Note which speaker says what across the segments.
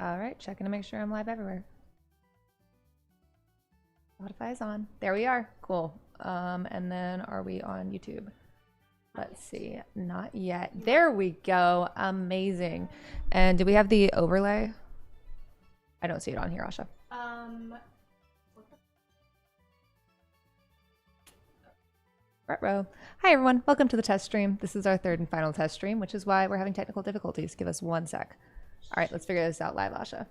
Speaker 1: All right, checking to make sure I'm live everywhere. Spotify's on. There we are. Cool. And then are we on YouTube? Let's see. Not yet. There we go. Amazing. And do we have the overlay? I don't see it on here, Asha. Ruh-roh. Hi everyone, welcome to the test stream. This is our third and final test stream, which is why we're having technical difficulties. Give us 1 sec. All right, let's figure this out live, Asha.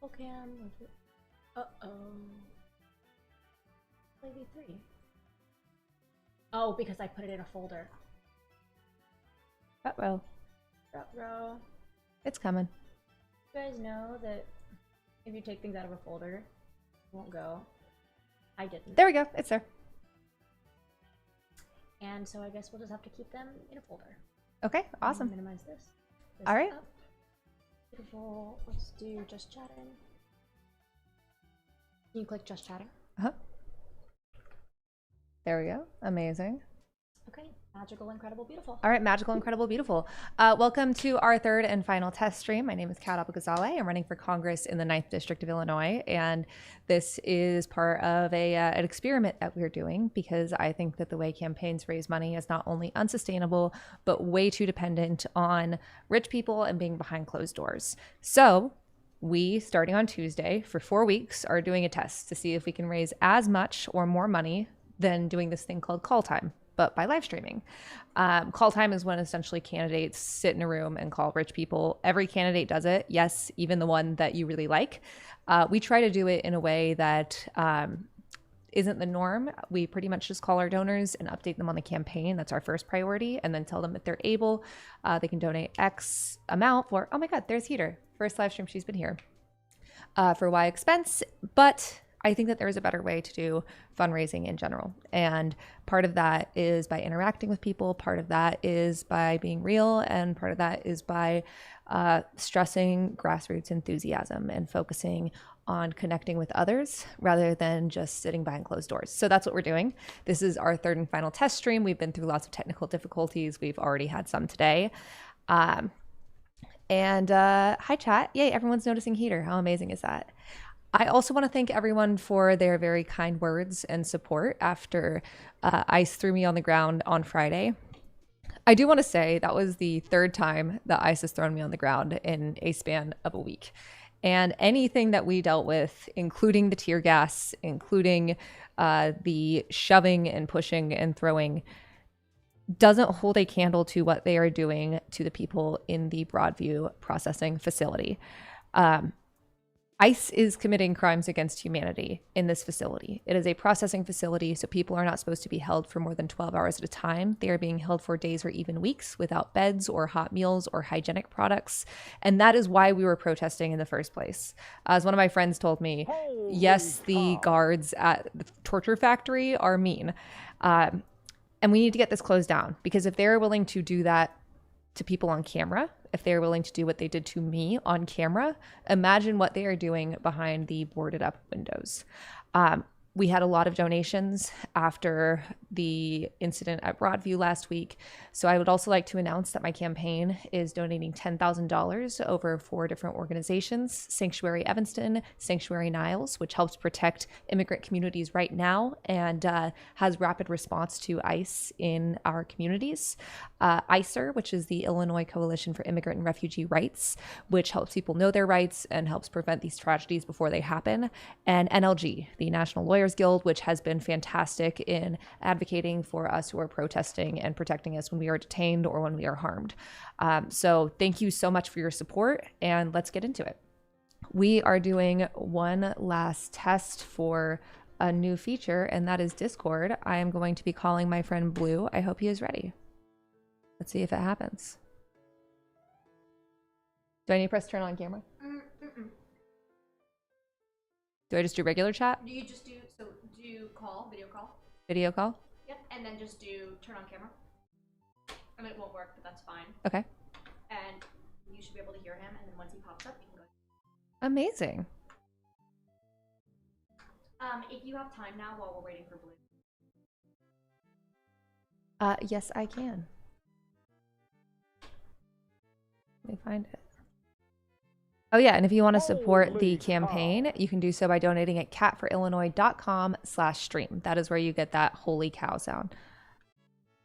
Speaker 2: Okay, Lady 3. Oh, because I put it in a folder.
Speaker 1: Ruh-roh.
Speaker 2: Ruh-roh.
Speaker 1: It's coming.
Speaker 2: You guys know that if you take things out of a folder, it won't go. I didn't.
Speaker 1: There we go. It's there.
Speaker 2: And so I guess we'll just have to keep them in a folder.
Speaker 1: Okay, awesome.
Speaker 2: Minimize this.
Speaker 1: All right.
Speaker 2: Up. Beautiful. Let's do just chatting. Can you click just chatting?
Speaker 1: Uh-huh. There we go. Amazing.
Speaker 2: Okay. Magical, incredible, beautiful.
Speaker 1: All right, magical, incredible, beautiful. Welcome to our third and final test stream. My name is Kat Abou-Ghazaleh. I'm running for Congress in the 9th District of Illinois, and this is part of an experiment that we're doing because I think that the way campaigns raise money is not only unsustainable, but way too dependent on rich people and being behind closed doors. So we, starting on Tuesday for 4 weeks, are doing a test to see if we can raise as much or more money than doing this thing called call time, but by live streaming. Call time is when essentially candidates sit in a room and call rich people. Every candidate does it. Yes, even the one that you really like. We try to do it in a way that isn't the norm. We pretty much just call our donors and update them on the campaign. That's our first priority. And then tell them if they're able, they can donate X amount for, oh my God, there's Heater. First live stream she's been here. For Y expense. But I think that there is a better way to do fundraising in general. And part of that is by interacting with people. Part of that is by being real. And part of that is by stressing grassroots enthusiasm and focusing on connecting with others rather than just sitting behind closed doors. So that's what we're doing. This is our third and final test stream. We've been through lots of technical difficulties. We've already had some today. Hi chat. Yay, everyone's noticing Heater. How amazing is that? I also want to thank everyone for their very kind words and support after ICE threw me on the ground on Friday. I do want to say that was the third time that ICE has thrown me on the ground in a span of a week. And anything that we dealt with, including the tear gas, including the shoving and pushing and throwing, doesn't hold a candle to what they are doing to the people in the Broadview processing facility. ICE is committing crimes against humanity in this facility. It is a processing facility, so people are not supposed to be held for more than 12 hours at a time. They are being held for days or even weeks without beds or hot meals or hygienic products. And that is why we were protesting in the first place. As one of my friends told me, yes, the guards at the torture factory are mean. And we need to get this closed down because if they're willing to do that to people on camera, if they're willing to do what they did to me on camera, imagine what they are doing behind the boarded up windows. We had a lot of donations after the incident at Broadview last week. So I would also like to announce that my campaign is donating $10,000 over 4 different organizations: Sanctuary Evanston, Sanctuary Niles, which helps protect immigrant communities right now and has rapid response to ICE in our communities. ICER, which is the Illinois Coalition for Immigrant and Refugee Rights, which helps people know their rights and helps prevent these tragedies before they happen. And NLG, the National Lawyers Guild, which has been fantastic in advocating for us who are protesting and protecting us when we are detained or when we are harmed. So thank you so much for your support, and let's get into it. We are doing one last test for a new feature, and that is Discord. I am going to be calling my friend Blue. I hope he is ready. Let's see if it happens. Do I need to press turn on camera? Do I just do regular chat?
Speaker 3: You just do call, video call.
Speaker 1: Video call?
Speaker 3: Yep, and then just do turn on camera. I mean, it won't work, but that's fine.
Speaker 1: Okay.
Speaker 3: And you should be able to hear him, and then once he pops up, you can go.
Speaker 1: Amazing.
Speaker 3: If you have time now while we're waiting for Blue.
Speaker 1: Yes, I can. Let me find it. Oh yeah, and if you want to support the campaign, you can do so by donating at catforillinois.com/stream. That is where you get that holy cow sound.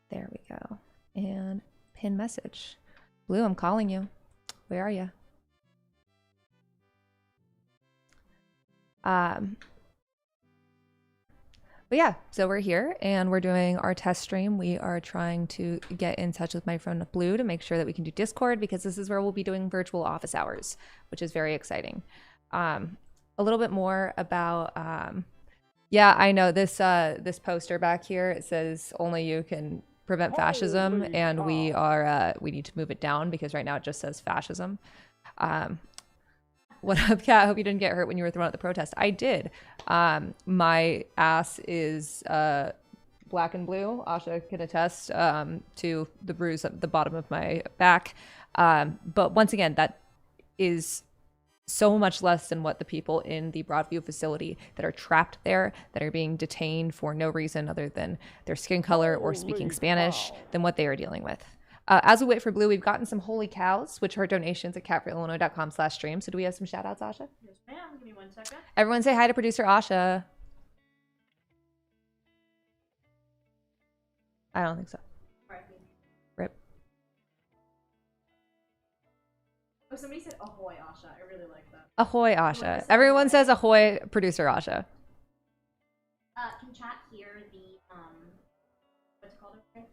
Speaker 1: There we go. And pin message. Blue, I'm calling you. Where are you? But yeah, so we're here and we're doing our test stream. We are trying to get in touch with my friend Blue to make sure that we can do Discord, because this is where we'll be doing virtual office hours, which is very exciting. A little bit more about, yeah, I know this this poster back here, it says only you can prevent fascism, and we need to move it down because right now it just says fascism. What up, Kat? I hope you didn't get hurt when you were thrown at the protest. I did. My ass is black and blue. Asha can attest to the bruise at the bottom of my back. But once again, that is so much less than what the people in the Broadview facility that are trapped there, that are being detained for no reason other than their skin color or speaking Spanish, than what they are dealing with. As we wait for Blue, we've gotten some holy cows, which are donations at catforillinois.com/stream. So do we have some shout outs, Asha?
Speaker 3: Yes, ma'am. Give me 1 second.
Speaker 1: Everyone say hi to producer Asha. I don't think so.
Speaker 3: Alright.
Speaker 1: Rip.
Speaker 3: Oh, somebody said ahoy, Asha. I really like that.
Speaker 1: Ahoy, Asha. Everyone says ahoy, producer Asha.
Speaker 2: Can chat hear the what's it called over there?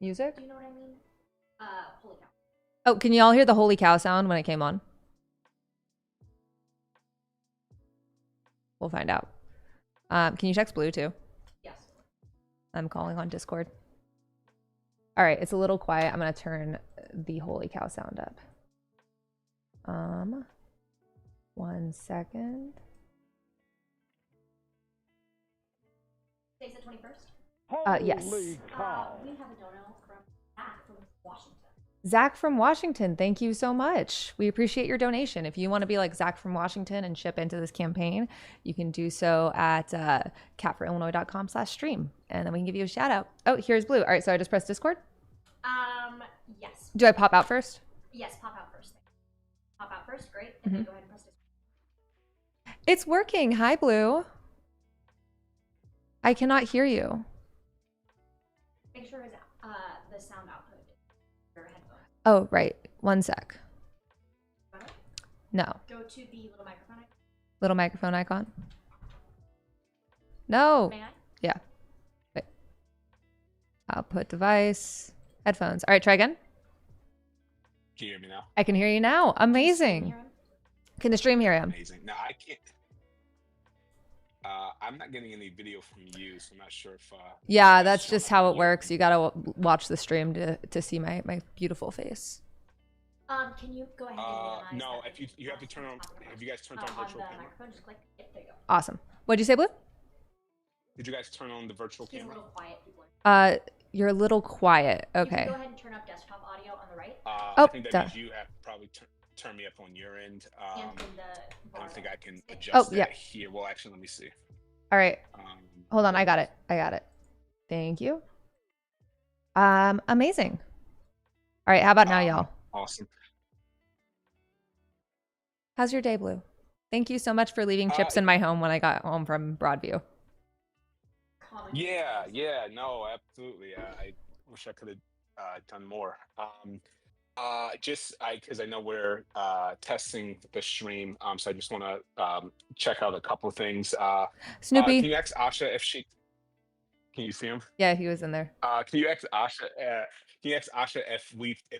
Speaker 1: Music?
Speaker 2: Do you know what I mean? Holy cow.
Speaker 1: Oh, can you all hear the holy cow sound when it came on? We'll find out. Can you text Blue too?
Speaker 2: Yes.
Speaker 1: I'm calling on Discord. All right, it's a little quiet. I'm gonna turn the holy cow sound up. 1 second.
Speaker 2: Today's the 21st?
Speaker 1: Yes.
Speaker 2: We have a dono from Zach from Washington.
Speaker 1: Zach from Washington, thank you so much. We appreciate your donation. If you want to be like Zach from Washington and ship into this campaign, you can do so at catforillinois.com/stream, and then we can give you a shout out. Oh, here's Blue. All right, so I just press Discord.
Speaker 2: Yes.
Speaker 1: Do I pop out first?
Speaker 2: Yes, pop out first. Pop out first, great. And then go ahead and press Discord.
Speaker 1: It's working. Hi, Blue. I cannot hear you.
Speaker 2: Make sure the sound output is your headphones.
Speaker 1: Oh, right. 1 sec. No.
Speaker 2: Go to the little microphone icon.
Speaker 1: Little microphone icon. No.
Speaker 2: May I?
Speaker 1: Yeah. Wait. Output device. Headphones. All right, try again.
Speaker 4: Can you hear me now?
Speaker 1: I can hear you now. Amazing.
Speaker 2: Hear him?
Speaker 1: Can the stream hear him?
Speaker 4: Amazing. No, I can't. I'm not getting any video from you, so I'm not sure if.
Speaker 1: Yeah, that's just how it works. You gotta watch the stream to see my beautiful face.
Speaker 2: Can you go ahead and minimize
Speaker 4: no,
Speaker 2: that
Speaker 4: if you have to turn on. Have you guys turned on virtual
Speaker 2: the
Speaker 4: camera?
Speaker 2: microphone? Just click. Yep, there you go.
Speaker 1: Awesome. What'd you say, Blue?
Speaker 4: Did you guys turn on the virtual
Speaker 2: He's a
Speaker 4: camera?
Speaker 2: little quiet. People are...
Speaker 1: You're a little quiet.
Speaker 2: You
Speaker 1: Okay.
Speaker 2: can go ahead and turn up desktop audio on the right.
Speaker 4: I think that means you have probably turn me up on your end.
Speaker 2: And in the
Speaker 4: I
Speaker 2: bar
Speaker 4: don't think I can
Speaker 2: there.
Speaker 4: adjust
Speaker 1: yeah.
Speaker 4: that here. Well, actually, let me see.
Speaker 1: All right. Hold on. I got it. Thank you. Amazing. All right. How about now, y'all?
Speaker 4: Awesome.
Speaker 1: How's your day, Blue? Thank you so much for leaving chips in my home when I got home from Broadview.
Speaker 4: Yeah, no, absolutely. I wish I could have done more. Because I know we're testing the stream, so I just want to check out a couple of things.
Speaker 1: Snoopy.
Speaker 4: Can you ask Asha if she? Can you see him?
Speaker 1: Yeah, he was in there.
Speaker 4: Can you ask Asha? Can you ask Asha if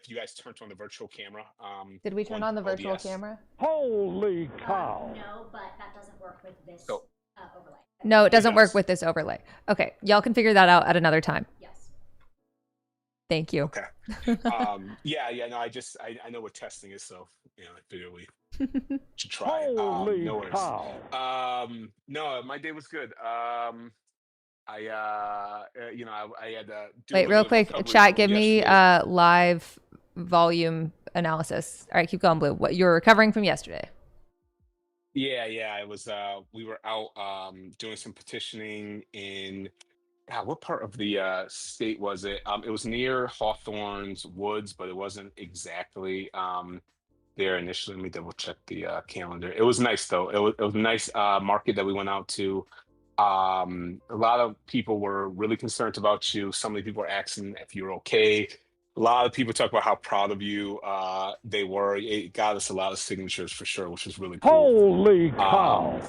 Speaker 4: you guys turned on the virtual camera?
Speaker 1: Did we turn on the virtual camera?
Speaker 5: Holy cow!
Speaker 2: No, but that doesn't work with this
Speaker 4: Oh.
Speaker 2: overlay.
Speaker 1: No, it doesn't work
Speaker 4: does.
Speaker 1: with this overlay. Okay, y'all can figure that out at another time.
Speaker 2: Yes.
Speaker 1: Thank you.
Speaker 4: Okay. Yeah. No, I know what testing is, so I figure we should try.
Speaker 5: Holy
Speaker 4: no worries.
Speaker 5: cow!
Speaker 4: No, my day was good. I had to do
Speaker 1: Wait,
Speaker 4: a
Speaker 1: real
Speaker 4: little
Speaker 1: quick,
Speaker 4: recovery
Speaker 1: chat,
Speaker 4: from
Speaker 1: give me
Speaker 4: yesterday.
Speaker 1: live volume analysis. All right, keep going, Blue. What you're recovering from yesterday?
Speaker 4: Yeah. It was we were out doing some petitioning in God, what part of the state was it? It was near Hawthorne's Woods, but it wasn't exactly there initially. Let me double check the calendar. It was nice though. It was a nice market that we went out to. A lot of people were really concerned about you. So many people were asking if you're okay. A lot of people talk about how proud of you they were. It got us a lot of signatures for sure, which was really cool.
Speaker 5: Holy
Speaker 4: Um,
Speaker 5: cow.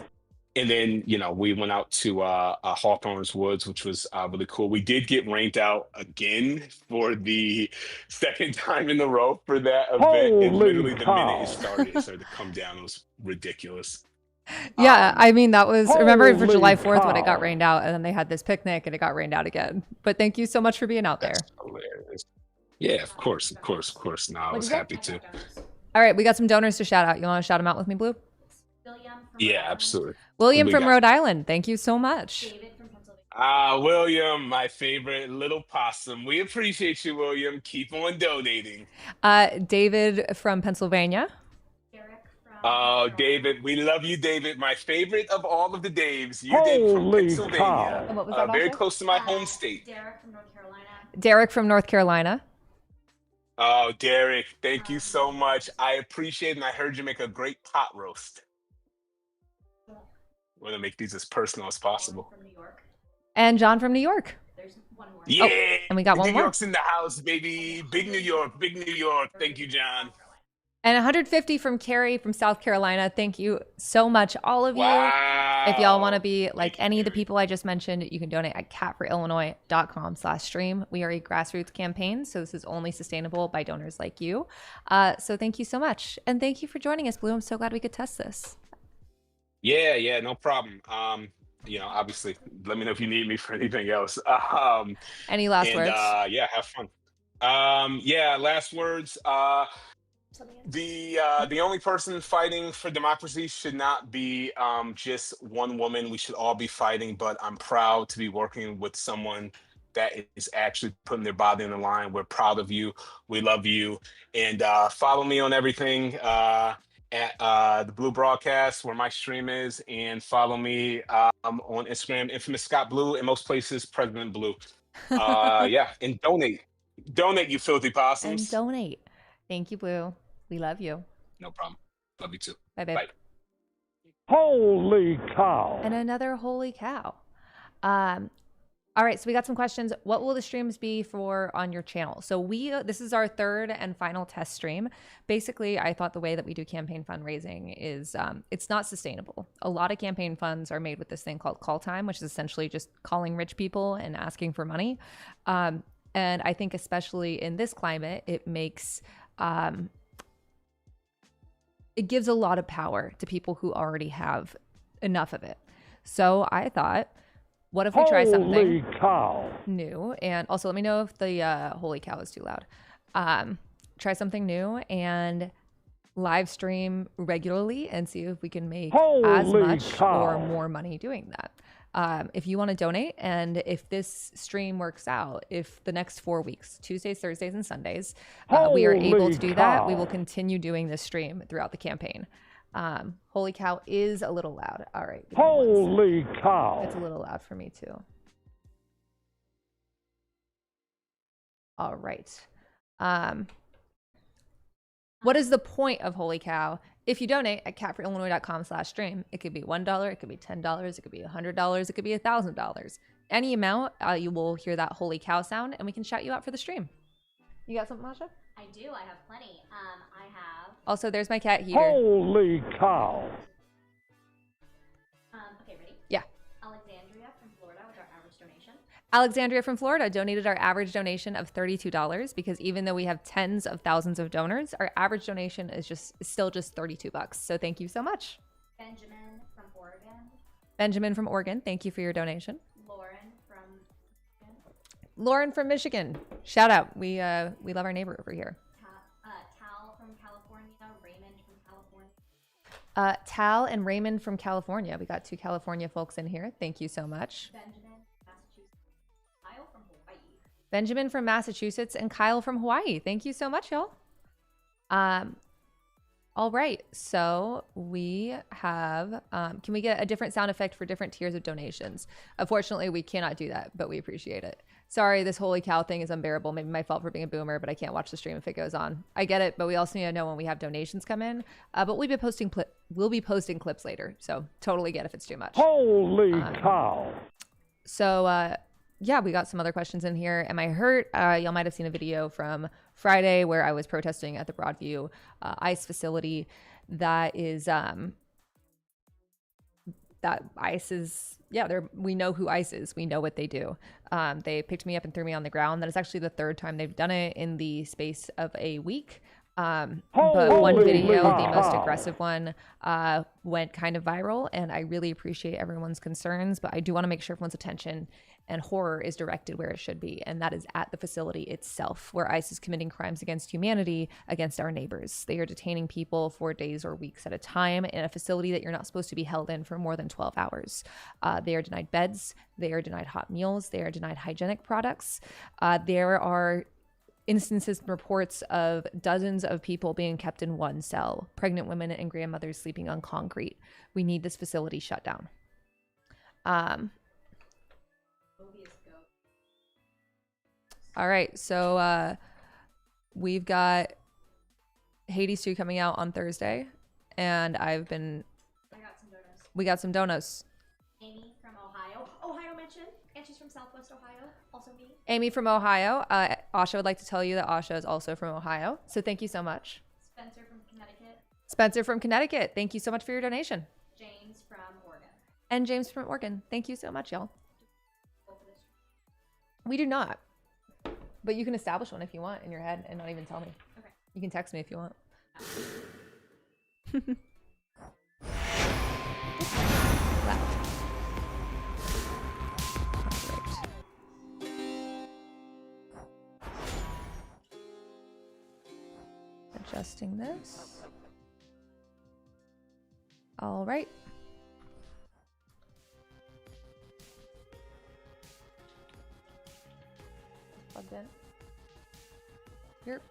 Speaker 4: and then, we went out to Hawthorne's Woods, which was really cool. We did get rained out again for the second time in a row for that event. And
Speaker 5: Holy
Speaker 4: literally the minute
Speaker 5: cow.
Speaker 4: it started to come down. It was ridiculous.
Speaker 1: Yeah,
Speaker 4: Um,
Speaker 1: I mean, that was, remember for July
Speaker 5: Holy
Speaker 1: 4th when it got
Speaker 5: cow.
Speaker 1: rained out and then they had this picnic and it got rained out again. But thank you so much for being out
Speaker 4: that's
Speaker 1: there.
Speaker 4: hilarious. Yeah, of course, of course, of course. No, I
Speaker 2: What'd
Speaker 4: was
Speaker 2: you say?
Speaker 4: happy
Speaker 3: I
Speaker 4: to.
Speaker 3: got donors.
Speaker 1: All right, we got some donors to shout out. You want to shout them out with me, Blue?
Speaker 3: William from
Speaker 4: Yeah,
Speaker 3: Rhode Island.
Speaker 4: absolutely. What
Speaker 1: William
Speaker 4: we
Speaker 1: from
Speaker 4: got?
Speaker 1: Rhode Island. Thank you so much.
Speaker 3: David from Pennsylvania.
Speaker 4: William, my favorite little possum. We appreciate you, William. Keep on donating.
Speaker 1: David from Pennsylvania.
Speaker 3: Derek from
Speaker 4: Oh,
Speaker 3: North Carolina.
Speaker 4: David, we love you, David. My favorite of all of the Daves. You, David, from
Speaker 5: Holy
Speaker 4: Pennsylvania,
Speaker 5: cow.
Speaker 1: And what was that,
Speaker 4: very
Speaker 1: Asha?
Speaker 4: close to my home state.
Speaker 3: Derek from North Carolina.
Speaker 1: Derek from North Carolina.
Speaker 4: Oh, Derek, thank you so much. I appreciate it, and I heard you make a great pot roast. Want to make these as personal as
Speaker 3: Lauren
Speaker 4: possible.
Speaker 3: from New York.
Speaker 1: And John from New York.
Speaker 3: There's one more.
Speaker 4: Yeah,
Speaker 1: and we got one
Speaker 4: New
Speaker 1: more.
Speaker 4: York's in the house, baby. Big New York, big New York. Thank you, John.
Speaker 1: And 150 from Carrie from South Carolina. Thank you so much, all of you.
Speaker 4: Wow.
Speaker 1: If y'all want to be like
Speaker 4: Thank you,
Speaker 1: any of the
Speaker 4: Carrie.
Speaker 1: people I just mentioned, you can donate at catforillinois.com/stream. We are a grassroots campaign, so this is only sustainable by donors like you. So thank you so much. And thank you for joining us, Blue. I'm so glad we could test this.
Speaker 4: Yeah, no problem. Obviously, let me know if you need me for anything else.
Speaker 1: Any last words?
Speaker 4: Yeah, have fun. Last words. The only person fighting for democracy should not be just one woman. We should all be fighting, but I'm proud to be working with someone that is actually putting their body on the line. We're proud of you. We love you. And follow me on everything at the Blue Broadcast, where my stream is, and follow me on Instagram, infamous Scott Blue, in most places, President Blue. And donate, you filthy
Speaker 1: And
Speaker 4: possums.
Speaker 1: donate. Thank you, Blue. We love you.
Speaker 4: No problem. Love you too.
Speaker 1: Bye, babe.
Speaker 4: Bye.
Speaker 5: Holy cow.
Speaker 1: And another holy cow. All right, so we got some questions. What will the streams be for on your channel? So this is our third and final test stream. Basically, I thought the way that we do campaign fundraising is it's not sustainable. A lot of campaign funds are made with this thing called call time, which is essentially just calling rich people and asking for money. And I think especially in this climate, it makes it gives a lot of power to people who already have enough of it. So I thought, what if we try something
Speaker 5: Holy cow.
Speaker 1: new? And also let me know if the holy cow is too loud. Try something new and live stream regularly and see if we can make as
Speaker 5: Holy
Speaker 1: much
Speaker 5: cow.
Speaker 1: or more money doing that. If you want to donate, and if this stream works out, if the next 4 weeks, Tuesdays, Thursdays, and Sundays, we are able
Speaker 5: Holy
Speaker 1: to do that, we
Speaker 5: cow.
Speaker 1: will continue doing this stream throughout the campaign. Holy cow is a little loud. All right. give me one second.
Speaker 5: Holy cow.
Speaker 1: It's a little loud for me too. All right. What is the point of Holy Cow? If you donate at catforillinois.com/stream, it could be $1, it could be $10, it could be $100, it could be $1,000. Any amount, you will hear that Holy Cow sound, and we can shout you out for the stream. You got something, Masha?
Speaker 2: I do. I have plenty. I have.
Speaker 1: Also, there's my cat heater.
Speaker 5: Holy cow.
Speaker 2: Okay, ready?
Speaker 1: Yeah.
Speaker 2: Alexandria from Florida with our average donation.
Speaker 1: Alexandria from Florida donated our average donation of $32 because even though we have tens of thousands of donors, our average donation is still just $32. So thank you so much.
Speaker 2: Benjamin from Oregon.
Speaker 1: Benjamin from Oregon, thank you for your donation.
Speaker 2: Lauren from.
Speaker 1: Lauren from Michigan, shout out. We love our neighbor over here.
Speaker 2: Tal from California. Raymond from California.
Speaker 1: Tal and Raymond from California. We got 2 California folks in here. Thank you so much.
Speaker 2: Benjamin, Massachusetts. Kyle from Hawaii.
Speaker 1: Benjamin from Massachusetts and Kyle from Hawaii. Thank you so much, y'all. All right, so we have, can we get a different sound effect for different tiers of donations? Unfortunately, we cannot do that, but we appreciate it. Sorry, this holy cow thing is unbearable. Maybe my fault for being a boomer, but I can't watch the stream if it goes on. I get it, but we also need to know when we have donations come in. But we'll be posting clips later, so totally get if it's too much.
Speaker 5: Holy cow.
Speaker 1: So, yeah, we got some other questions in here. Am I hurt? Y'all might have seen a video from Friday where I was protesting at the Broadview ICE facility. That is, that ICE is, yeah, we know who ICE is. We know what they do. They picked me up and threw me on the ground. That is actually the third time they've done it in the space of a week. But one video, the most aggressive one, went kind of viral, and I really appreciate everyone's concerns, but I do want to make sure everyone's attention and horror is directed where it should be, and that is at the facility itself, where ICE is committing crimes against humanity against our neighbors. They are detaining people for days or weeks at a time in a facility that you're not supposed to be held in for more than 12 hours. They are denied beds, they are denied hot meals, they are denied hygienic products. There are instances and reports of dozens of people being kept in one cell, pregnant women and grandmothers sleeping on concrete. We need this facility shut down. All right, so we've got Hades 2 coming out on Thursday, and
Speaker 3: I got some donuts.
Speaker 1: we got some donuts.
Speaker 3: Amy from Ohio mentioned, and she's from Southwest Ohio, also me.
Speaker 1: Amy from Ohio. Asha would like to tell you that Asha is also from Ohio, so thank you so much.
Speaker 3: Spencer from Connecticut.
Speaker 1: Spencer from Connecticut, thank you so much for your donation.
Speaker 3: James from Oregon.
Speaker 1: And James from Oregon, thank you so much, y'all. We do not, but you can establish one if you want in your head and not even tell me.
Speaker 3: Okay.
Speaker 1: You can text me if you want. Adjusting this. All right. Plugged in. Yep.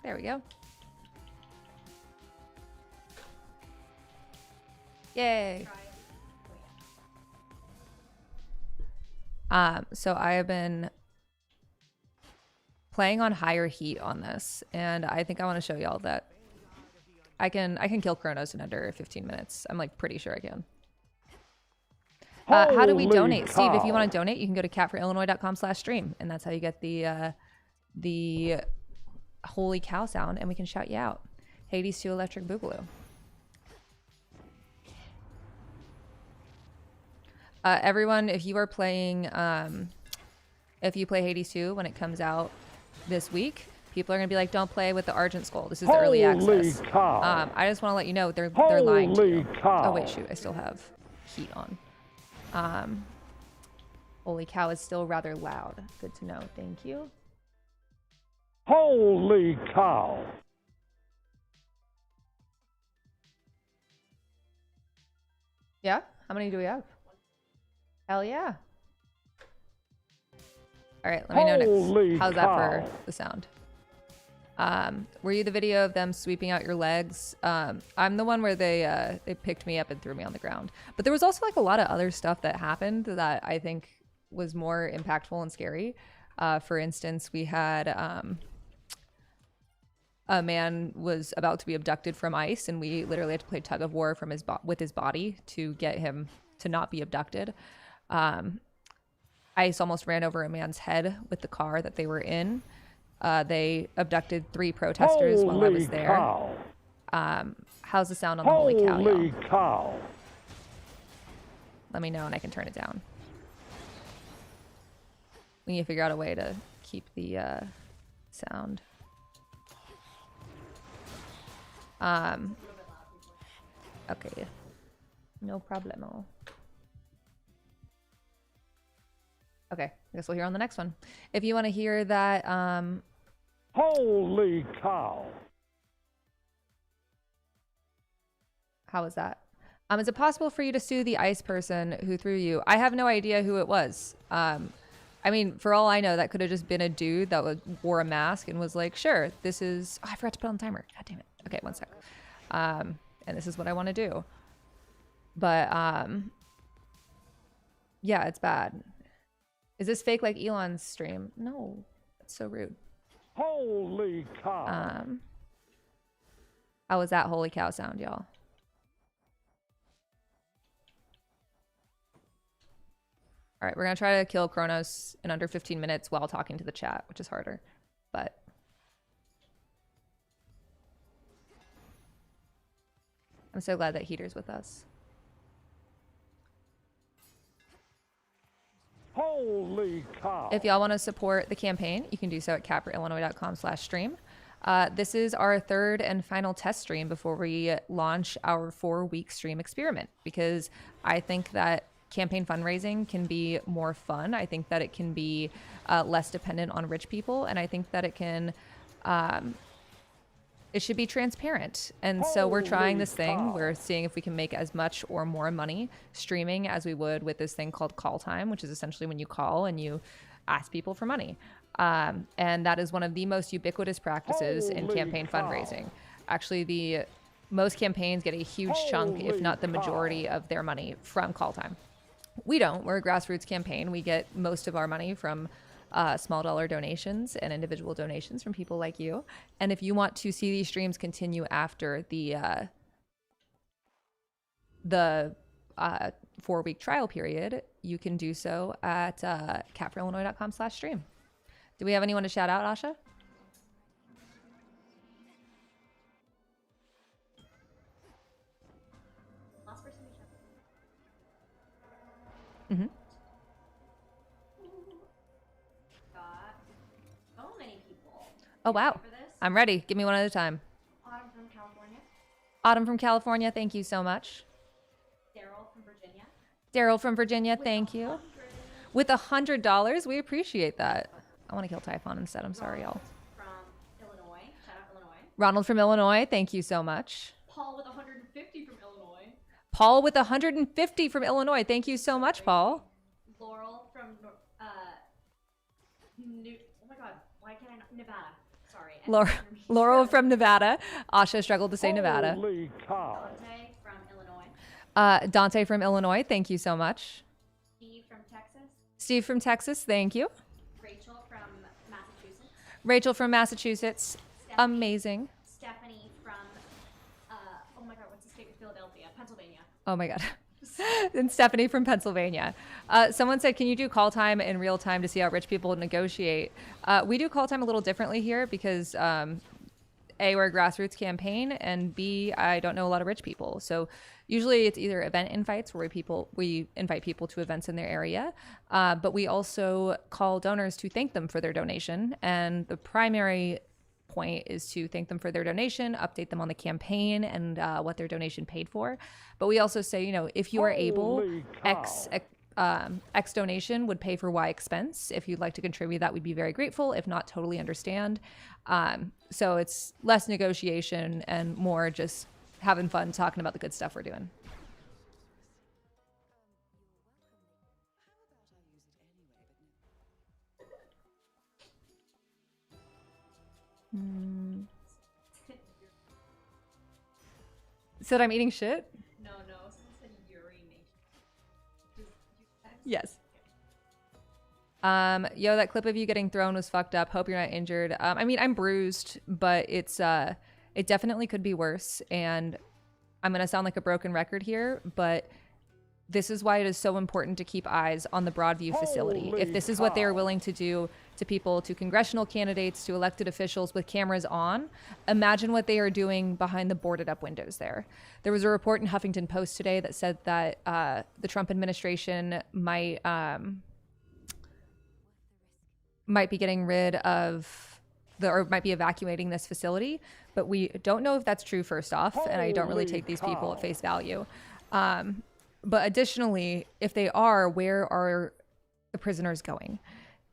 Speaker 1: There we go. Yay. So I have been playing on higher heat on this, and I think I want to show y'all that I can kill Chronos in under 15 minutes. I'm like pretty sure I can. How do we donate? Steve, if you want to donate, you can go to catforillinois.com/stream, and that's how you get the holy cow sound, and we can shout you out. Hades 2 Electric Boogaloo. Everyone, if you are playing, if you play Hades 2 when it comes out this week, people are gonna be like, "Don't play with the Argent Skull. This is the early access."
Speaker 5: Cow.
Speaker 1: I just want to let you know they're lying to you.
Speaker 5: Cow.
Speaker 1: Oh wait, shoot, I still have heat on. Holy cow is still rather loud. Good to know. Thank you.
Speaker 5: Holy cow.
Speaker 1: Yeah? How many do we have? Hell yeah. All right, let me know next. How's that for the sound? Were you the video of them sweeping out your legs? I'm the one where they picked me up and threw me on the ground. But there was also like a lot of other stuff that happened that I think was more impactful and scary. For instance, we had a man was about to be abducted from ICE, and we literally had to play tug of war from with his body to get him to not be abducted. ICE almost ran over a man's head with the car that they were in. They abducted 3 protesters while I was there. How's the sound on the holy cow, y'all?
Speaker 5: Cow.
Speaker 1: Let me know and I can turn it down. We need to figure out a way to keep the sound. Okay. No problemo. Okay, I guess we'll hear on the next one. If you want to hear that,
Speaker 5: Holy cow.
Speaker 1: how was that? Is it possible for you to sue the ICE person who threw you? I have no idea who it was. I I mean, for all I know, that could have just been a dude that wore a mask and was like, sure, this is, oh, I forgot to put on the timer. God damn it. Okay, one sec. And this is what I want to do. But, yeah, it's bad. Is this fake like Elon's stream? No, that's so rude.
Speaker 5: Holy cow.
Speaker 1: How was that holy cow sound, y'all? All right, we're gonna try to kill Kronos in under 15 minutes while talking to the chat, which is harder, but I'm so glad that Heater's with us.
Speaker 5: Holy cow.
Speaker 1: If y'all want to support the campaign, you can do so at caprillinois.com/stream. This is our third and final test stream before we launch our 4-week stream experiment, because I think that campaign fundraising can be more fun. I think that it can be less dependent on rich people, and I think that it can it should be transparent. And so we're trying this thing. We're seeing if we can make as much or more money streaming as we would with this thing called call time, which is essentially when you call and you ask people for money. And that is one of the most ubiquitous practices in campaign fundraising. Actually, the most campaigns get a huge chunk, if not the majority of their money from call time. We don't. We're a grassroots campaign. We get most of our money from small dollar donations and individual donations from people like you. And if you want to see these streams continue after the 4-week trial period, you can do so at catforillinois.com/stream. Do we have anyone to shout out, Asha?
Speaker 3: Last person to check.
Speaker 1: Mm-hmm.
Speaker 3: Got so many people.
Speaker 1: Oh, wow.
Speaker 3: For this?
Speaker 1: I'm ready. Give me one at a time.
Speaker 3: Autumn from California.
Speaker 1: Autumn from California, thank you so much.
Speaker 3: Daryl from Virginia.
Speaker 1: Daryl from Virginia, thank you. With $100, we appreciate that. I want to kill Typhon instead. I'm sorry, y'all.
Speaker 3: From Illinois. Shout out Illinois.
Speaker 1: Ronald from Illinois, thank you so much.
Speaker 3: Paul with 150 from Illinois.
Speaker 1: Paul with 150 from Illinois, thank you so much, Paul.
Speaker 3: Laurel from oh my god, why can't I not? Nevada. Sorry.
Speaker 1: Laurel from Nevada. Asha struggled to say Nevada.
Speaker 5: Holy cow.
Speaker 3: Dante from Illinois.
Speaker 1: Dante from Illinois, thank you so much.
Speaker 3: Steve from Texas.
Speaker 1: Steve from Texas, thank you.
Speaker 3: Rachel from Massachusetts.
Speaker 1: Rachel from Massachusetts, amazing.
Speaker 3: Stephanie from oh my god, what's the state of Philadelphia? Pennsylvania.
Speaker 1: Oh my God. And Stephanie from Pennsylvania. Someone said, can you do call time in real time to see how rich people negotiate? We do call time a little differently here because A, we're a grassroots campaign, and B, I don't know a lot of rich people. So usually it's either event invites where we invite people to events in their area, but we also call donors to thank them for their donation. And the primary point is to thank them for their donation, update them on the campaign and what their donation paid for. But we also say, you know, if you are able, X donation would pay for Y expense. If you'd like to contribute, that we'd be very grateful. If not, totally understand. So it's less negotiation and more just having fun talking about the good stuff we're doing. Said I'm eating shit?
Speaker 3: No, someone said urination.
Speaker 1: Yes. Yo, that clip of you getting thrown was fucked up. Hope you're not injured. I mean, I'm bruised, but it's it definitely could be worse. And I'm gonna sound like a broken record here, but this is why it is so important to keep eyes on the Broadview facility. If this is what they are willing to do to people, to congressional candidates, to elected officials with cameras on, imagine what they are doing behind the boarded up windows there. There was a report in Huffington Post today that said that the Trump administration might be getting rid of or might be evacuating this facility, but we don't know if that's true first off, and I don't really take these people at face value. But additionally, if they are, where are the prisoners going?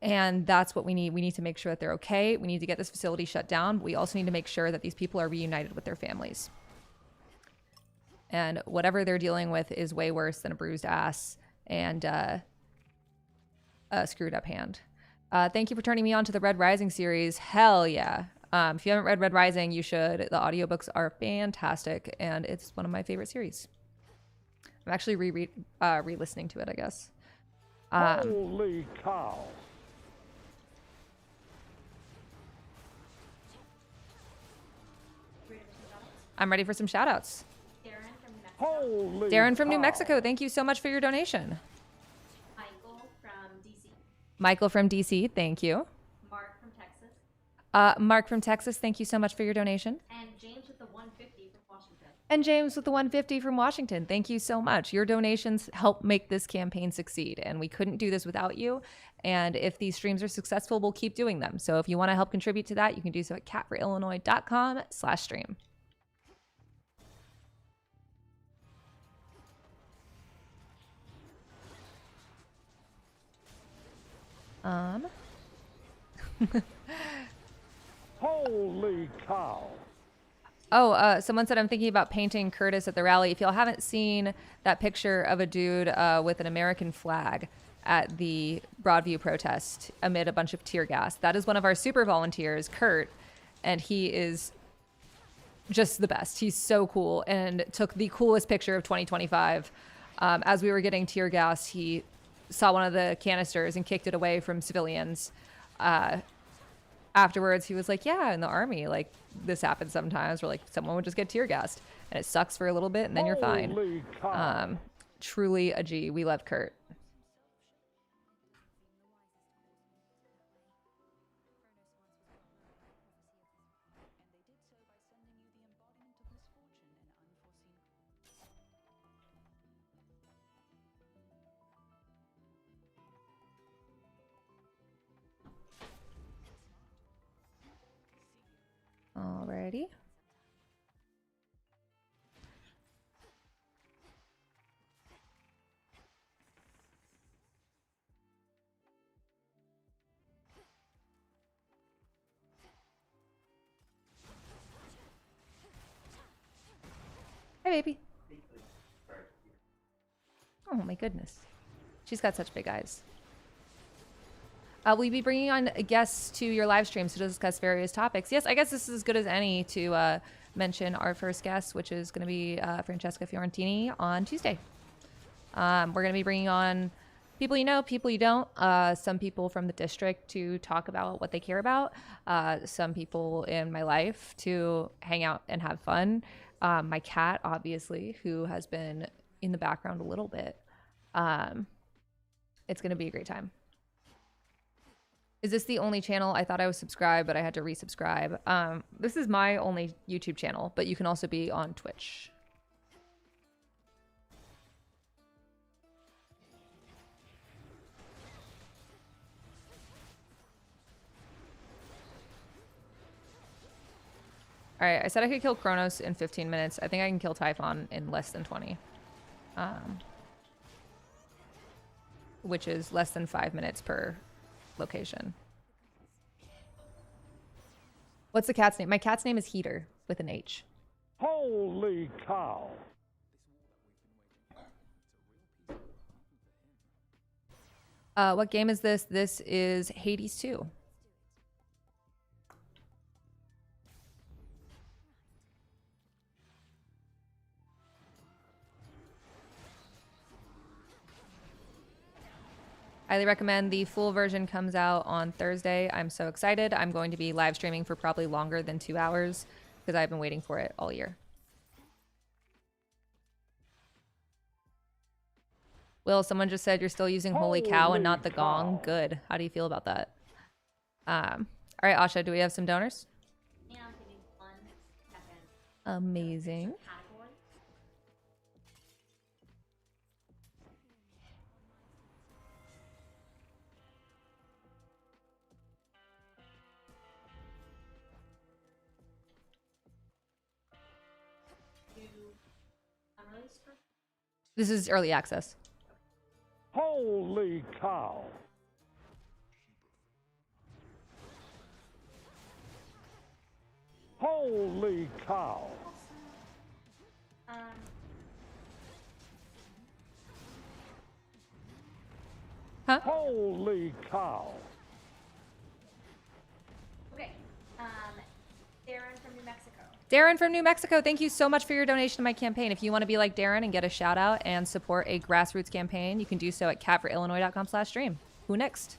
Speaker 1: And that's what we need. We need to make sure that they're okay. We need to get this facility shut down. But we also need to make sure that these people are reunited with their families. And whatever they're dealing with is way worse than a bruised ass. And screwed up hand. Thank you for turning me on to the Red Rising series. Hell yeah. If you haven't read Red Rising, you should. The audiobooks are fantastic, and it's one of my favorite series. I'm actually re-listening to it, I guess.
Speaker 5: Holy cow.
Speaker 1: I'm ready for some shout-outs.
Speaker 5: Holy
Speaker 1: Darren from New
Speaker 5: cow.
Speaker 1: Mexico, thank you so much for your donation.
Speaker 3: Michael from DC.
Speaker 1: Michael from DC, thank you.
Speaker 3: Mark from Texas.
Speaker 1: Mark from Texas, thank you so much for your donation.
Speaker 3: And James with the 150 from Washington.
Speaker 1: And James with the 150 from Washington, thank you so much. Your donations help make this campaign succeed, and we couldn't do this without you. And if these streams are successful, we'll keep doing them. So if you want to help contribute to that, you can do so at catforillinois.com/stream.
Speaker 5: Holy cow.
Speaker 1: Oh, someone said I'm thinking about painting Curtis at the rally. If y'all haven't seen that picture of a dude with an American flag at the Broadview protest amid a bunch of tear gas, that is one of our super volunteers, Kurt, and he is just the best. He's so cool and took the coolest picture of 2025. As we were getting tear gas, he saw one of the canisters and kicked it away from civilians. Afterwards, he was like, yeah, in the army, like, this happens sometimes where, like, someone would just get tear gassed, and it sucks for a little bit, and then you're fine.
Speaker 5: Holy cow.
Speaker 1: Truly a G. We love Kurt. Alrighty. Hi, baby. Oh my goodness. She's got such big eyes. Will you be bringing on guests to your live streams to discuss various topics? Yes, I guess this is as good as any to mention our first guest, which is going to be Francesca Fiorentini on Tuesday. We're going to be bringing on people you know, people you don't, some people from the district to talk about what they care about, some people in my life to hang out and have fun. My cat, obviously, who has been in the background a little bit. It's going to be a great time. Is this the only channel? I thought I was subscribed, but I had to resubscribe. This is my only YouTube channel, but you can also be on Twitch. All right, I said I could kill Kronos in 15 minutes. I think I can kill Typhon in less than 20. Which is less than 5 minutes per location. What's the cat's name? My cat's name is Heater with an H.
Speaker 5: Holy cow.
Speaker 1: What game is this? This is Hades 2. Highly recommend. The full version comes out on Thursday. I'm so excited. I'm going to be live streaming for probably longer than 2 hours because I've been waiting for it all year. Will, someone just said you're still using Holy Cow and not the gong. Good. How do you feel about that? All right, Asha, do we have some donors?
Speaker 3: Yeah, I'm giving 1 second.
Speaker 1: Amazing.
Speaker 3: Category. Unreleased first?
Speaker 1: This is early access.
Speaker 5: Holy cow. Holy cow.
Speaker 1: Huh?
Speaker 5: Holy cow.
Speaker 2: Okay. Darren from New Mexico.
Speaker 1: Darren from New Mexico, thank you so much for your donation to my campaign. If you want to be like Darren and get a shout out and support a grassroots campaign, you can do so at catforillinois.com/stream. Who next?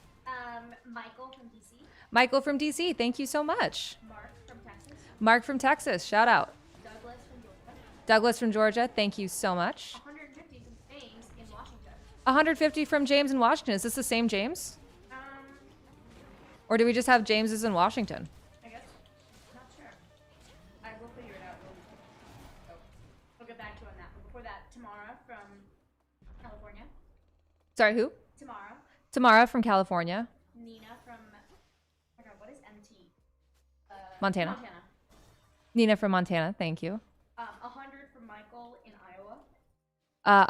Speaker 2: Michael from DC.
Speaker 1: Michael from DC, thank you so much.
Speaker 2: Mark from Texas.
Speaker 1: Mark from Texas, shout out.
Speaker 2: Douglas from Georgia.
Speaker 1: Douglas from Georgia, thank you so much.
Speaker 2: 150 from James in Washington.
Speaker 1: 150 from James in Washington. Is this the same James? Or do we just have Jameses in Washington?
Speaker 2: I guess. Not sure. I will figure it out. We'll get back to you on that. But before that, Tamara from California.
Speaker 1: Sorry, who?
Speaker 2: Tamara.
Speaker 1: Tamara from California.
Speaker 2: Nina from. Oh my God, what is MT?
Speaker 1: Montana.
Speaker 2: Montana.
Speaker 1: Nina from Montana, thank you.
Speaker 2: 100 from Michael in Iowa.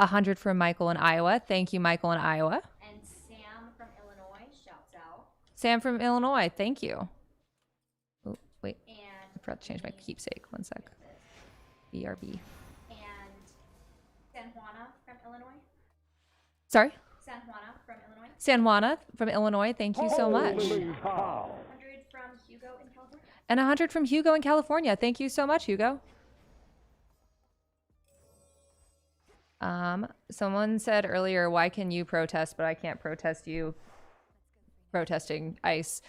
Speaker 1: 100 from Michael in Iowa. Thank you, Michael in Iowa.
Speaker 2: And Sam from Illinois shouts out.
Speaker 1: Sam from Illinois, thank you. Oh, wait,
Speaker 2: And
Speaker 1: I forgot to change my keepsake. One sec. BRB.
Speaker 2: And San Juana from Illinois.
Speaker 1: Sorry?
Speaker 2: San Juana from Illinois.
Speaker 1: San Juana from Illinois, thank you so much.
Speaker 5: Holy cow.
Speaker 2: 100 from Hugo in California.
Speaker 1: And 100 from Hugo in California. Thank you so much, Hugo. Someone said earlier, why can you protest, but I can't protest you protesting ICE?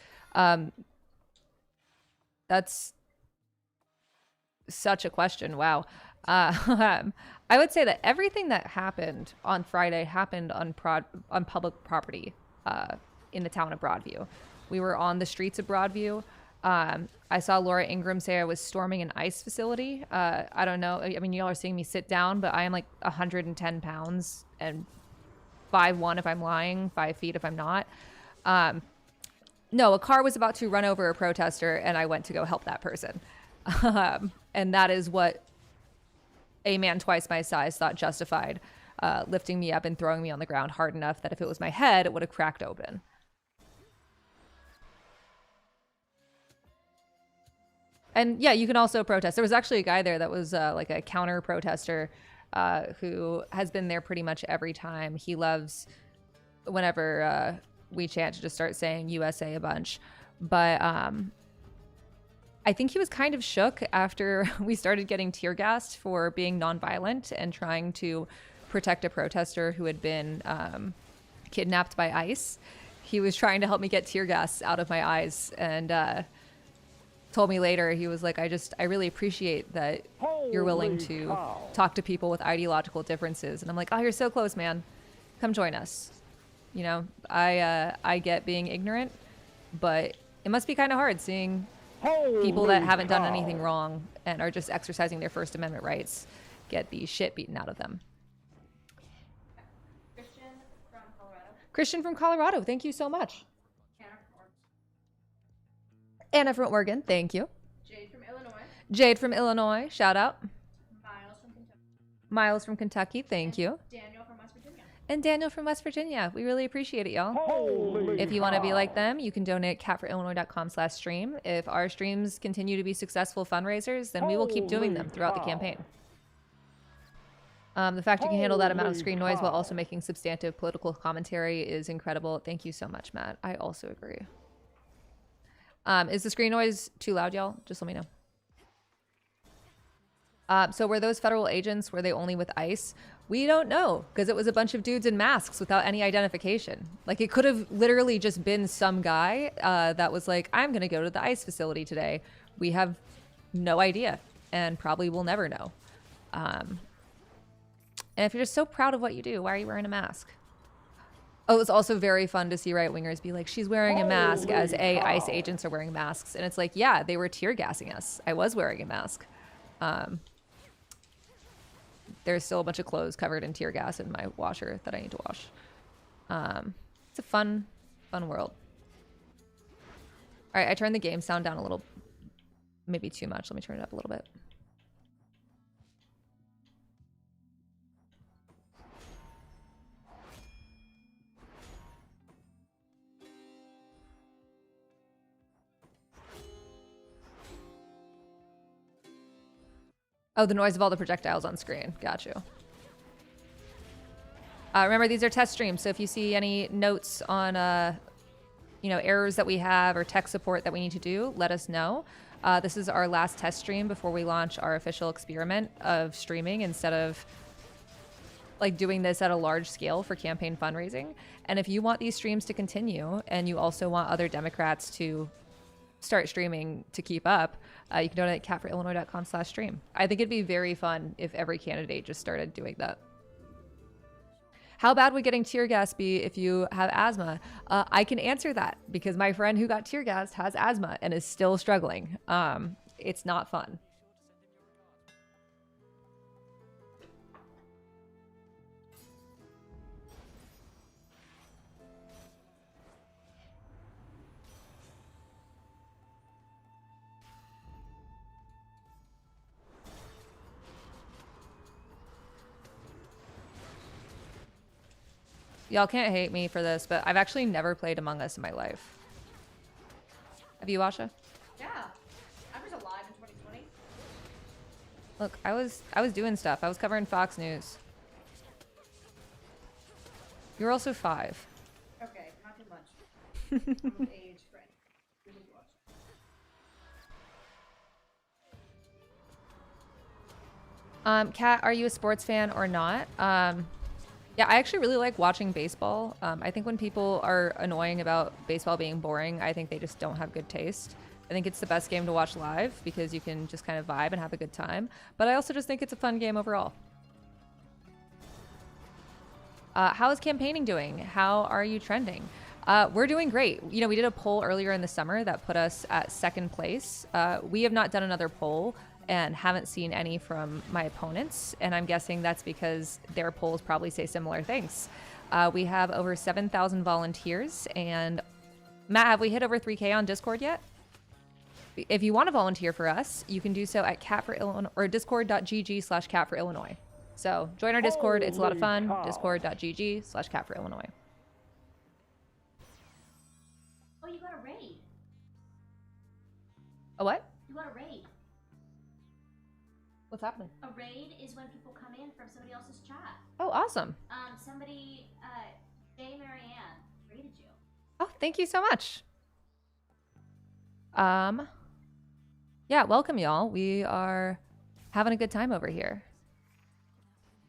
Speaker 1: That's such a question. Wow. I would say that everything that happened on Friday happened on public property in the town of Broadview. We were on the streets of Broadview. I saw Laura Ingram say I was storming an ICE facility. I don't know. I mean, y'all are seeing me sit down, but I am like 110 pounds and 5'1" if I'm lying, 5 feet if I'm not. No, a car was about to run over a protester, and I went to go help that person. And that is what a man twice my size thought justified lifting me up and throwing me on the ground hard enough that if it was my head, it would have cracked open. And yeah, you can also protest. There was actually a guy there that was like a counter protester who has been there pretty much every time. He loves whenever we chant to just start saying USA a bunch. But I think he was kind of shook after we started getting tear gassed for being nonviolent and trying to protect a protester who had been kidnapped by ICE. He was trying to help me get tear gas out of my eyes and told me later, he was like, I really appreciate that you're willing to talk to people with ideological differences. And I'm like, oh, you're so close, man. Come join us. You know, I get being ignorant, but it must be kind of hard seeing people that haven't done anything wrong and are just exercising their First Amendment rights get the shit beaten out of them.
Speaker 2: Christian from Colorado.
Speaker 1: Christian from Colorado, thank you so much.
Speaker 2: Hannah from Oregon.
Speaker 1: Anna from Oregon, thank you.
Speaker 2: Jade from Illinois.
Speaker 1: Jade from Illinois, shout out.
Speaker 2: Miles from Kentucky.
Speaker 1: Miles from Kentucky, thank you.
Speaker 2: Daniel from West Virginia.
Speaker 1: And Daniel from West Virginia. We really appreciate it, y'all.
Speaker 5: Holy
Speaker 1: If you want to be
Speaker 5: cow.
Speaker 1: like them, you can donate at catforillinois.com/stream. If our streams continue to be successful fundraisers, then we will keep doing them throughout the campaign. The fact you can handle that amount of screen noise while also making substantive political commentary is incredible. Thank you so much, Matt. I also agree. Is the screen noise too loud, y'all? Just let me know. So were those federal agents, were they only with ICE? We don't know, because it was a bunch of dudes in masks without any identification. Like, it could have literally just been some guy that was like, I'm going to go to the ICE facility today. We have no idea, and probably will never know. And if you're just so proud of what you do, why are you wearing a mask? Oh, it was also very fun to see right-wingers be like, she's wearing a mask as ICE agents are wearing masks. And it's like, yeah, they were tear gassing us. I was wearing a mask. There's still a bunch of clothes covered in tear gas in my washer that I need to wash. It's a fun world. All right, I turned the game sound down a little, maybe too much. Let me turn it up a little bit. Oh, the noise of all the projectiles on screen. Got you. Remember, these are test streams, so if you see any notes on, errors that we have or tech support that we need to do, let us know. This is our last test stream before we launch our official experiment of streaming instead of doing this at a large scale for campaign fundraising. And if you want these streams to continue and you also want other Democrats to start streaming to keep up, you can donate at catforillinois.com/stream. I think it'd be very fun if every candidate just started doing that. How bad would getting tear gas be if you have asthma? I can answer that because my friend who got tear gassed has asthma and is still struggling. It's not fun. Y'all can't hate me for this, but I've actually never played Among Us in my life. Have you, Asha?
Speaker 2: Yeah. I was alive in 2020.
Speaker 1: Look, I was doing stuff. I was covering Fox News. You're also 5.
Speaker 2: Okay, not too much. I'm of age for any.
Speaker 1: Kat, are you a sports fan or not? Yeah, I actually really like watching baseball. I think when people are annoying about baseball being boring, I think they just don't have good taste. I think it's the best game to watch live because you can just kind of vibe and have a good time. But I also just think it's a fun game overall. How is campaigning doing? How are you trending? We're doing great. You know, we did a poll earlier in the summer that put us at 2nd place. We have not done another poll and haven't seen any from my opponents. And I'm guessing that's because their polls probably say similar things. We have over 7,000 volunteers. And Matt, have we hit over 3K on Discord yet? If you want to volunteer for us, you can do so at cat4illinois or discord.gg/cat4illinois. So join our Discord. It's a lot of fun. Discord.gg/cat4illinois.
Speaker 3: Oh, you got a raid.
Speaker 1: A what?
Speaker 3: You got a raid.
Speaker 1: What's happening?
Speaker 3: A raid is when people come in from somebody else's chat.
Speaker 1: Oh, awesome.
Speaker 3: Somebody, Jay Marianne, raided you.
Speaker 1: Oh, thank you so much. Yeah, welcome y'all. We are having a good time over here.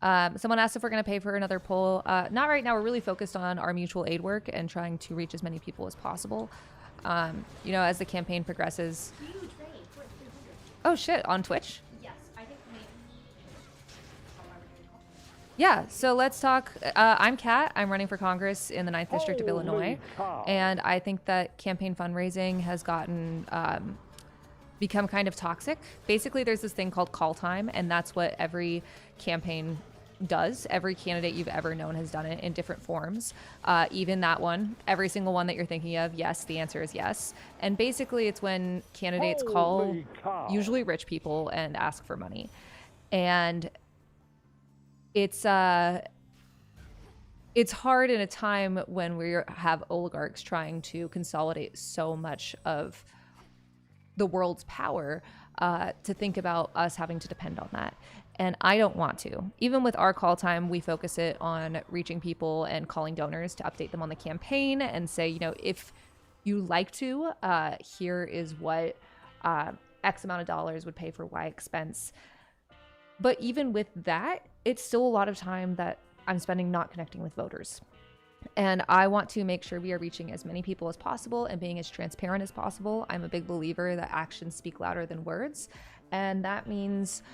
Speaker 1: Someone asked if we're going to pay for another poll. Not right now. We're really focused on our mutual aid work and trying to reach as many people as possible. You know, as the campaign progresses.
Speaker 3: Huge raid. 300.
Speaker 1: Oh shit, on Twitch?
Speaker 3: Yes, I think maybe.
Speaker 1: Yeah, so let's talk. I'm Kat. I'm running for Congress in the 9th District of Illinois. And I think that campaign fundraising has gotten become kind of toxic. Basically, there's this thing called call time, and that's what every campaign does. Every candidate you've ever known has done it in different forms. Even that one, every single one that you're thinking of, yes, the answer is yes. And basically, it's when candidates call usually rich people and ask for money. And it's hard in a time when we have oligarchs trying to consolidate so much of the world's power to think about us having to depend on that. And I don't want to. Even with our call time, we focus it on reaching people and calling donors to update them on the campaign and say, you know, if you like to, here is what X amount of dollars would pay for Y expense. But even with that, it's still a lot of time that I'm spending not connecting with voters. And I want to make sure we are reaching as many people as possible and being as transparent as possible. I'm a big believer that actions speak louder than words. And that means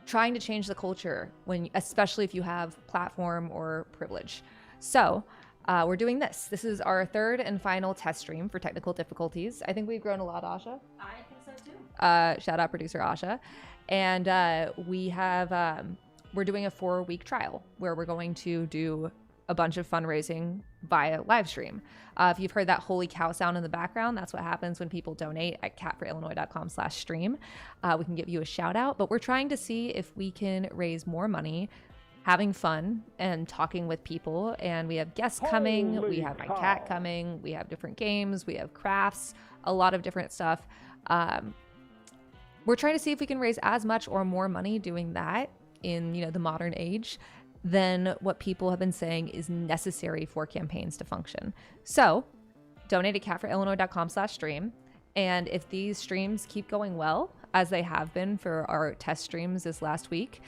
Speaker 1: trying to change the culture, especially if you have platform or privilege. So we're doing this. This is our 3rd and final test stream for technical difficulties. I think we've grown a lot, Asha.
Speaker 3: I think so too.
Speaker 1: Shout out producer Asha. And we're doing a 4-week trial where we're going to do a bunch of fundraising via live stream. If you've heard that holy cow sound in the background, that's what happens when people donate at catforillinois.com/stream. We can give you a shout out, but we're trying to see if we can raise more money, having fun and talking with people. And we have guests coming. We have my cat coming. We have different games. We have crafts, a lot of different stuff. We're trying to see if we can raise as much or more money doing that in, you know, the modern age than what people have been saying is necessary for campaigns to function. So donate at catforillinois.com/stream. And if these streams keep going well, as they have been for our test streams this last week,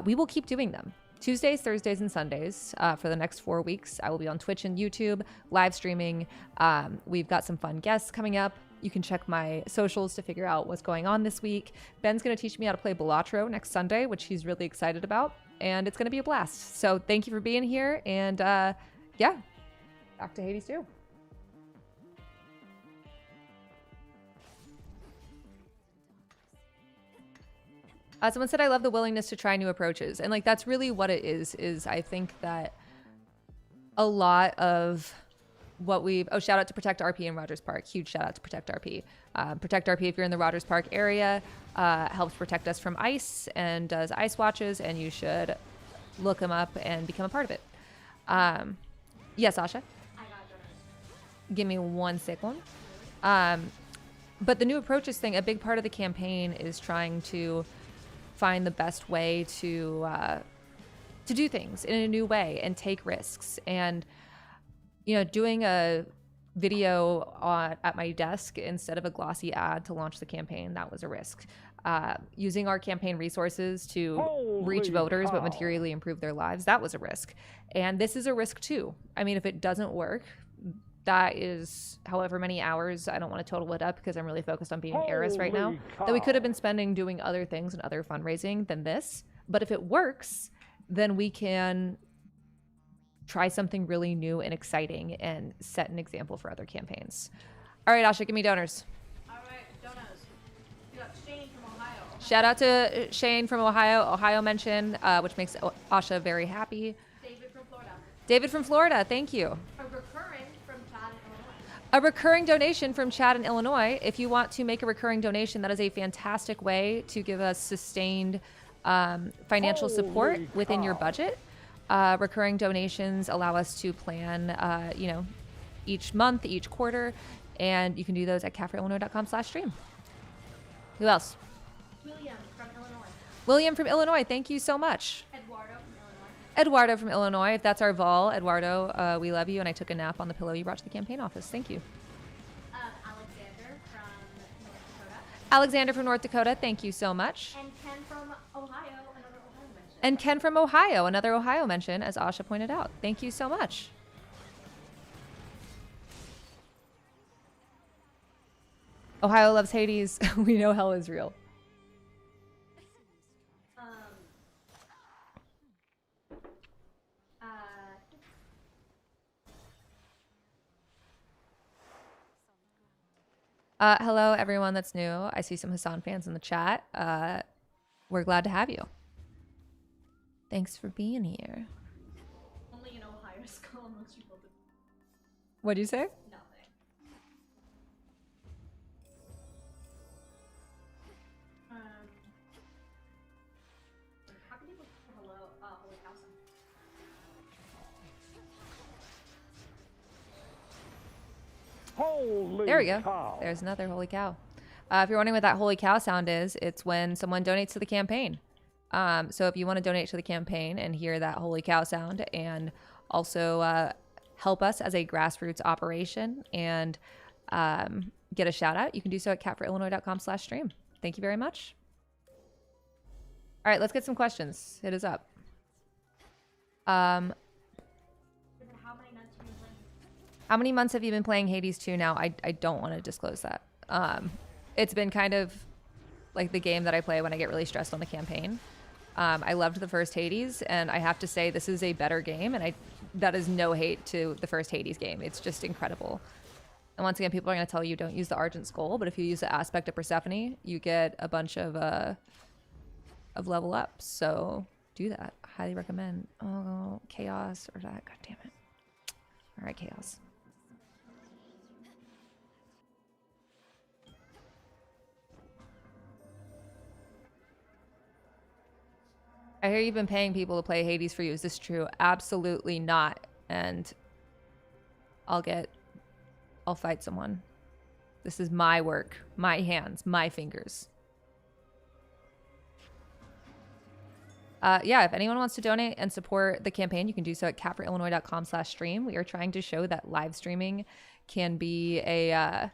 Speaker 1: we will keep doing them. Tuesdays, Thursdays, and Sundays for the next 4 weeks. I will be on Twitch and YouTube, live streaming. We've got some fun guests coming up. You can check my socials to figure out what's going on this week. Ben's going to teach me how to play Balatro next Sunday, which he's really excited about. And it's going to be a blast. So thank you for being here. And yeah, back to Hades 2. Someone said, I love the willingness to try new approaches. And like, that's really what it is I think that a lot of what we've, shout out to Protect RP in Rogers Park. Huge shout out to Protect RP. Protect RP, if you're in the Rogers Park area, helps protect us from ice and does ice watches, and you should look them up and become a part of it. Yes, Asha?
Speaker 3: I got donors.
Speaker 1: Give me 1 second. But the new approaches thing, a big part of the campaign is trying to find the best way to do things in a new way and take risks. And, you know, doing a video at my desk instead of a glossy ad to launch the campaign, that was a risk. Using our campaign resources to reach voters but materially improve their lives, that was a risk. And this is a risk too. I mean, if it doesn't work, that is however many hours, I don't want to total it up because I'm really focused on being an heiress right now, that we could have been spending doing other things and other fundraising than this. But if it works, then we can try something really new and exciting and set an example for other campaigns. All right, Asha, give me donors.
Speaker 3: All right, donors. You got Shane from Ohio.
Speaker 1: Shout out to Shane from Ohio mention, which makes Asha very happy.
Speaker 3: David from Florida.
Speaker 1: David from Florida, thank you.
Speaker 3: A recurring from Chad, Illinois.
Speaker 1: A recurring donation from Chad in Illinois. If you want to make a recurring donation, that is a fantastic way to give us sustained financial support within your budget. Recurring donations allow us to plan, you know, each month, each quarter, and you can do those at catforillinois.com/stream. Who else?
Speaker 3: William from Illinois.
Speaker 1: William from Illinois, thank you so much.
Speaker 3: Eduardo from Illinois.
Speaker 1: Eduardo from Illinois, if that's our vol, Eduardo, we love you, and I took a nap on the pillow you brought to the campaign office. Thank you.
Speaker 3: Alexander from North Dakota.
Speaker 1: Alexander from North Dakota, thank you so much.
Speaker 3: And Ken from Ohio, another Ohio mention.
Speaker 1: And Ken from Ohio, another Ohio mention, as Asha pointed out. Thank you so much. Ohio loves Hades. We know hell is real. Hello, everyone that's new. I see some Hassan fans in the chat. We're glad to have you. Thanks for being here.
Speaker 3: Only in Ohio school, most people do
Speaker 1: What'd you say?
Speaker 3: nothing. How can you look for Holy House?
Speaker 5: Holy
Speaker 1: There we go.
Speaker 5: cow.
Speaker 1: There's another holy cow. If you're wondering what that holy cow sound is, it's when someone donates to the campaign. So if you want to donate to the campaign and hear that holy cow sound and also help us as a grassroots operation and get a shout out, you can do so at catforillinois.com/stream. Thank you very much. All right, let's get some questions. Hit us up.
Speaker 3: How many months have you been playing?
Speaker 1: How many months have you been playing Hades 2 now? I don't want to disclose that. It's been kind of like the game that I play when I get really stressed on the campaign. I loved the first Hades, and I have to say this is a better game, and that is no hate to the first Hades game. It's just incredible. And once again, people are going to tell you don't use the Argent Skull, but if you use the aspect of Persephone, you get a bunch of level ups. So do that. Highly recommend. Oh, Chaos or that. God damn it. All right, Chaos. I hear you've been paying people to play Hades for you. Is this true? Absolutely not. And I'll fight someone. This is my work, my hands, my fingers. Yeah, if anyone wants to donate and support the campaign, you can do so at catforillinois.com/stream. We are trying to show that live streaming can be a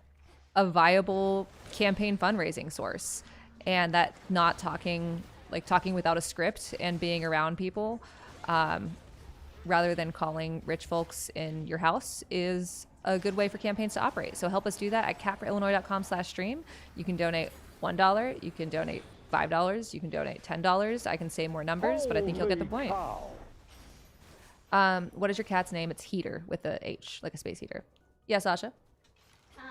Speaker 1: viable campaign fundraising source, and that not talking without a script and being around people, rather than calling rich folks in your house, is a good way for campaigns to operate. So help us do that at catforillinois.com/stream. You can donate $1, you can donate $5, you can donate $10. I can say more numbers, but I think you'll get the
Speaker 5: Holy
Speaker 1: point.
Speaker 5: cow.
Speaker 1: What is your cat's name? It's Heater with a H, like a space heater. Yes, Sasha?
Speaker 3: We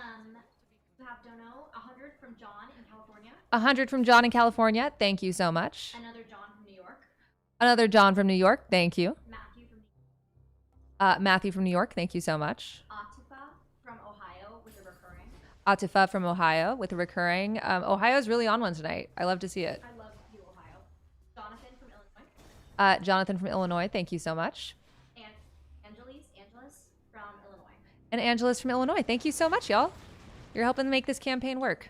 Speaker 3: have dono 100 from John in California.
Speaker 1: 100 from John in California. Thank you so much.
Speaker 3: Another John from New York.
Speaker 1: Another John from New York. Thank you.
Speaker 3: Matthew from
Speaker 1: Matthew from New York. Thank you so much.
Speaker 3: Atifa from Ohio with a recurring.
Speaker 1: Atifa from Ohio with a recurring. Ohio's really on one tonight. I love to see it.
Speaker 3: I love you, Ohio. Jonathan from Illinois.
Speaker 1: Jonathan from Illinois. Thank you so much.
Speaker 3: And Angeles from Illinois.
Speaker 1: And Angeles from Illinois. Thank you so much, y'all. You're helping make this campaign work.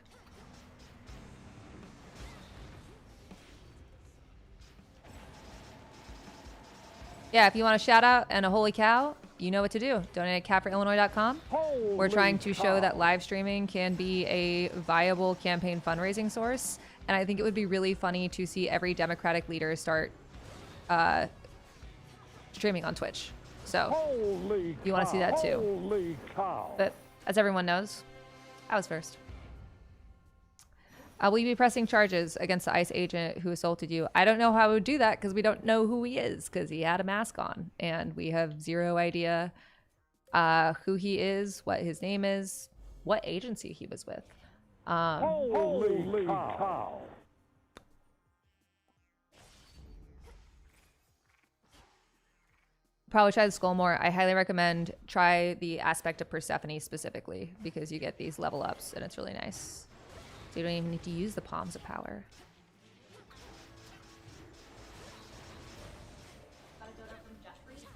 Speaker 1: Yeah, if you want a shout out and a holy cow, you know what to do. Donate at catforillinois.com. We're trying to show that live streaming can be a viable campaign fundraising source. And I think it would be really funny to see every Democratic leader start streaming on Twitch. So
Speaker 5: Holy
Speaker 1: you want to see that too.
Speaker 5: Holy cow.
Speaker 1: But as everyone knows, I was first. Will you be pressing charges against the ICE agent who assaulted you? I don't know how I would do that because we don't know who he is because he had a mask on and we have zero idea who he is, what his name is, what agency he was with.
Speaker 5: Holy cow.
Speaker 1: Probably try the skull more. I highly recommend try the aspect of Persephone specifically because you get these level ups and it's really nice. So you don't even need to use the palms of power.
Speaker 3: Got a dono from Jeffrey,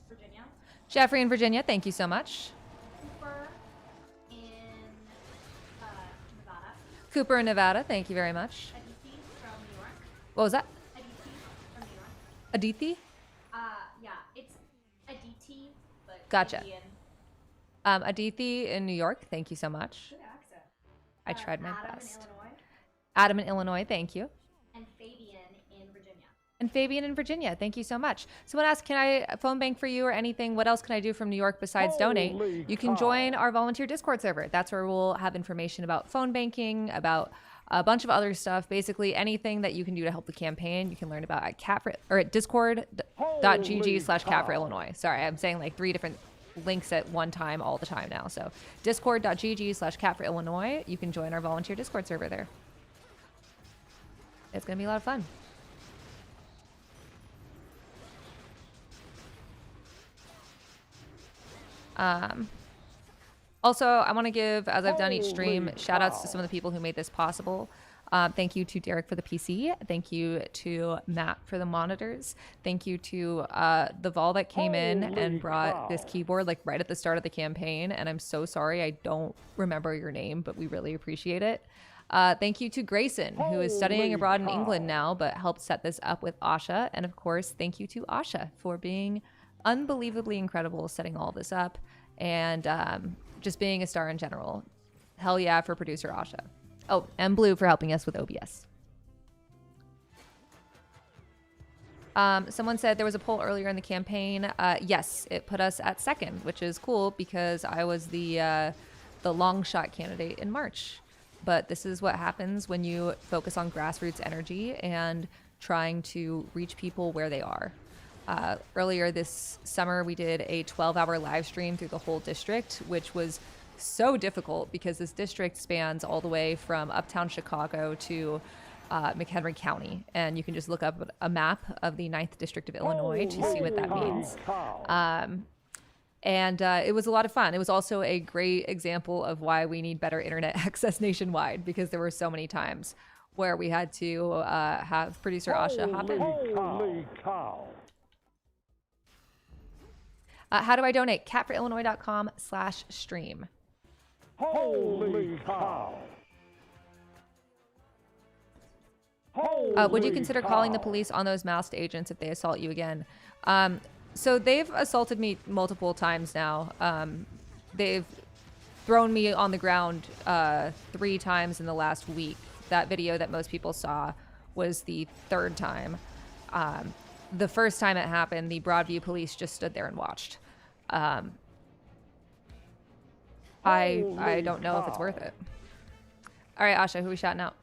Speaker 3: Virginia.
Speaker 1: Jeffrey in Virginia, thank you so much.
Speaker 3: Cooper in Nevada.
Speaker 1: Cooper in Nevada, thank you very much.
Speaker 3: Aditi from New York.
Speaker 1: What was that?
Speaker 3: Aditi from New York.
Speaker 1: Aditi?
Speaker 3: Yeah, it's Aditi, but
Speaker 1: Gotcha.
Speaker 3: Indian.
Speaker 1: Aditi in New York, thank you so much.
Speaker 3: Good accent.
Speaker 1: I tried my
Speaker 3: Adam
Speaker 1: best.
Speaker 3: in Illinois.
Speaker 1: Adam in Illinois, thank you.
Speaker 3: And Fabian in Virginia.
Speaker 1: And Fabian in Virginia, thank you so much. Someone asked, can I phone bank for you or anything? What else can I do from New York besides donate?
Speaker 5: Holy
Speaker 1: You can
Speaker 5: cow.
Speaker 1: join our volunteer Discord server. That's where we'll have information about phone banking, about a bunch of other stuff. Basically, anything that you can do to help the campaign, you can learn about at discord.gg/cat4illinois. Sorry, I'm saying like 3 different links at one time all the time now. So discord.gg/cat4illinois. You can join our volunteer Discord server there. It's going to be a lot of fun. Also, I want to give, as I've done each stream,
Speaker 5: Holy
Speaker 1: shout outs to
Speaker 5: cow.
Speaker 1: some of the people who made this possible. Thank you to Derek for the PC. Thank you to Matt for the monitors. Thank you to the Vol that came in
Speaker 5: Holy
Speaker 1: and brought this
Speaker 5: cow.
Speaker 1: keyboard like right at the start of the campaign. And I'm so sorry I don't remember your name, but we really appreciate it. Thank you to Grayson, who is studying
Speaker 5: Holy
Speaker 1: abroad in
Speaker 5: cow.
Speaker 1: England now, but helped set this up with Asha. And of course, thank you to Asha for being unbelievably incredible setting all this up and just being a star in general. Hell yeah for producer Asha. Oh, and Blue for helping us with OBS. Someone said there was a poll earlier in the campaign. Yes, it put us at second, which is cool because I was the long shot candidate in March. But this is what happens when you focus on grassroots energy and trying to reach people where they are. Earlier this summer, we did a 12-hour live stream through the whole district, which was so difficult because this district spans all the way from uptown Chicago to McHenry County. And you can just look up a map of the 9th District of Illinois to see what that means. And it was a lot of fun. It was also a great example of why we need better internet access nationwide because there were so many times where we had to have producer Asha hop in.
Speaker 5: Holy cow.
Speaker 1: How do I donate? catforillinois.com/stream.
Speaker 5: Holy cow.
Speaker 1: Would you
Speaker 5: Holy
Speaker 1: consider calling the
Speaker 5: cow.
Speaker 1: police on those masked agents if they assault you again? So they've assaulted me multiple times now. They've thrown me on the ground 3 times in the last week. That video that most people saw was the 3rd time. The first time it happened, the Broadview police just stood there and watched. I don't know if it's worth it. All right, Asha, who are we shouting out?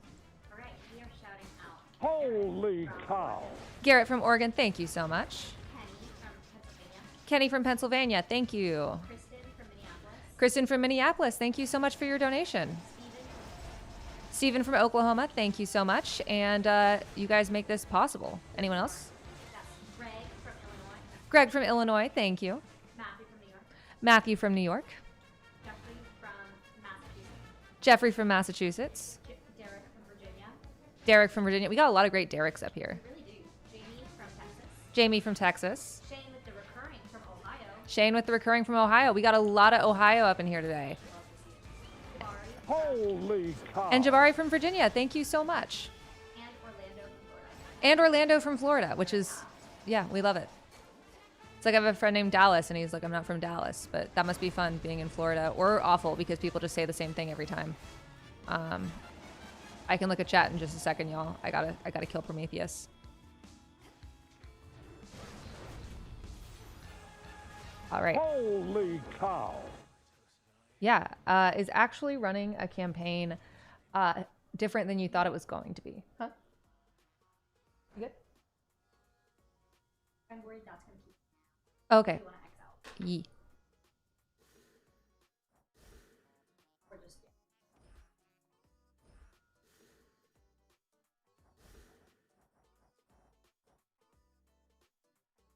Speaker 2: All right, we are shouting out
Speaker 5: Holy cow.
Speaker 1: Garrett from Oregon, thank you so much.
Speaker 2: Kenny from Pennsylvania,
Speaker 1: Kenny from Pennsylvania, thank you.
Speaker 2: Kristen from Minneapolis,
Speaker 1: Kristen from Minneapolis, thank you so much for your donation. Stephen from Oklahoma, thank you so much. And you guys make this possible. Anyone else?
Speaker 2: that's Greg from Illinois,
Speaker 1: Greg from Illinois, thank you.
Speaker 2: Matthew from New York,
Speaker 1: Matthew from New York.
Speaker 2: Jeffrey
Speaker 1: Jeffrey
Speaker 2: from Massachusetts,
Speaker 1: from Massachusetts.
Speaker 2: Derek from Virginia,
Speaker 1: Derek from Virginia. We got a lot of great Dereks up here.
Speaker 2: really do, Jamie from Texas,
Speaker 1: Jamie from Texas.
Speaker 2: Shane with the recurring from Ohio,
Speaker 1: Shane with the recurring from Ohio. We got a lot of Ohio up in here today.
Speaker 2: Jabari,
Speaker 5: Holy cow.
Speaker 1: And Jabari from Virginia, thank you so much.
Speaker 2: and Orlando from Florida.
Speaker 1: And Orlando from Florida, which is, yeah, we love it. It's like I have a friend named Dallas, and he's like, I'm not from Dallas, but that must be fun being in Florida, or awful because people just say the same thing every time. I can look at chat in just a second, y'all. I gotta kill Prometheus. All right.
Speaker 5: Holy cow.
Speaker 1: Yeah, is actually running a campaign different than you thought it was going to be. Huh? You good?
Speaker 2: I'm worried that's going to keep
Speaker 1: Okay.
Speaker 2: you want to X out.
Speaker 1: Yee.
Speaker 2: Or just,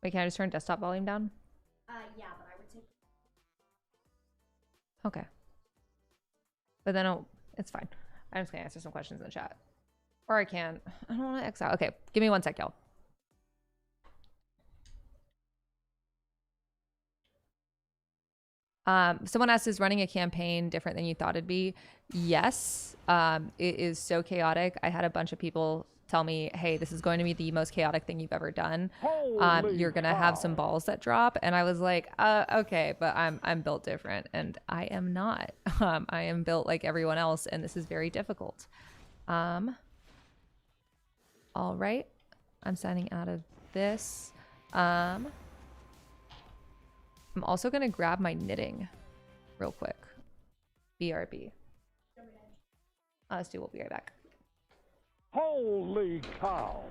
Speaker 1: Wait, can I just turn desktop volume down?
Speaker 2: yeah, but I would say
Speaker 1: Okay. But then it's fine. I'm just gonna answer some questions in the chat. Or I can. I don't want to X out. Okay, give me 1 sec, y'all. Someone asked, is running a campaign different than you thought it'd be? Yes. It is so chaotic. I had a bunch of people tell me, hey, this is going to be the most chaotic thing you've ever done. You're going to have some balls that drop. And I was like, okay, but I'm built different. And I am not. I am built like everyone else. And this is very difficult. All right. I'm signing out of this. I'm also going to grab my knitting real quick. BRB. Stu, we'll be right back.
Speaker 5: Holy cow.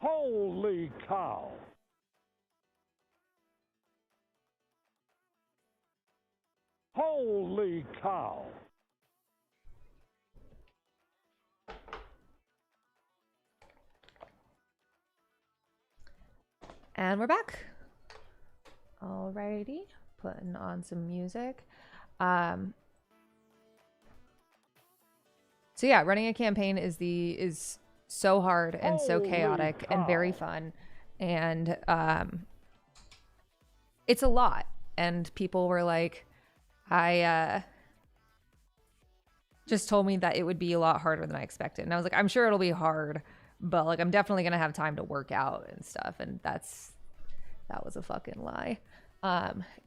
Speaker 5: Holy cow. Holy cow.
Speaker 1: And we're back. Alrighty, putting on some music. So yeah, running a campaign is so hard and so chaotic and very fun, and it's a lot. And people were like, just told me that it would be a lot harder than I expected, and I was like, I'm sure it'll be hard, but like I'm definitely gonna have time to work out and stuff. And that was a fucking lie.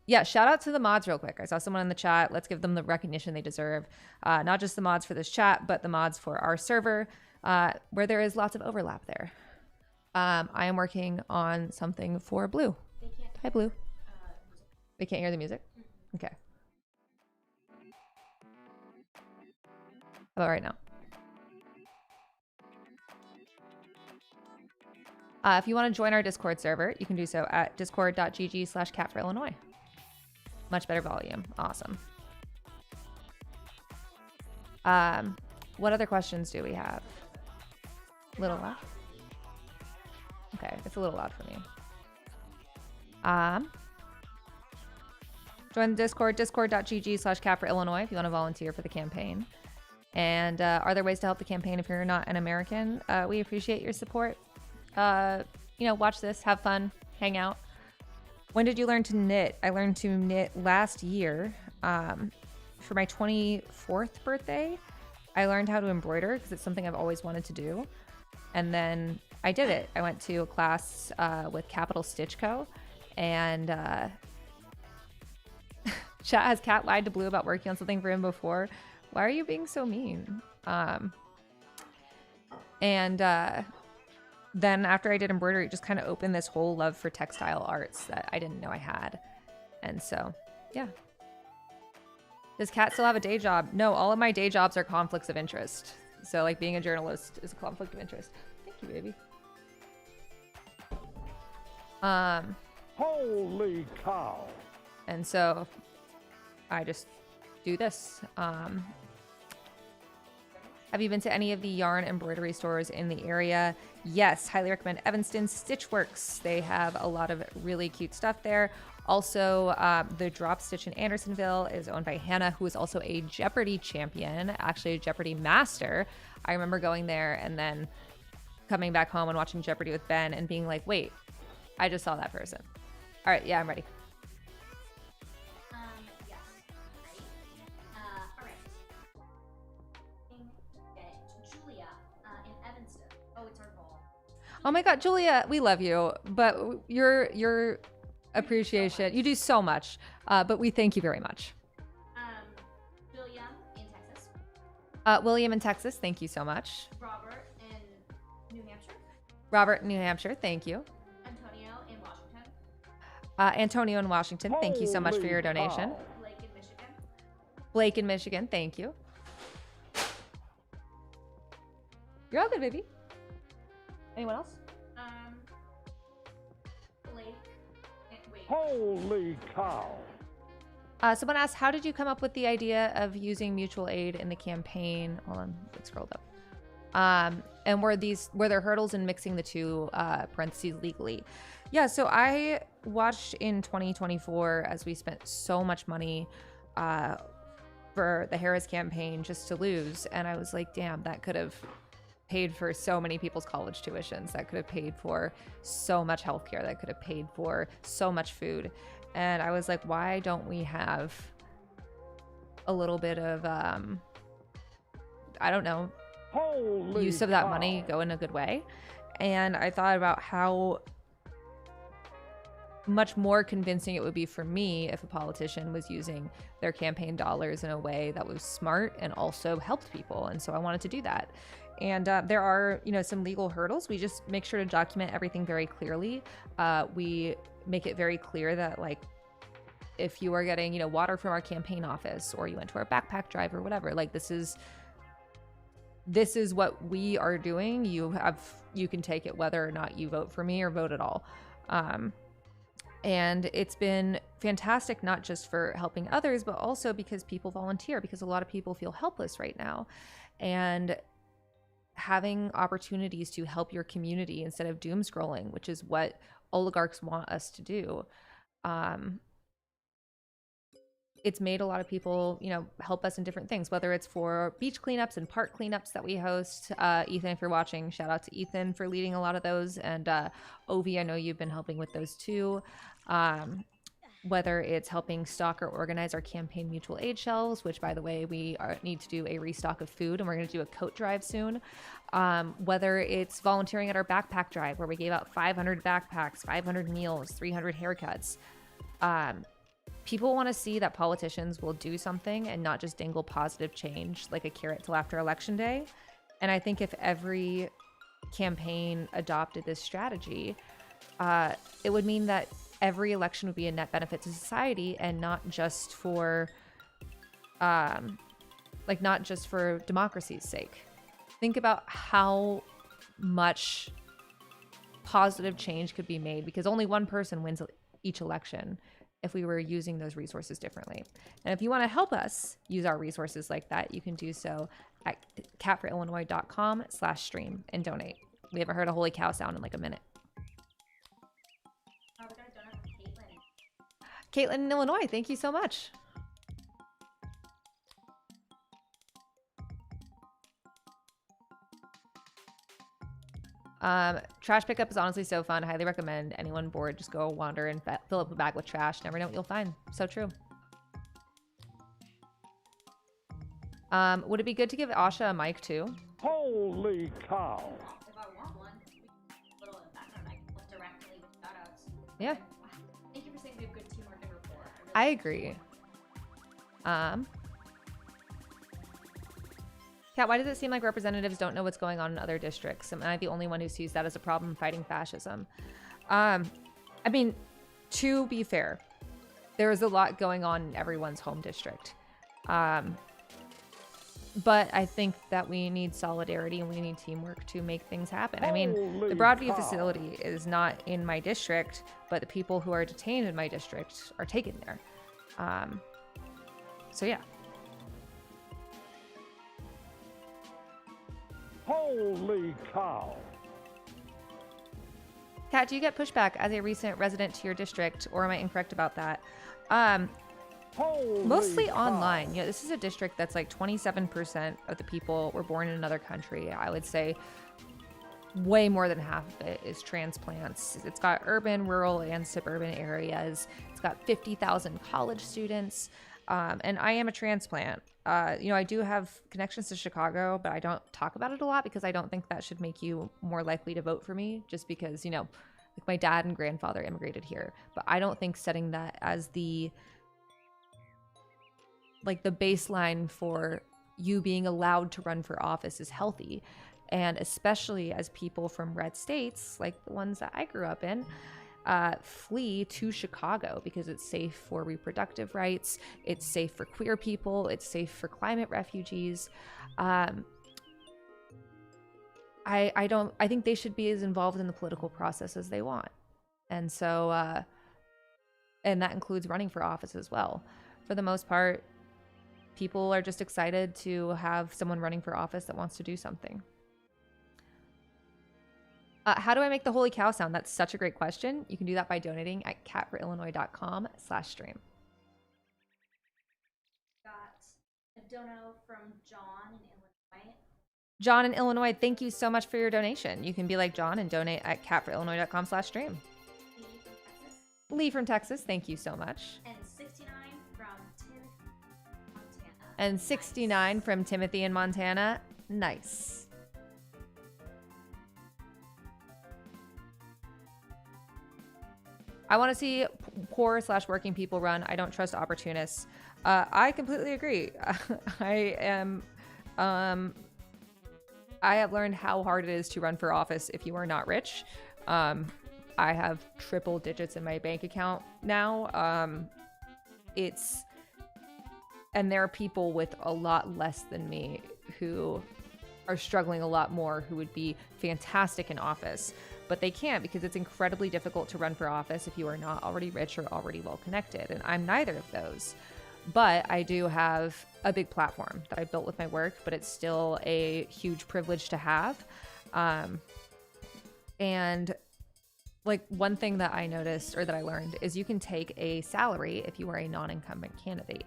Speaker 1: Yeah, shout out to the mods real quick. I saw someone in the chat. Let's give them the recognition they deserve. Not just the mods for this chat, but the mods for our server, where there is lots of overlap there. I am working on something for Blue. Hi, Blue. They can't hear the music? Okay. How about right now? If you want to join our Discord server, you can do so at discord.gg/catforillinois. Much better volume. Awesome. What other questions do we have? Little loud? Okay, it's a little loud for me. Join the Discord, discord.gg/cap for Illinois if you want to volunteer for the campaign. And are there ways to help the campaign if you're not an American? We appreciate your support. Watch this, have fun, hang out. When did you learn to knit? I learned to knit last year. For my 24th birthday, I learned how to embroider because it's something I've always wanted to do. And then I did it. I went to a class with Capital Stitch Co. And chat, has Kat lied to Blue about working on something for him before? Why are you being so mean? Then after I did embroidery, it just kind of opened this whole love for textile arts that I didn't know I had. And so, yeah. Does Kat still have a day job? No, all of my day jobs are conflicts of interest. So like being a journalist is a conflict of interest. Thank you, baby.
Speaker 5: Holy cow.
Speaker 1: And so I just do this. Have you been to any of the yarn embroidery stores in the area? Yes, highly recommend Evanston Stitchworks. They have a lot of really cute stuff there. Also, the Drop Stitch in Andersonville is owned by Hannah, who is also a Jeopardy champion, actually a Jeopardy master. I remember going there and then coming back home and watching Jeopardy with Ben and being like, wait, I just saw that person. All right, yeah, I'm ready.
Speaker 2: Yes. Ready? All right. Get it. Julia, in Evanston. Oh, it's our goal.
Speaker 1: Oh my God, Julia, we love you, but your appreciation, you do so much, but we thank you very much.
Speaker 2: William in Texas.
Speaker 1: William in Texas, thank you so much.
Speaker 2: Robert in New Hampshire.
Speaker 1: Robert in New Hampshire, thank you.
Speaker 2: Antonio in Washington.
Speaker 1: Antonio in Washington, thank you so much for your
Speaker 5: Holy
Speaker 1: donation.
Speaker 5: cow.
Speaker 2: Blake in Michigan.
Speaker 1: Blake in Michigan, thank you. You're all good, baby. Anyone else?
Speaker 2: Blake. Wait.
Speaker 5: Holy cow.
Speaker 1: Someone asked, how did you come up with the idea of using mutual aid in the campaign? Hold on, let's scroll up. And were there hurdles in mixing the two parentheses legally? Yeah, so I watched in 2024 as we spent so much money for the Harris campaign just to lose. And I was like, damn, that could have paid for so many people's college tuitions. That could have paid for so much healthcare. That could have paid for so much food. And I was like, why don't we have a little bit of, I don't know,
Speaker 5: Holy
Speaker 1: use of that
Speaker 5: cow.
Speaker 1: money go in a good way? And I thought about how much more convincing it would be for me if a politician was using their campaign dollars in a way that was smart and also helped people. And so I wanted to do that. And there are, some legal hurdles. We just make sure to document everything very clearly. We make it very clear that, like, if you are getting, water from our campaign office, or you went to our backpack drive or whatever, like, this is what we are doing. You can take it whether or not you vote for me or vote at all. And it's been fantastic, not just for helping others, but also because people volunteer, because a lot of people feel helpless right now. And having opportunities to help your community instead of doom scrolling, which is what oligarchs want us to do. It's made a lot of people, help us in different things, whether it's for beach cleanups and park cleanups that we host. Ethan, if you're watching, shout out to Ethan for leading a lot of those. And Ovi, I know you've been helping with those too. Whether it's helping stock or organize our campaign mutual aid shelves, which, by the way, we need to do a restock of food, and we're going to do a coat drive soon. Whether it's volunteering at our backpack drive, where we gave out 500 backpacks, 500 meals, 300 haircuts. People want to see that politicians will do something and not just dangle positive change like a carrot till after election day. And I think if every campaign adopted this strategy, it would mean that every election would be a net benefit to society, and not just for democracy's sake. Think about how much positive change could be made because only one person wins each election. if we were using those resources differently. And if you want to help us use our resources like that, you can do so at catforillinois.com/stream and donate. We haven't heard a holy cow sound in like a minute.
Speaker 3: Oh, we got a donut from Caitlin.
Speaker 1: Caitlin in Illinois, thank you so much. Trash pickup is honestly so fun. Highly recommend. Anyone bored, just go wander and fill up a bag with trash. Never know what you'll find. So true. Would it be good to give Asha a mic too?
Speaker 5: Holy cow.
Speaker 3: If I want one, we can put it in the background. I can look directly with shoutouts.
Speaker 1: Yeah,
Speaker 3: Thank you for saying we have good teamwork and rapport.
Speaker 1: I agree. Kat, why does it seem like representatives don't know what's going on in other districts? Am I the only one who sees that as a problem fighting fascism? I mean, to be fair, there is a lot going on in everyone's home district. But I think that we need solidarity and we need teamwork to make things happen. I mean, the
Speaker 5: Holy
Speaker 1: Broadview
Speaker 5: cow.
Speaker 1: facility is not in my district, but the people who are detained in my district are taken there. So yeah.
Speaker 5: Holy cow.
Speaker 1: Kat, do you get pushback as a recent resident to your district, or am I incorrect about that?
Speaker 5: Holy
Speaker 1: Mostly
Speaker 5: cow.
Speaker 1: online. You know, this is a district that's like 27% of the people were born in another country. I would say way more than half of it is transplants. It's got urban, rural, and suburban areas. It's got 50,000 college students. And I am a transplant. You know, I do have connections to Chicago, but I don't talk about it a lot because I don't think that should make you more likely to vote for me, just because, you know, like my dad and grandfather immigrated here. But I don't think setting that as the baseline for you being allowed to run for office is healthy. And especially as people from red states, like the ones that I grew up in, flee to Chicago because it's safe for reproductive rights, it's safe for queer people, it's safe for climate refugees. I think they should be as involved in the political process as they want. And so, and that includes running for office as well. For the most part, people are just excited to have someone running for office that wants to do something. How do I make the holy cow sound? That's such a great question. You can do that by donating at catforillinois.com/stream.
Speaker 3: Got a dono from John in Illinois.
Speaker 1: John in Illinois, thank you so much for your donation. You can be like John and donate at catforillinois.com/stream.
Speaker 3: Lee from Texas.
Speaker 1: Lee from Texas, thank you so much.
Speaker 3: And 69 from Timothy, Montana.
Speaker 1: And 69 from Timothy in Montana. Nice. I want to see poor/working people run. I don't trust opportunists. I completely agree. I have learned how hard it is to run for office if you are not rich. I have triple digits in my bank account now. And there are people with a lot less than me who are struggling a lot more, who would be fantastic in office, but they can't because it's incredibly difficult to run for office if you are not already rich or already well connected. And I'm neither of those. But I do have a big platform that I built with my work, but it's still a huge privilege to have. And like one thing that I noticed or that I learned is you can take a salary if you are a non-incumbent candidate.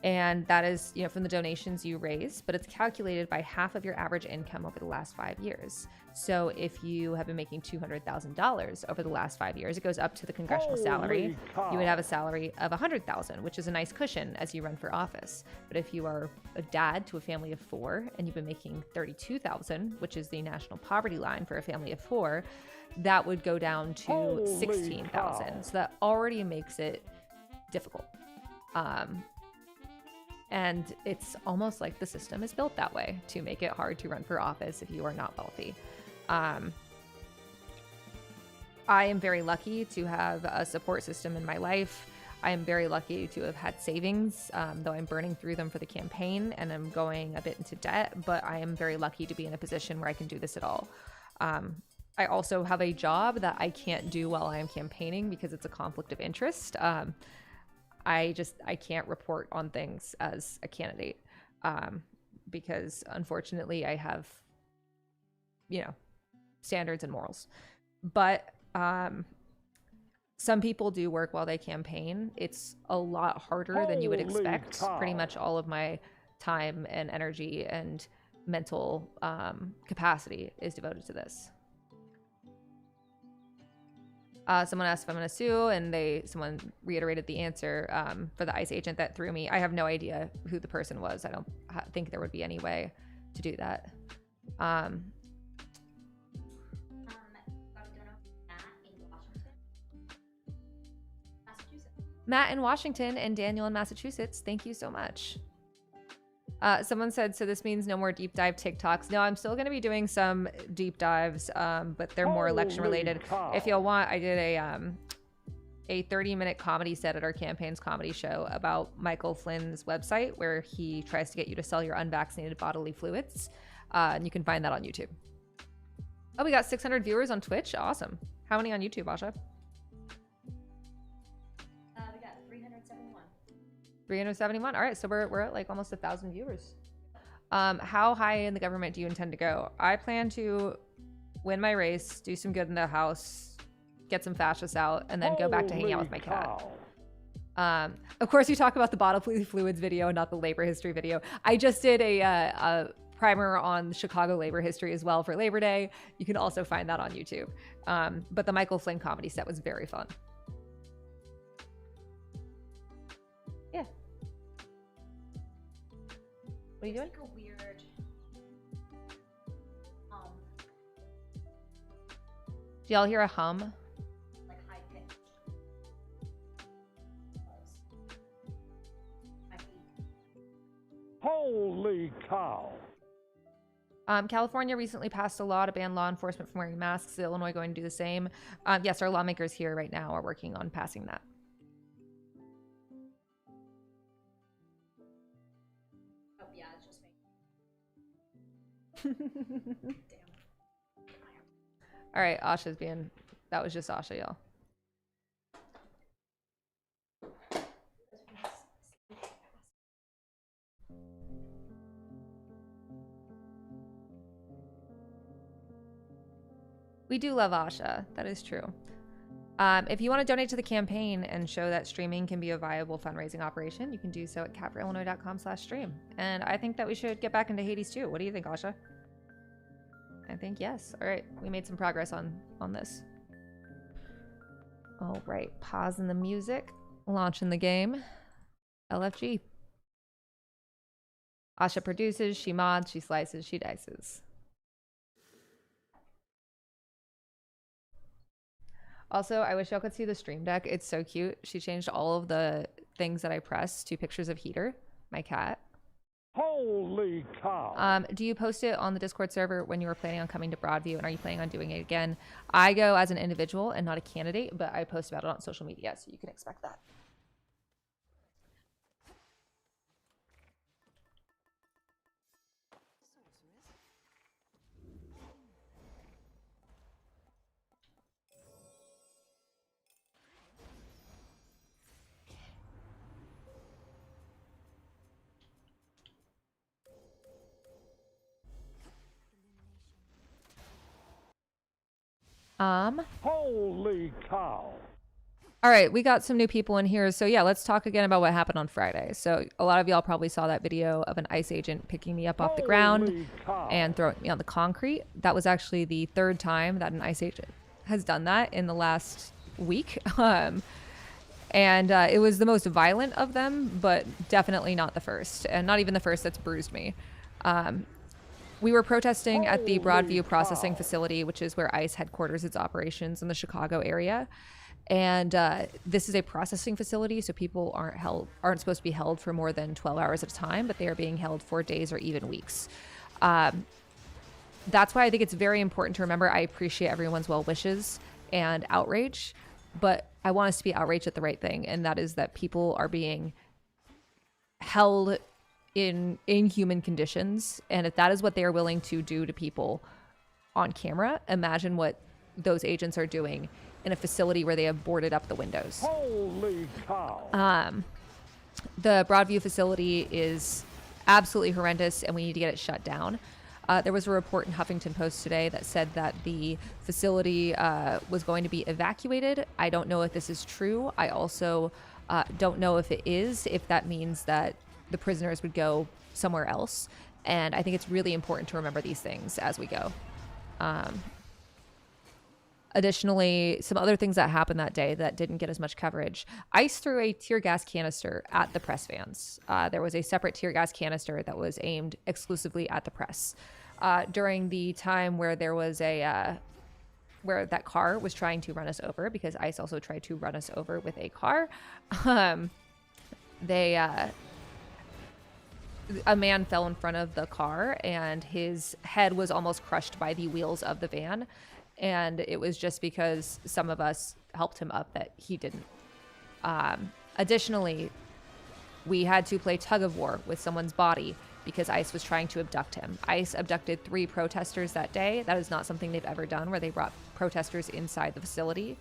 Speaker 1: And that is, you know, from the donations you raise, but it's calculated by half of your average income over the last 5 years. So if you have been making $200,000 over the last 5 years, it goes up to the congressional salary.
Speaker 5: cow.
Speaker 1: You would have a salary of $100,000, which is a nice cushion as you run for office. But if you are a dad to a family of 4 and you've been making $32,000, which is the national poverty line for a family of 4, that would go down to
Speaker 5: Holy
Speaker 1: $16,000.
Speaker 5: cow.
Speaker 1: So that already makes it difficult. And it's almost like the system is built that way to make it hard to run for office if you are not wealthy. I am very lucky to have a support system in my life. I am very lucky to have had savings, though I'm burning through them for the campaign and I'm going a bit into debt, but I am very lucky to be in a position where I can do this at all. I also have a job that I can't do while I am campaigning because it's a conflict of interest. I can't report on things as a candidate because unfortunately I have, standards and morals. But some people do work while they campaign. It's a lot harder than you would
Speaker 5: Holy
Speaker 1: expect.
Speaker 5: cow.
Speaker 1: Pretty much all of my time and energy and mental capacity is devoted to this. Someone asked if I'm going to sue, and someone reiterated the answer for the ICE agent that threw me. I have no idea who the person was. I don't think there would be any way to do that.
Speaker 2: I don't know,
Speaker 1: Matt in Washington and Daniel in Massachusetts, thank you so much. Someone said, so this means no more deep dive TikToks. No, I'm still going to be doing some deep dives, but they're more election related. If y'all want, I did a 30-minute comedy set at our campaign's comedy show about Michael Flynn's website, where he tries to get you to sell your unvaccinated bodily fluids. And you can find that on YouTube. Oh, we got 600 viewers on Twitch. Awesome. How many on YouTube, Asha?
Speaker 2: We got 371.
Speaker 1: 371. All right, so we're at like almost 1,000 viewers. How high in the government do you intend to go? I plan to win my race, do some good in the House, get some fascists out, and then go back to hanging out with my cat. Of course, you talk about the bodily fluids video, not the labor history video. I just did a primer on Chicago labor history as well for Labor Day. You can also find that on YouTube. But the Michael Flynn comedy set was very fun. Yeah. What are you doing?
Speaker 2: Like a weird
Speaker 1: Do y'all hear a hum?
Speaker 2: like high pitch.
Speaker 5: Holy cow.
Speaker 1: California recently passed a law to ban law enforcement from wearing masks. Is Illinois going to do the same? Yes, our lawmakers here right now are working on passing that.
Speaker 2: Oh yeah, it's just me. Damn.
Speaker 1: All right, Asha's being... That was just Asha, y'all. We do love Asha. That is true. If you want to donate to the campaign and show that streaming can be a viable fundraising operation, you can do so at catforillinois.com/stream. And I think that we should get back into Hades too. What do you think, Asha? I think yes. All right, we made some progress on this. All right, pausing the music, launching the game. LFG. Asha produces, she mods, she slices, she dices. Also, I wish y'all could see the stream deck. It's so cute. She changed all of the things that I press to pictures of Heater, my cat.
Speaker 5: Holy cow.
Speaker 1: Do you post it on the Discord server when you were planning on coming to Broadview, and are you planning on doing it again? I go as an individual and not a candidate, but I post about it on social media, so you can expect that.
Speaker 5: Holy cow.
Speaker 1: All right, we got some new people in here. So yeah, let's talk again about what happened on Friday. So a lot of y'all probably saw that video of an ICE agent picking me up off the ground and throwing me on the concrete. That was actually the third time that an ICE agent has done that in the last week. And it was the most violent of them, but definitely not the first, and not even the first that's bruised me. We were protesting at the Broadview processing facility, which is where ICE headquarters its operations in the Chicago area. And this is a processing facility, so people aren't supposed to be held for more than 12 hours at a time, but they are being held for days or even weeks. That's why I think it's very important to remember I appreciate everyone's well wishes and outrage, but I want us to be outraged at the right thing, and that is that people are being held in inhuman conditions. And if that is what they are willing to do to people on camera, imagine what those agents are doing in a facility where they have boarded up the windows.
Speaker 5: Holy cow.
Speaker 1: The Broadview facility is absolutely horrendous, and we need to get it shut down. There was a report in Huffington Post today that said that the facility was going to be evacuated. I don't know if this is true. I also don't know if it is, if that means that the prisoners would go somewhere else. And I think it's really important to remember these things as we go. Additionally, some other things that happened that day that didn't get as much coverage. ICE threw a tear gas canister at the press vans. There was a separate tear gas canister that was aimed exclusively at the press. During the time where there was where that car was trying to run us over, because ICE also tried to run us over with a car, a man fell in front of the car and his head was almost crushed by the wheels of the van. And it was just because some of us helped him up that he didn't. Additionally, we had to play tug of war with someone's body because ICE was trying to abduct him. ICE abducted 3 protesters that day. That is not something they've ever done, where they brought protesters inside the facility.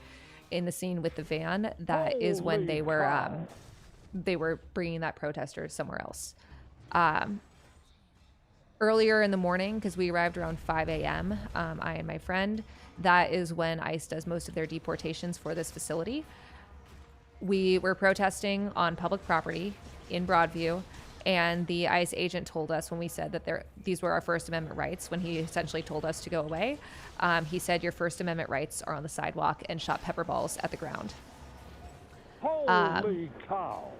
Speaker 1: In the scene with the van, that is when they were bringing that protester somewhere else. Earlier in the morning, because we arrived around 5 a.m., I and my friend, that is when ICE does most of their deportations for this facility. We were protesting on public property in Broadview, and the ICE agent told us, when we said that these were our First Amendment rights, when he essentially told us to go away, he said, "Your First Amendment rights are on the sidewalk," and shot pepper balls at the ground.
Speaker 5: Holy cow.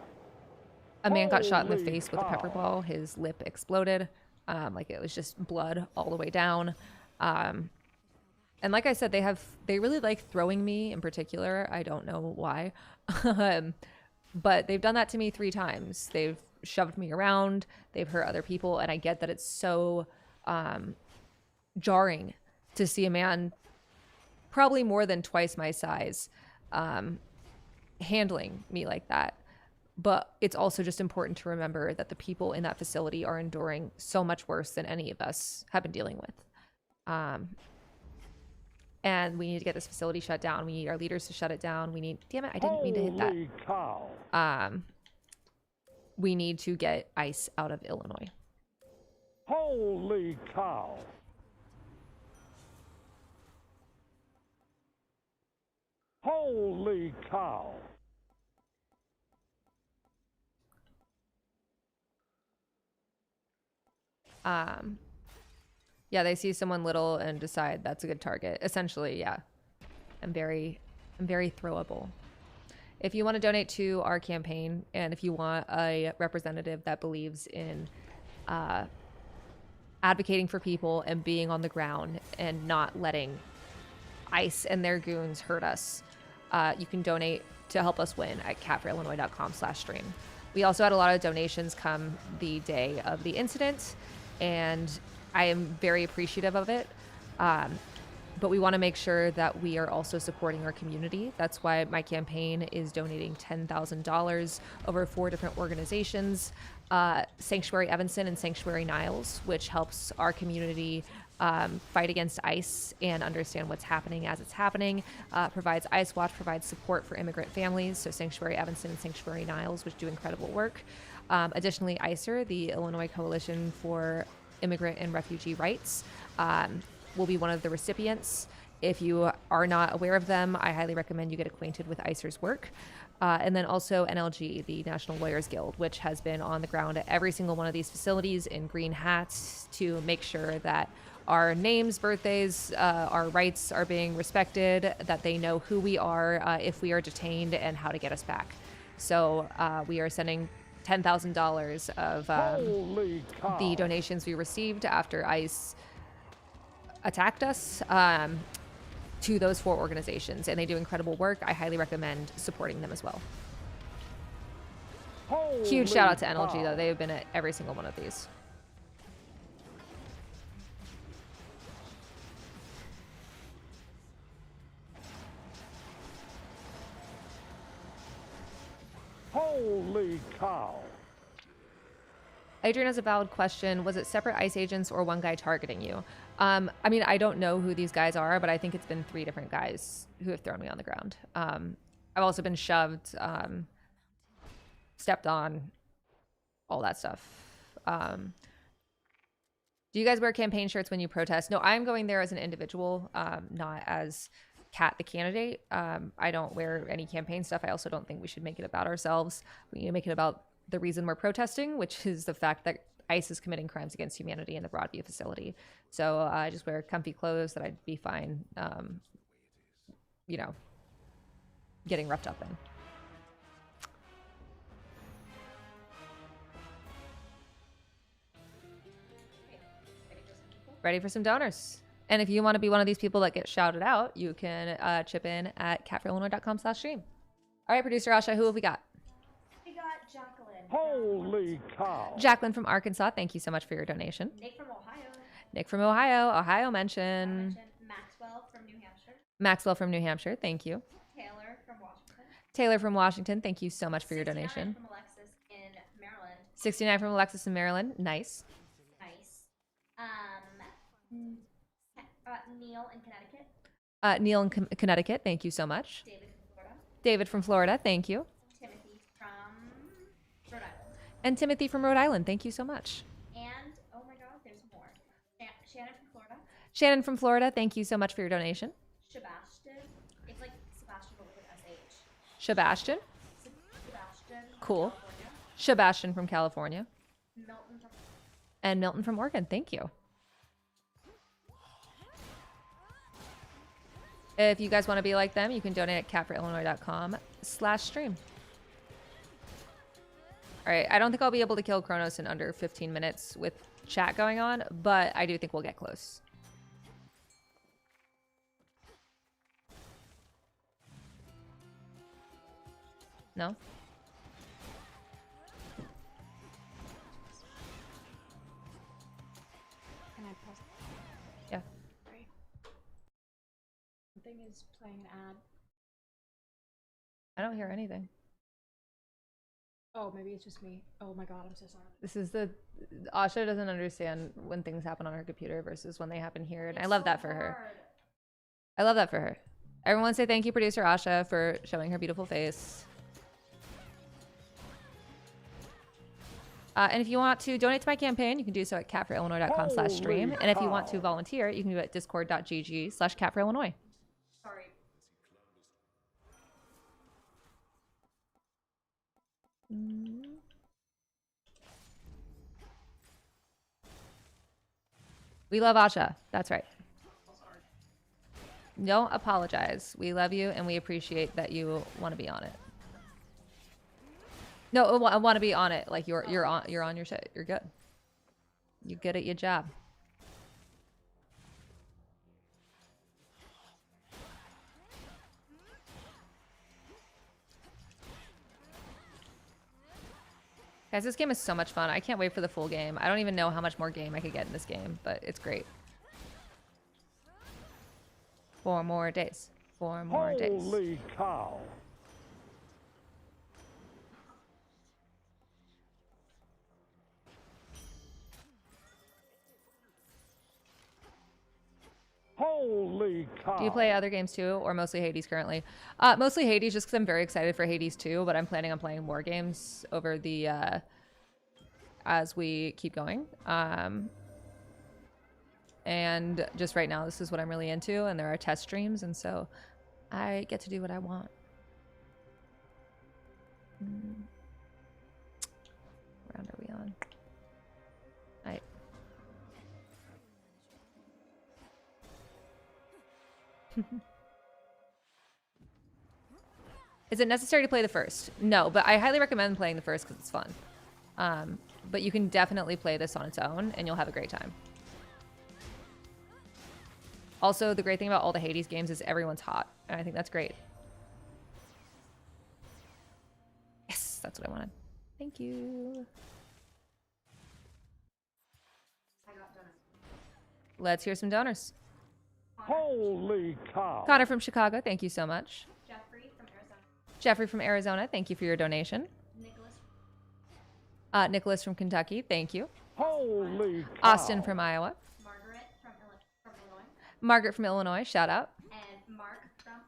Speaker 1: A man got shot in the face with a pepper ball. His lip exploded. Like it was just blood all the way down. And like I said, they really like throwing me in particular. I don't know why. But they've done that to me 3 times. They've shoved me around. They've hurt other people. And I get that it's so jarring to see a man probably more than twice my size handling me like that. But it's also just important to remember that the people in that facility are enduring so much worse than any of us have been dealing with. And we need to get this facility shut down. We need our leaders to shut it down. Damn it, I didn't mean to hit that.
Speaker 5: Holy cow.
Speaker 1: We need to get ICE out of Illinois.
Speaker 5: Holy cow. Holy cow.
Speaker 1: Yeah, they see someone little and decide that's a good target. Essentially, yeah. I'm very throwable. If you want to donate to our campaign, and if you want a representative that believes in advocating for people and being on the ground and not letting ICE and their goons hurt us, you can donate to help us win at catforillinois.com/stream. We also had a lot of donations come the day of the incident, and I am very appreciative of it. But we want to make sure that we are also supporting our community. That's why my campaign is donating $10,000 over 4 different organizations, Sanctuary Evanston and Sanctuary Niles, which helps our community fight against ICE and understand what's happening as it's happening, provides ICE Watch, provides support for immigrant families, so Sanctuary Evanston and Sanctuary Niles, which do incredible work. Additionally, ICER, the Illinois Coalition for Immigrant and Refugee Rights, will be one of the recipients. If you are not aware of them, I highly recommend you get acquainted with ICER's work. And then also NLG, the National Lawyers Guild, which has been on the ground at every single one of these facilities in green hats to make sure that our names, birthdays, our rights are being respected, that they know who we are if we are detained and how to get us back. So we are sending $10,000 of the donations we received after ICE attacked us to those 4 organizations, and they do incredible work. I highly recommend supporting them as well. Huge shout out to NLG, though. They have been at every single one of these.
Speaker 5: Holy cow.
Speaker 1: Adrian has a valid question. Was it separate ICE agents or one guy targeting you? I mean, I don't know who these guys are, but I think it's been 3 different guys who have thrown me on the ground. I've also been shoved, stepped on, all that stuff. Do you guys wear campaign shirts when you protest? No, I'm going there as an individual, not as Kat the candidate. I don't wear any campaign stuff. I also don't think we should make it about ourselves. We need to make it about the reason we're protesting, which is the fact that ICE is committing crimes against humanity in the Broadview facility. So I just wear comfy clothes that I'd be fine, you know, getting roughed up in. Ready for some donors. And if you want to be one of these people that get shouted out, you can chip in at catforillinois.com/stream. All right, producer Asha, who have we got?
Speaker 2: We got Jacqueline.
Speaker 5: Holy cow.
Speaker 1: Jacqueline from Arkansas, thank you so much for your donation.
Speaker 2: Nick from Ohio.
Speaker 1: Nick from Ohio mention.
Speaker 2: Maxwell from New Hampshire.
Speaker 1: Maxwell from New Hampshire, thank you.
Speaker 2: Taylor from Washington.
Speaker 1: Taylor from Washington, thank you so much for your
Speaker 2: 69
Speaker 1: donation.
Speaker 2: from Alexis in Maryland.
Speaker 1: 69 from Alexis in Maryland, nice.
Speaker 2: Nice. Neil in Connecticut.
Speaker 1: Neil in Connecticut, thank you so much.
Speaker 2: David from Florida.
Speaker 1: David from Florida, thank you.
Speaker 2: Timothy from Rhode Island.
Speaker 1: And Timothy from Rhode Island, thank you so much.
Speaker 2: And, oh my god, there's more. Shannon from Florida.
Speaker 1: Shannon from Florida, thank you so much for your donation.
Speaker 2: Sebastian. It's like Sebastian but with an SH.
Speaker 1: Sebastian,
Speaker 2: Sebastian. from
Speaker 1: cool.
Speaker 2: California.
Speaker 1: Sebastian from California.
Speaker 2: Milton from
Speaker 1: And Milton from Oregon, thank you. If you guys want to be like them, you can donate at catforillinois.com/stream. All right, I don't think I'll be able to kill Kronos in under 15 minutes with chat going on, but I do think we'll get close. No?
Speaker 3: Can I pause?
Speaker 1: Yeah.
Speaker 3: Sorry. Something is playing an ad.
Speaker 1: I don't hear anything.
Speaker 3: Oh, maybe it's just me. Oh my god, I'm so sorry.
Speaker 1: This is the... Asha doesn't understand when things happen on her computer versus when they happen here, and I
Speaker 2: It's
Speaker 1: love
Speaker 2: so
Speaker 1: that for her.
Speaker 2: hard.
Speaker 1: I love that for her. Everyone say thank you, producer Asha, for showing her beautiful face. And if you want to donate to my campaign, you can do so at catforillinois.com/stream.
Speaker 5: Holy
Speaker 1: And if you want to
Speaker 5: cow.
Speaker 1: volunteer, you can do it at discord.gg/catforillinois.
Speaker 2: Sorry.
Speaker 1: We love Asha. That's right. Don't apologize. We love you and we appreciate that you want to be on it. No, I want to be on it. Like you're on your shit. You're good. You're good at your job. Guys, this game is so much fun. I can't wait for the full game. I don't even know how much more game I could get in this game, but it's great. 4 more days. 4 more days.
Speaker 5: Holy cow. Holy cow.
Speaker 1: Do you play other games too, or mostly Hades currently? Mostly Hades, just because I'm very excited for Hades 2, but I'm planning on playing more games over the as we keep going. And just right now, this is what I'm really into, and there are test streams, and so I get to do what I want. What round are we on? Right. Is it necessary to play the first? No, but I highly recommend playing the first because it's fun. But you can definitely play this on its own, and you'll have a great time. Also, the great thing about all the Hades games is everyone's hot, and I think that's great. Yes, that's what I wanted. Thank you. Let's hear some donors.
Speaker 5: Holy cow.
Speaker 1: Connor from Chicago, thank you so much.
Speaker 2: Jeffrey from Arizona.
Speaker 1: Jeffrey from Arizona, thank you for your donation.
Speaker 2: Nicholas.
Speaker 1: Nicholas from Kentucky, thank you.
Speaker 5: Holy cow.
Speaker 1: Austin from Iowa.
Speaker 3: Margaret from Illinois.
Speaker 1: Margaret from Illinois, shout out.
Speaker 3: And Mark from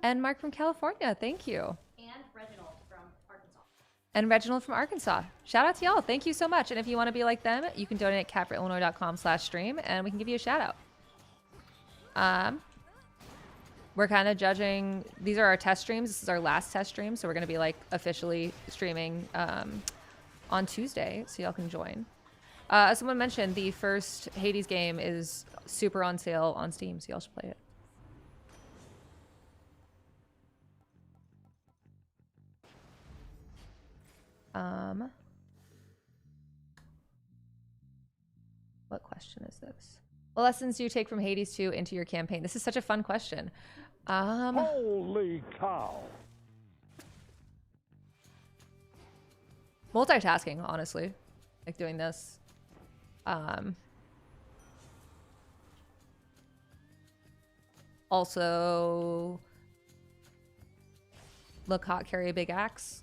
Speaker 1: And Mark from California, thank you.
Speaker 3: and Reginald from Arkansas.
Speaker 1: And Reginald from Arkansas. Shout out to y'all. Thank you so much. And if you want to be like them, you can donate at catforillinois.com/stream and we can give you a shout out. We're kind of judging. These are our test streams. This is our last test stream. So we're going to be like officially streaming on Tuesday. So y'all can join. As someone mentioned, the first Hades game is super on sale on Steam. So y'all should play it. What question is this? What lessons do you take from Hades 2 into your campaign? This is such a fun question.
Speaker 5: Holy cow.
Speaker 1: Multitasking, honestly. Like doing this. Also, look hot, carry a big axe.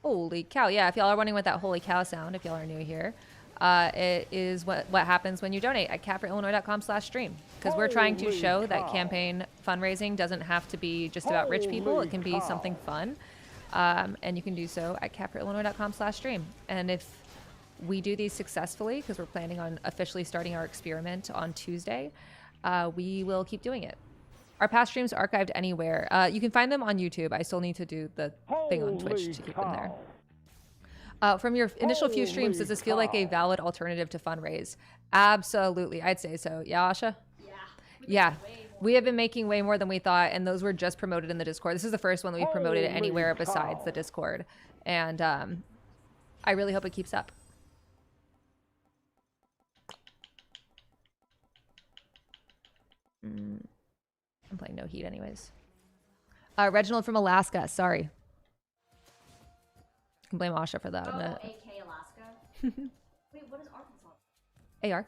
Speaker 1: Holy cow. Yeah, if y'all are wondering what that holy cow sound, if y'all are new here, it is what happens when you donate at catforillinois.com/stream. Because we're trying to show that campaign fundraising doesn't have to be just about rich people. It can be something fun. And you can do so at catforillinois.com/stream. And if we do these successfully, because we're planning on officially starting our experiment on Tuesday, we will keep doing it. Our past streams are archived anywhere. You can find them on YouTube. I still need to do the thing on Twitch to keep them there. From your initial few streams, does this feel like a valid alternative to fundraise? Absolutely. I'd say so. Yeah, Asha? Yeah. We have been making way more than we thought, and those were just promoted in the Discord. This is the first one that we've promoted anywhere besides the Discord. And I really hope it keeps up. I'm playing no heat anyways. Reginald from Alaska. Sorry. I can blame Asha for that.
Speaker 3: Oh, AK Alaska. Wait, what is Arkansas?
Speaker 1: AR.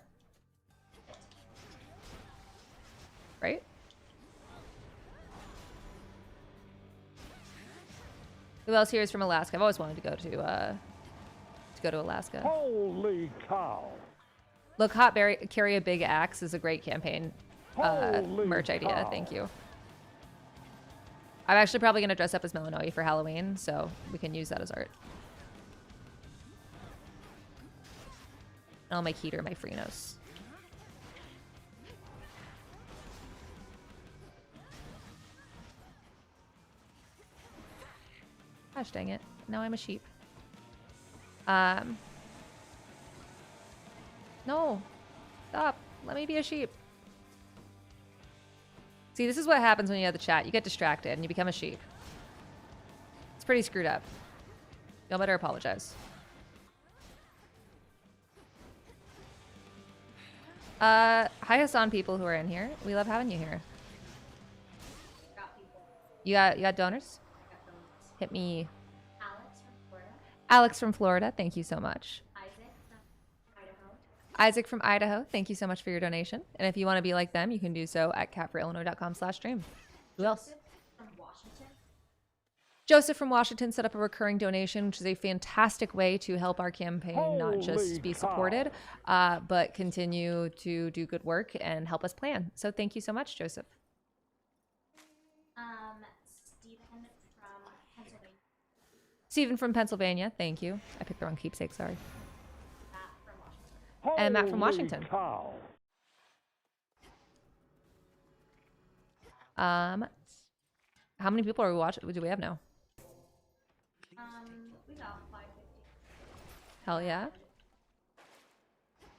Speaker 1: Right? Who else here is from Alaska? I've always wanted to go to Alaska.
Speaker 5: Holy cow.
Speaker 1: Look, hot berry, carry a big axe is a great campaign
Speaker 5: Holy
Speaker 1: merch idea.
Speaker 5: cow.
Speaker 1: Thank you. I'm actually probably going to dress up as Melanoi for Halloween, so we can use that as art. And I'll make Heater my Freenos. Gosh dang it. Now I'm a sheep. No. Stop. Let me be a sheep. See, this is what happens when you have the chat. You get distracted and you become a sheep. It's pretty screwed up. Y'all better apologize. Hi Hassan people who are in here. We love having you here.
Speaker 3: Got people.
Speaker 1: You got donors?
Speaker 3: Got those.
Speaker 1: Hit me.
Speaker 3: Alex from Florida.
Speaker 1: Alex from Florida, thank you so much.
Speaker 3: Isaac from Idaho.
Speaker 1: Isaac from Idaho, thank you so much for your donation. And if you want to be like them, you can do so at catforillinois.com/stream. Who else?
Speaker 3: Joseph from Washington.
Speaker 1: Joseph from Washington set up a recurring donation, which is a fantastic way to help our campaign not just
Speaker 5: Holy
Speaker 1: be
Speaker 5: cow.
Speaker 1: supported, but continue to do good work and help us plan. So thank you so much, Joseph.
Speaker 3: Stephen from Pennsylvania.
Speaker 1: Stephen from Pennsylvania, thank you. I picked the wrong keepsake, sorry.
Speaker 3: Matt from Washington.
Speaker 1: And Matt from
Speaker 5: Holy
Speaker 1: Washington.
Speaker 5: cow.
Speaker 1: How many people are we watching? Do we have now?
Speaker 3: We got 550.
Speaker 1: Hell yeah.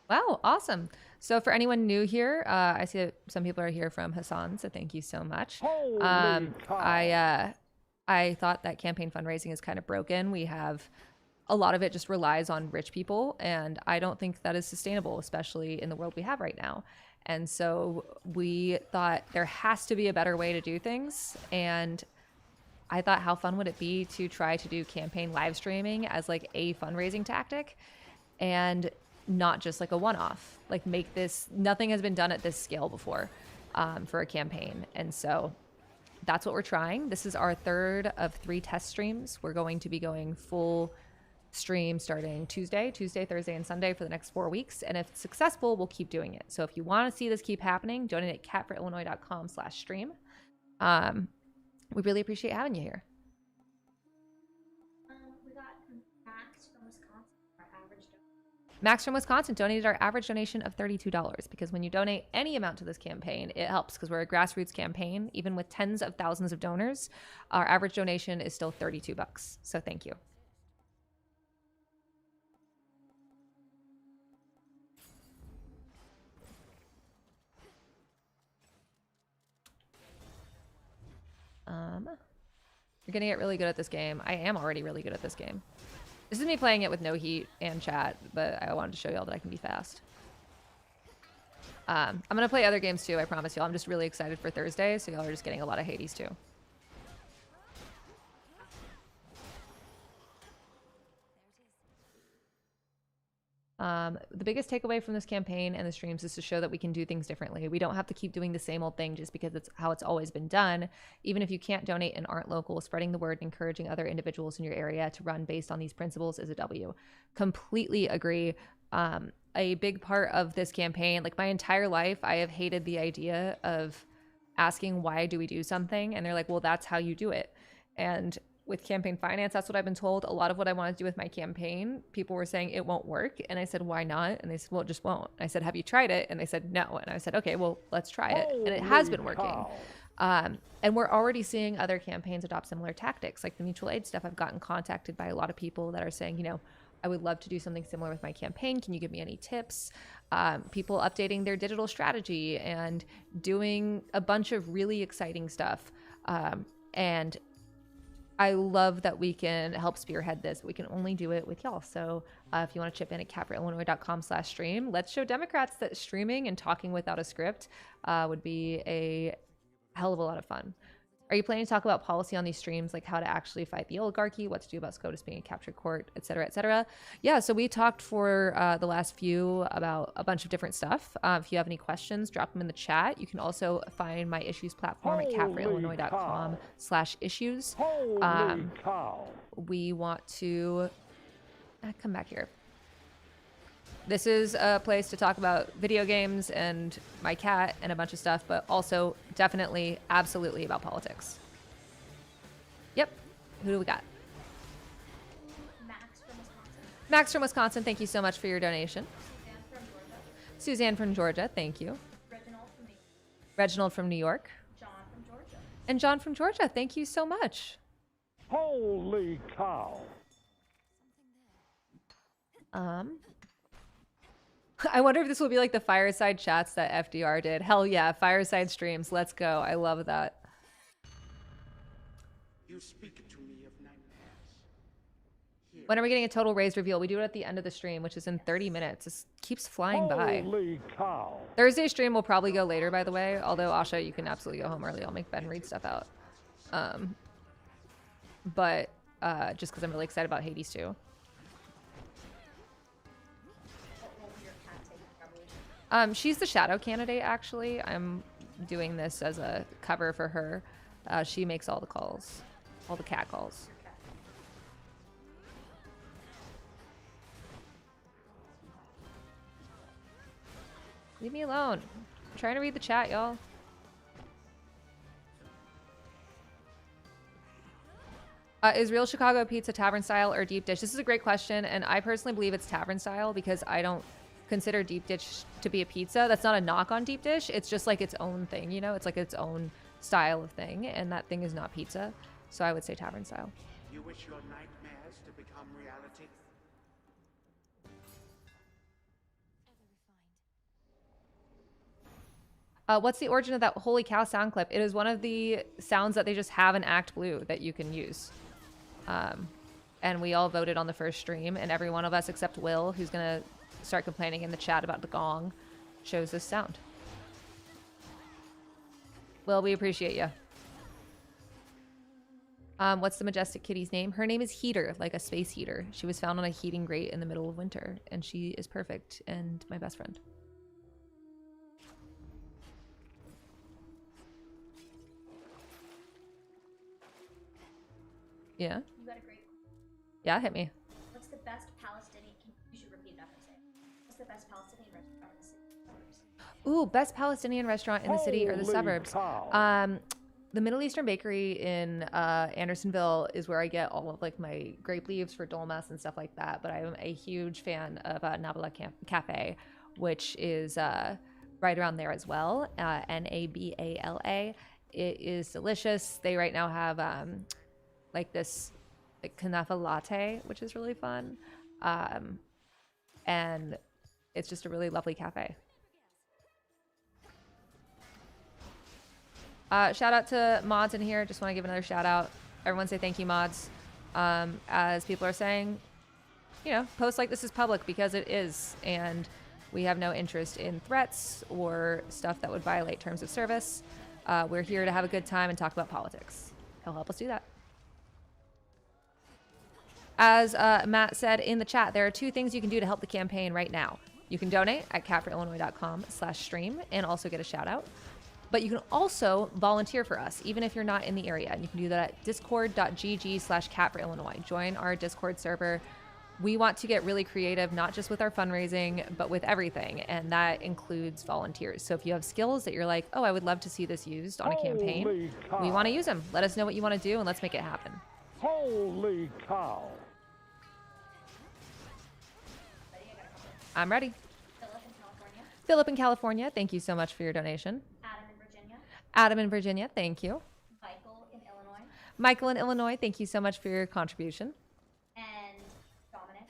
Speaker 1: Wow, awesome. So for anyone new here, I see that some people are here from Hassan, so thank you so much.
Speaker 5: Holy cow.
Speaker 1: I thought that campaign fundraising is kind of broken. We have a lot of it just relies on rich people, and I don't think that is sustainable, especially in the world we have right now. And so we thought there has to be a better way to do things. And I thought, how fun would it be to try to do campaign live streaming as like a fundraising tactic and not just like a one-off, like make this, nothing has been done at this scale before for a campaign. And so that's what we're trying. This is our third of 3 test streams. We're going to be going full stream starting Tuesday, Thursday, and Sunday for the next 4 weeks. And if it's successful, we'll keep doing it. So if you want to see this keep happening, donate at catforillinois.com/stream. We really appreciate having you here.
Speaker 3: We got Max from Wisconsin, our average donation.
Speaker 1: Max from Wisconsin donated our average donation of $32 because when you donate any amount to this campaign, it helps because we're a grassroots campaign. Even with tens of thousands of donors, our average donation is still $32. So thank you. You're gonna get really good at this game. I am already really good at this game. This is me playing it with no heat and chat, but I wanted to show y'all that I can be fast. I'm gonna play other games too, I promise y'all. I'm just really excited for Thursday, so y'all are just getting a lot of Hades too. The biggest takeaway from this campaign and the streams is to show that we can do things differently. We don't have to keep doing the same old thing just because it's how it's always been done. Even if you can't donate and aren't local, spreading the word and encouraging other individuals in your area to run based on these principles is a W. Completely agree. A big part of this campaign, like my entire life, I have hated the idea of asking why do we do something, and they're like, well, that's how you do it. And with campaign finance, that's what I've been told. A lot of what I want to do with my campaign, people were saying it won't work. And I said, why not? And they said, well, it just won't. And I said, have you tried it? And they said, no. And I said, okay, well, let's try it. And it has been working. And we're already seeing other campaigns adopt similar tactics. Like the mutual aid stuff, I've gotten contacted by a lot of people that are saying, you know, I would love to do something similar with my campaign. Can you give me any tips? People updating their digital strategy and doing a bunch of really exciting stuff. And I love that we can help spearhead this. We can only do it with y'all. So if you want to chip in at catforillinois.com/stream, let's show Democrats that streaming and talking without a script would be a hell of a lot of fun. Are you planning to talk about policy on these streams, like how to actually fight the oligarchy, what to do about SCOTUS being a captured court, et cetera, et cetera? Yeah, so we talked for the last few about a bunch of different stuff. If you have any questions, drop them in the chat. You can also find my issues platform at catforillinois.com/issues.
Speaker 5: Holy cow.
Speaker 1: We want to come back here. This is a place to talk about video games and my cat and a bunch of stuff, but also definitely, absolutely about politics. Yep. Who do we got?
Speaker 3: Max from Wisconsin.
Speaker 1: Max from Wisconsin, thank you so much for your donation.
Speaker 3: Suzanne from Georgia.
Speaker 1: Suzanne from Georgia, thank you.
Speaker 3: Reginald from New York.
Speaker 1: Reginald from New York.
Speaker 3: John from Georgia.
Speaker 1: And John from Georgia, thank you so much.
Speaker 5: Holy cow.
Speaker 1: I wonder if this will be like the fireside chats that FDR did. Hell yeah, fireside streams. Let's go. I love that.
Speaker 6: You speak to me of nightmares.
Speaker 1: When are we getting a total raise reveal? We do it at the end of the stream, which is in 30 minutes. This keeps flying by.
Speaker 5: Holy cow.
Speaker 1: Thursday stream will probably go later, by the way. Although, Asha, you can absolutely go home early. I'll make Ben read stuff out. But just because I'm really excited about Hades too. She's the shadow candidate, actually. I'm doing this as a cover for her. She makes all the calls, all the cat calls. Leave me alone. I'm trying to read the chat, y'all. Is real Chicago pizza tavern style or deep dish? This is a great question, and I personally believe it's tavern style because I don't consider deep dish to be a pizza. That's not a knock on deep dish. It's just like its own thing, you know? It's like its own style of thing, and that thing is not pizza. So I would say tavern style.
Speaker 6: You wish your nightmares to become reality?
Speaker 1: What's the origin of that holy cow sound clip? It is one of the sounds that they just have in Act Blue that you can use. And we all voted on the first stream, and every one of us except Will, who's gonna start complaining in the chat about the gong, shows this sound. Will, we appreciate you. What's the majestic kitty's name? Her name is Heater, like a space heater. She was found on a heating grate in the middle of winter, and she is perfect and my best friend. Yeah.
Speaker 2: You got a great.
Speaker 1: Yeah, hit me.
Speaker 2: What's the best Palestinian? You should repeat it after I say it. What's the best Palestinian restaurant in the city?
Speaker 1: Ooh, best Palestinian restaurant in the city or the
Speaker 5: Holy
Speaker 1: suburbs.
Speaker 5: cow.
Speaker 1: The Middle Eastern Bakery in Andersonville is where I get all of like my grape leaves for dolmas and stuff like that. But I'm a huge fan of Nabila Cafe, which is right around there as well. Nabala. It is delicious. They right now have like this like kanafa latte, which is really fun, and it's just a really lovely cafe. Shout out to mods in here. Just want to give another shout out. Everyone say thank you, mods. As people are saying, you know, post like this is public because it is, and we have no interest in threats or stuff that would violate terms of service. We're here to have a good time and talk about politics. He'll help us do that. As Matt said in the chat, there are 2 things you can do to help the campaign right now. You can donate at catforillinois.com/stream and also get a shout out. But you can also volunteer for us, even if you're not in the area. And you can do that at discord.gg/catforillinois. Join our Discord server. We want to get really creative, not just with our fundraising, but with everything. And that includes volunteers. So if you have skills that you're like, oh, I would love to see this used on a campaign,
Speaker 5: Holy cow.
Speaker 1: we want to use them. Let us know what you want to do and let's make it happen.
Speaker 5: Holy cow.
Speaker 1: I'm ready.
Speaker 2: Philip in California.
Speaker 1: Philip in California, thank you so much for your donation.
Speaker 2: Adam in Virginia.
Speaker 1: Adam in Virginia, thank you.
Speaker 2: Michael in Illinois.
Speaker 1: Michael in Illinois, thank you so much for your contribution.
Speaker 2: And Dominic,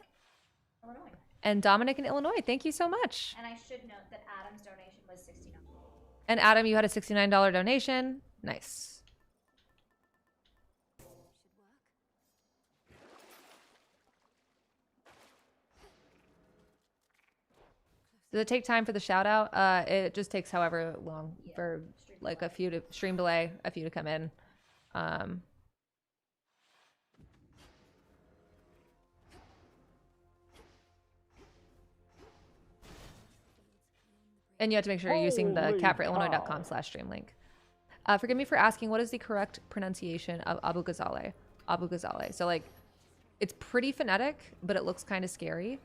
Speaker 2: Illinois.
Speaker 1: And Dominic in Illinois, thank you so much.
Speaker 2: And I should note that Adam's donation was $69.
Speaker 1: And Adam, you had a $69 donation. Nice. Does it take time for the shout out? It just takes however long for like a few to stream delay, a few to come in. And you have to make sure you're using the
Speaker 5: Holy
Speaker 1: catforillinois.com/stream link. Forgive me for asking, what is the correct pronunciation of Abu Ghazaleh? Abu Ghazaleh. So like, it's pretty phonetic, but it looks kind of scary.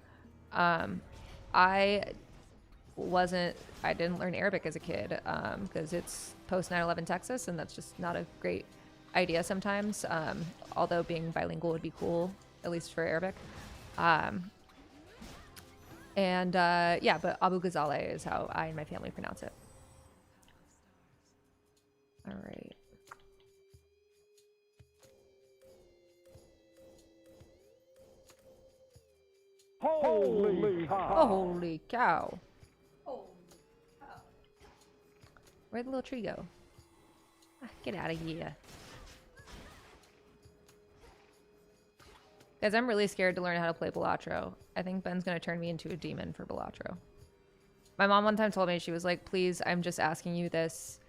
Speaker 1: I didn't learn Arabic as a kid because it's post 9/11 Texas, and that's just not a great idea sometimes. Although being bilingual would be cool, at least for Arabic. Yeah, but Abu Ghazaleh is how I and my family pronounce it. All right.
Speaker 5: Holy cow.
Speaker 1: Holy cow.
Speaker 2: Oh,
Speaker 1: Where'd the little tree go? Get out of here. Guys, I'm really scared to learn how to play Balatro. I think Ben's going to turn me into a demon for Balatro. My mom one time told me, she was like, please, I'm just asking you this.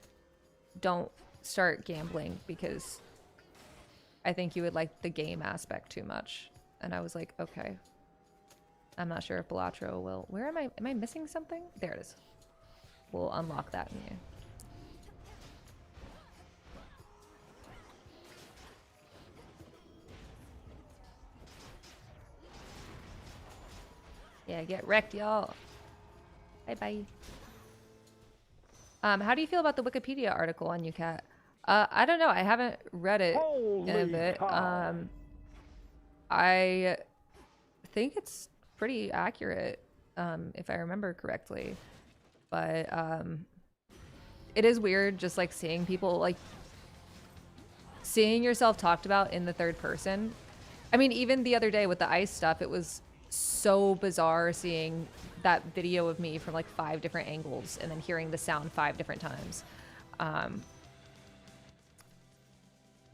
Speaker 1: Don't start gambling because I think you would like the game aspect too much. And I was like, okay. I'm not sure if Balatro will... Where am I? Am I missing something? There it is. We'll unlock that in you. Yeah, get wrecked, y'all. Bye-bye. How do you feel about the Wikipedia article on UCAT? I don't know. I haven't read it in a
Speaker 5: Holy
Speaker 1: bit.
Speaker 5: cow.
Speaker 1: I think it's pretty accurate, if I remember correctly. But it is weird just like seeing people, like seeing yourself talked about in the third person. I mean, even the other day with the ice stuff, it was so bizarre seeing that video of me from like 5 different angles and then hearing the sound 5 different times.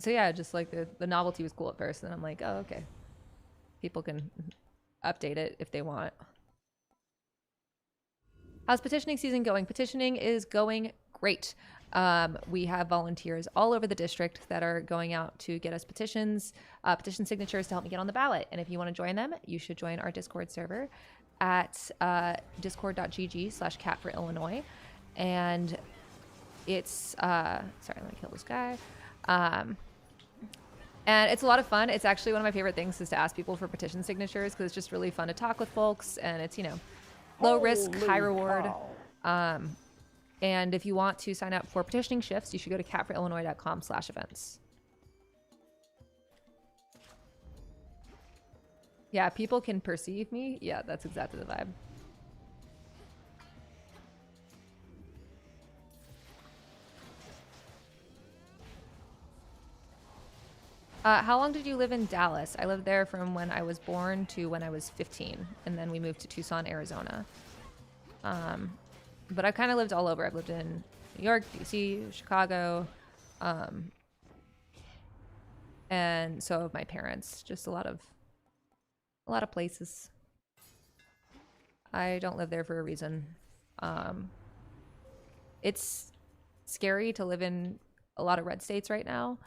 Speaker 1: So yeah, just like the novelty was cool at first, and I'm like, oh, okay. People can update it if they want. How's petitioning season going? Petitioning is going great. We have volunteers all over the district that are going out to get us petitions, petition signatures to help me get on the ballot. And if you want to join them, you should join our Discord server at discord.gg/catforillinois. And it's, sorry, let me kill this guy. And it's a lot of fun. It's actually one of my favorite things is to ask people for petition signatures because it's just really fun to talk with folks, and it's, you know, low risk,
Speaker 5: Holy
Speaker 1: high reward.
Speaker 5: cow.
Speaker 1: And if you want to sign up for petitioning shifts, you should go to catforillinois.com/events. Yeah, people can perceive me. Yeah, that's exactly the vibe. How long did you live in Dallas? I lived there from when I was born to when I was 15, and then we moved to Tucson, Arizona. But I've kind of lived all over. I've lived in New York, DC, Chicago, and so have my parents. Just a lot of places. I don't live there for a reason. It's scary to live in a lot of red states right now,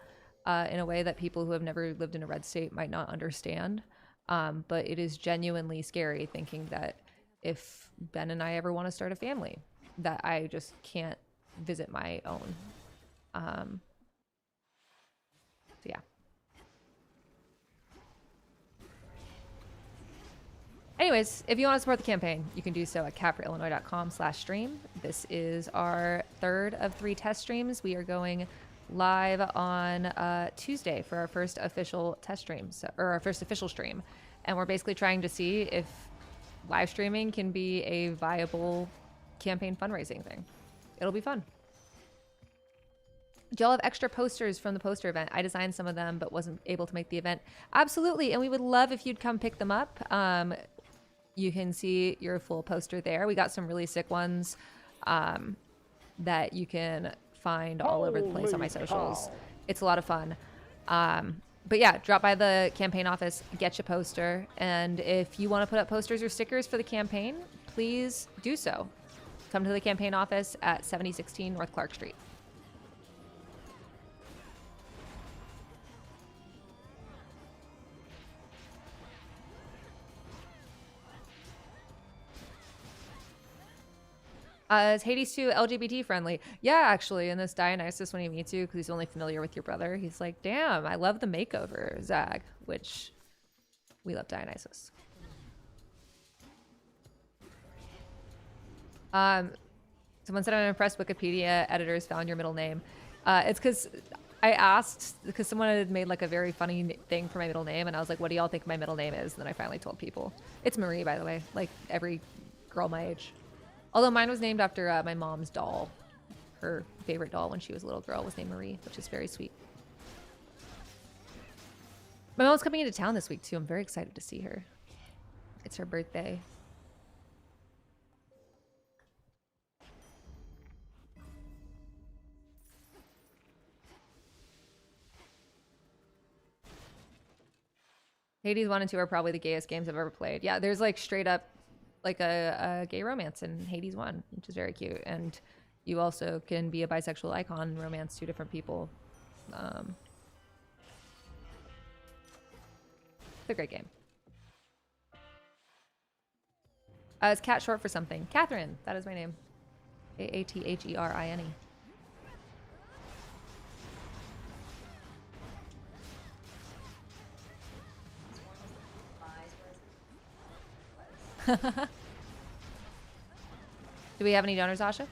Speaker 1: in a way that people who have never lived in a red state might not understand. But it is genuinely scary thinking that if Ben and I ever want to start a family, that I just can't visit my own. So yeah. Anyways, if you want to support the campaign, you can do so at catforillinois.com/stream. This is our third of 3 test streams. We are going live on Tuesday for our first official test stream, or our first official stream. And we're basically trying to see if live streaming can be a viable campaign fundraising thing. It'll be fun. Do y'all have extra posters from the poster event? I designed some of them, but wasn't able to make the event. Absolutely, and we would love if you'd come pick them up. You can see your full poster there. We got some really sick ones that you can find all over the place on my socials.
Speaker 5: Cow.
Speaker 1: It's a lot of fun. But yeah, drop by the campaign office, get your poster. And if you want to put up posters or stickers for the campaign, please do so. Come to the campaign office at 7016 North Clark Street. Is Hades 2 LGBT friendly? Yeah, actually, in this Dionysus, when he meets you, because he's only familiar with your brother, he's like, damn, I love the makeover, Zag, which we love Dionysus. Someone said I'm impressed Wikipedia editors found your middle name. It's because I asked, because someone had made like a very funny thing for my middle name, and I was like, what do y'all think my middle name is? And then I finally told people. It's Marie, by the way, like every girl my age. Although mine was named after my mom's doll. Her favorite doll when she was a little girl was named Marie, which is very sweet. My mom's coming into town this week, too. I'm very excited to see her. It's her birthday. Hades 1 and 2 are probably the gayest games I've ever played. Yeah, there's like straight up like a gay romance in Hades 1, which is very cute. And you also can be a bisexual icon and romance 2 different people. It's a great game. Is Cat short for something? Catherine, that is my name. Aatherine. Do we have any donors, Asha?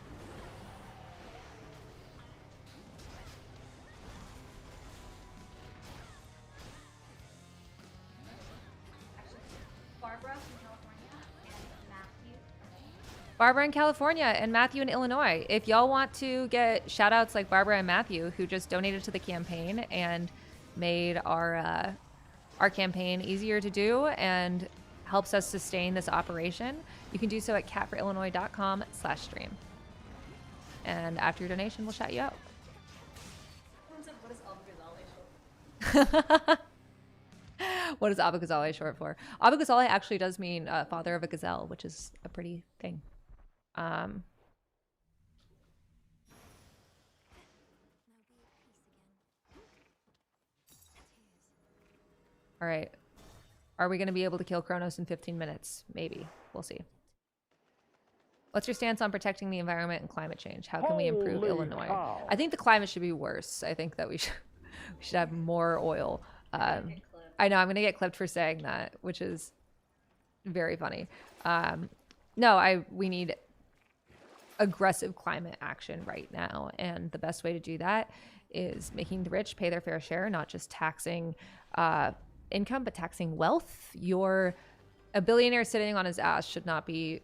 Speaker 1: Barbara in California and Matthew in Illinois. If y'all want to get shout outs like Barbara and Matthew, who just donated to the campaign and made our campaign easier to do and helps us sustain this operation, you can do so at catforillinois.com/stream. And after your donation, we'll shout you out. What is Abba Ghazale short for? Abba Ghazale actually does mean father of a gazelle, which is a pretty thing. All right. Are we going to be able to kill Kronos in 15 minutes? Maybe. We'll see. What's your stance on protecting the environment and climate change? How can we improve
Speaker 5: Holy
Speaker 1: Illinois?
Speaker 5: cow.
Speaker 1: I think the climate should be worse. I think that we should have more oil. I know I'm gonna get clipped for saying that, which is very funny. No, we need aggressive climate action right now, and the best way to do that is making the rich pay their fair share, not just taxing income, but taxing wealth. A billionaire sitting on his ass should not be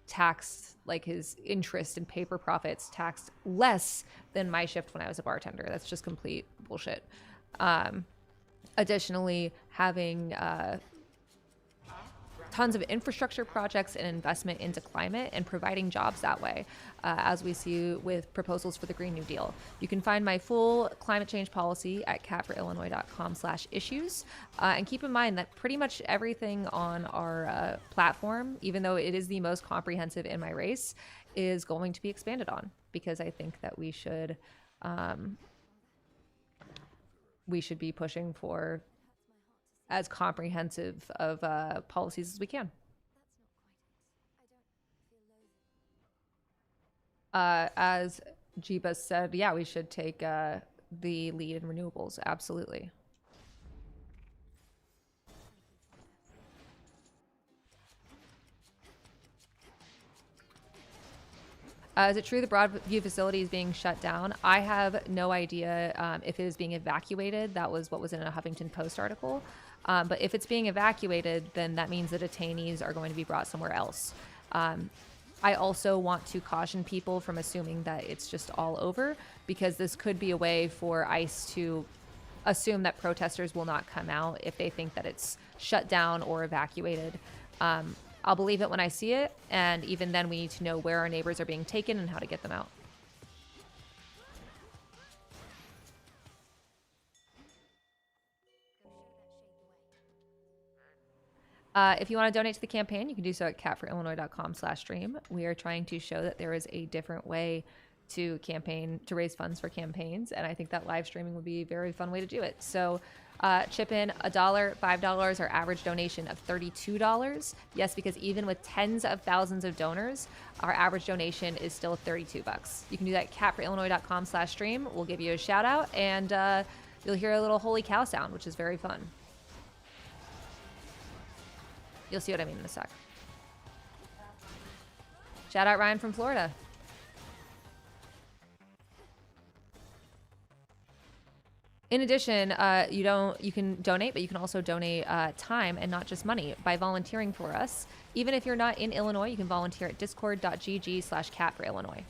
Speaker 1: taxed like his interest and paper profits taxed less than my shift when I was a bartender. That's just complete bullshit. Additionally, having tons of infrastructure projects and investment into climate and providing jobs that way, as we see with proposals for the Green New Deal. You can find my full climate change policy at catforillinois.com/issues. And keep in mind that pretty much everything on our platform, even though it is the most comprehensive in my race, is going to be expanded on, because I think that we should be pushing for as comprehensive of policies as we can. As Jeeba said, yeah, we should take the lead in renewables. Absolutely. Is it true the Broadview facility is being shut down? I have no idea if it is being evacuated. That was what was in a Huffington Post article. But if it's being evacuated, then that means the detainees are going to be brought somewhere else. I also want to caution people from assuming that it's just all over, because this could be a way for ICE to assume that protesters will not come out if they think that it's shut down or evacuated. I'll believe it when I see it, and even then we need to know where our neighbors are being taken and how to get them out. If you want to donate to the campaign, you can do so at catforillinois.com/stream. We are trying to show that there is a different way to campaign, to raise funds for campaigns, and I think that live streaming would be a very fun way to do it. So chip in $1, $5, our average donation of $32. Yes, because even with tens of thousands of donors, our average donation is still $32. You can do that at catforillinois.com/stream. We'll give you a shout out, and you'll hear a little holy cow sound, which is very fun. You'll see what I mean in a sec. Shout out Ryan from Florida. In addition, you can donate, but you can also donate time and not just money by volunteering for us. Even if you're not in Illinois, you can volunteer at discord.gg/catforillinois.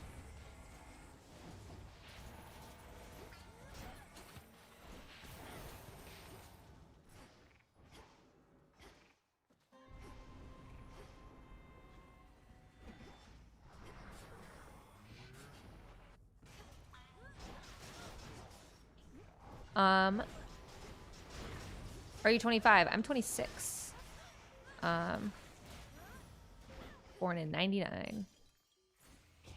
Speaker 1: Are you 25? I'm 26. Born in 99. Do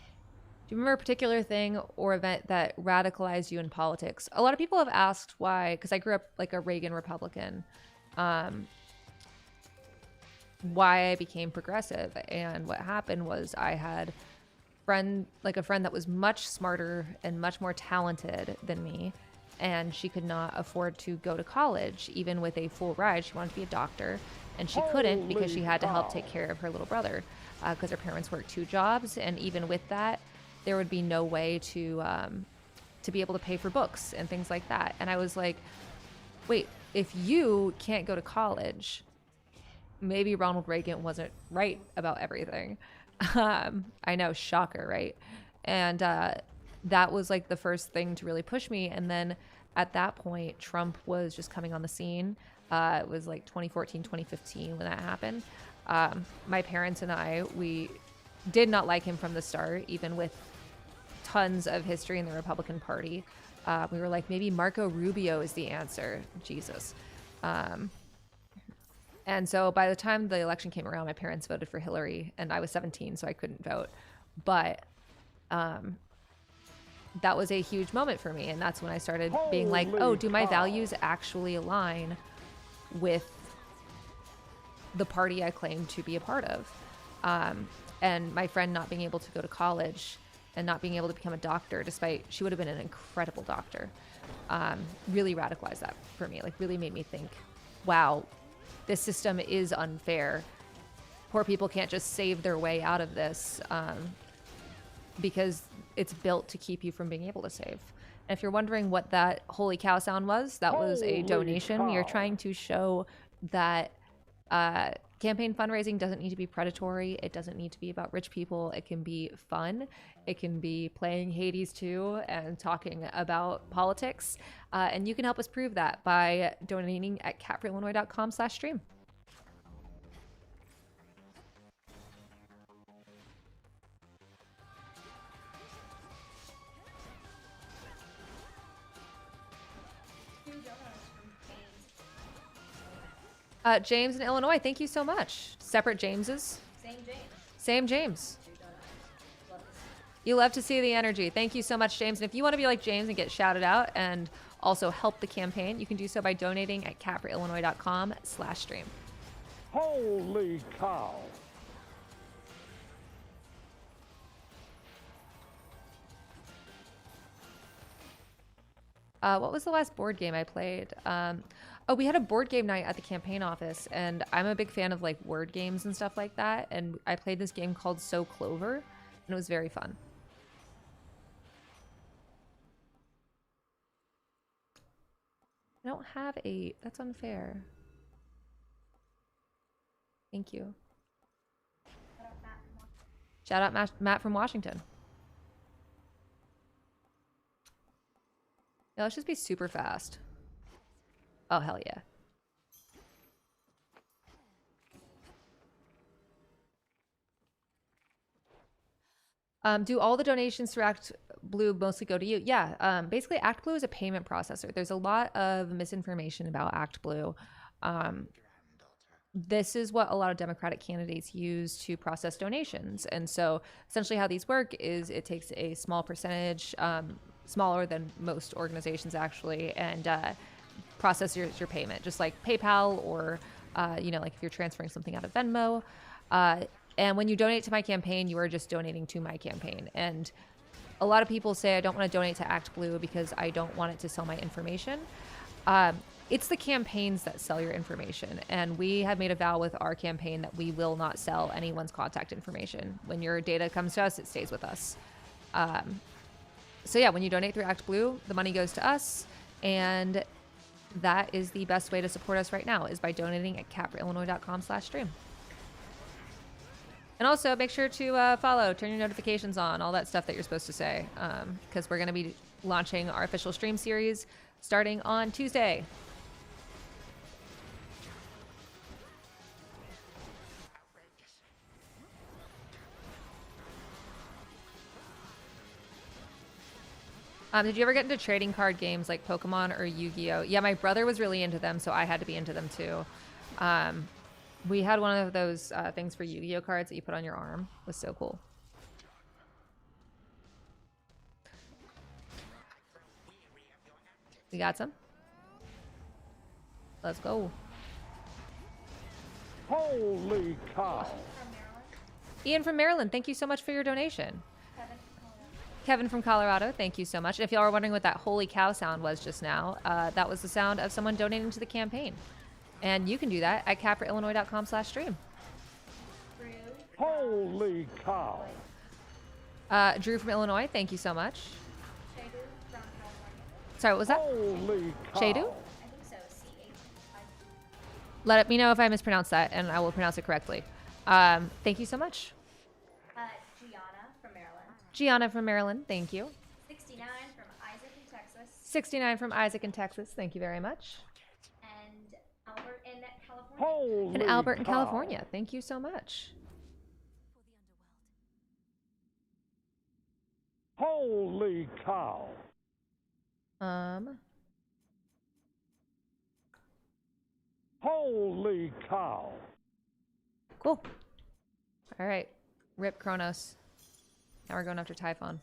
Speaker 1: you remember a particular thing or event that radicalized you in politics? A lot of people have asked why, because I grew up like a Reagan Republican, why I became progressive. And what happened was I had a friend that was much smarter and much more talented than me. And she could not afford to go to college, even with a full ride. She wanted to be a doctor, and she couldn't because she had to help take care of her little brother, because her parents worked 2 jobs. And even with that, there would be no way to be able to pay for books and things like that. And I was like, wait, if you can't go to college, maybe Ronald Reagan wasn't right about everything. I know, shocker, right? And that was like the first thing to really push me. And then at that point, Trump was just coming on the scene. It was like 2014, 2015 when that happened. My parents and I, we did not like him from the start, even with tons of history in the Republican Party. We were like, maybe Marco Rubio is the answer. Jesus. And so by the time the election came around, my parents voted for Hillary, and I was 17, so I couldn't vote. But that was a huge moment for me. And that's when I started being like, oh, do my values actually align with the party I claim to be a part of? And my friend not being able to go to college and not being able to become a doctor, despite she would have been an incredible doctor, really radicalized that for me. Like, really made me think, wow, this system is unfair. Poor people can't just save their way out of this because it's built to keep you from being able to save. And if you're wondering what that holy cow sound was, that was a
Speaker 5: Holy
Speaker 1: donation. We are
Speaker 5: cow.
Speaker 1: trying to show that campaign fundraising doesn't need to be predatory. It doesn't need to be about rich people. It can be fun. It can be playing Hades 2 and talking about politics. And you can help us prove that by donating at catforillinois.com/stream. James in Illinois, thank you so much. Separate Jameses.
Speaker 3: Same James.
Speaker 1: Same James. You love to see the energy. Thank you so much, James. And if you want to be like James and get shouted out and also help the campaign, you can do so by donating at catforillinois.com/stream.
Speaker 5: Holy cow.
Speaker 1: What was the last board game I played? Oh, we had a board game night at the campaign office, and I'm a big fan of like word games and stuff like that. And I played this game called So Clover, and it was very fun. I don't have a... That's unfair. Thank you. Shout out Matt from Washington. Yeah, let's just be super fast. Oh, hell yeah. Do all the donations through Act Blue mostly go to you? Yeah, basically Act Blue is a payment processor. There's a lot of misinformation about Act Blue. This is what a lot of Democratic candidates use to process donations. And so essentially how these work is it takes a small percentage, smaller than most organizations actually, and process your payment, just like PayPal or, you know, like if you're transferring something out of Venmo. And when you donate to my campaign, you are just donating to my campaign. And a lot of people say, I don't want to donate to Act Blue because I don't want it to sell my information. It's the campaigns that sell your information. And we have made a vow with our campaign that we will not sell anyone's contact information. When your data comes to us, it stays with us. So yeah, when you donate through Act Blue, the money goes to us. And that is the best way to support us right now, is by donating at catforillinois.com/stream. And also make sure to follow, turn your notifications on, all that stuff that you're supposed to say, because we're going to be launching our official stream series starting on Tuesday. Did you ever get into trading card games like Pokemon or Yu-Gi-Oh? Yeah, my brother was really into them, so I had to be into them too. We had one of those things for Yu-Gi-Oh cards that you put on your arm. It was so cool. We got some? Let's go.
Speaker 5: Holy cow.
Speaker 1: Ian from Maryland, thank you so much for your donation. Kevin from Colorado, thank you so much. If y'all are wondering what that holy cow sound was just now, that was the sound of someone donating to the campaign. And you can do that at catforillinois.com/stream.
Speaker 5: Holy cow.
Speaker 1: Drew from Illinois, thank you so much. Sorry, what was that?
Speaker 5: Holy cow.
Speaker 1: Shadu?
Speaker 3: I think so. C-H-I.
Speaker 1: Let me know if I mispronounced that, and I will pronounce it correctly. Thank you so much.
Speaker 3: Gianna from Maryland.
Speaker 1: Gianna from Maryland, thank you.
Speaker 3: 69 from Isaac in Texas.
Speaker 1: 69 from Isaac in Texas, thank you very much.
Speaker 3: And Albert in California.
Speaker 5: Holy
Speaker 1: And Albert in
Speaker 5: cow.
Speaker 1: California, thank you so much.
Speaker 5: Holy cow. Holy cow.
Speaker 1: Cool. All right, rip Kronos. Now we're going after Typhon.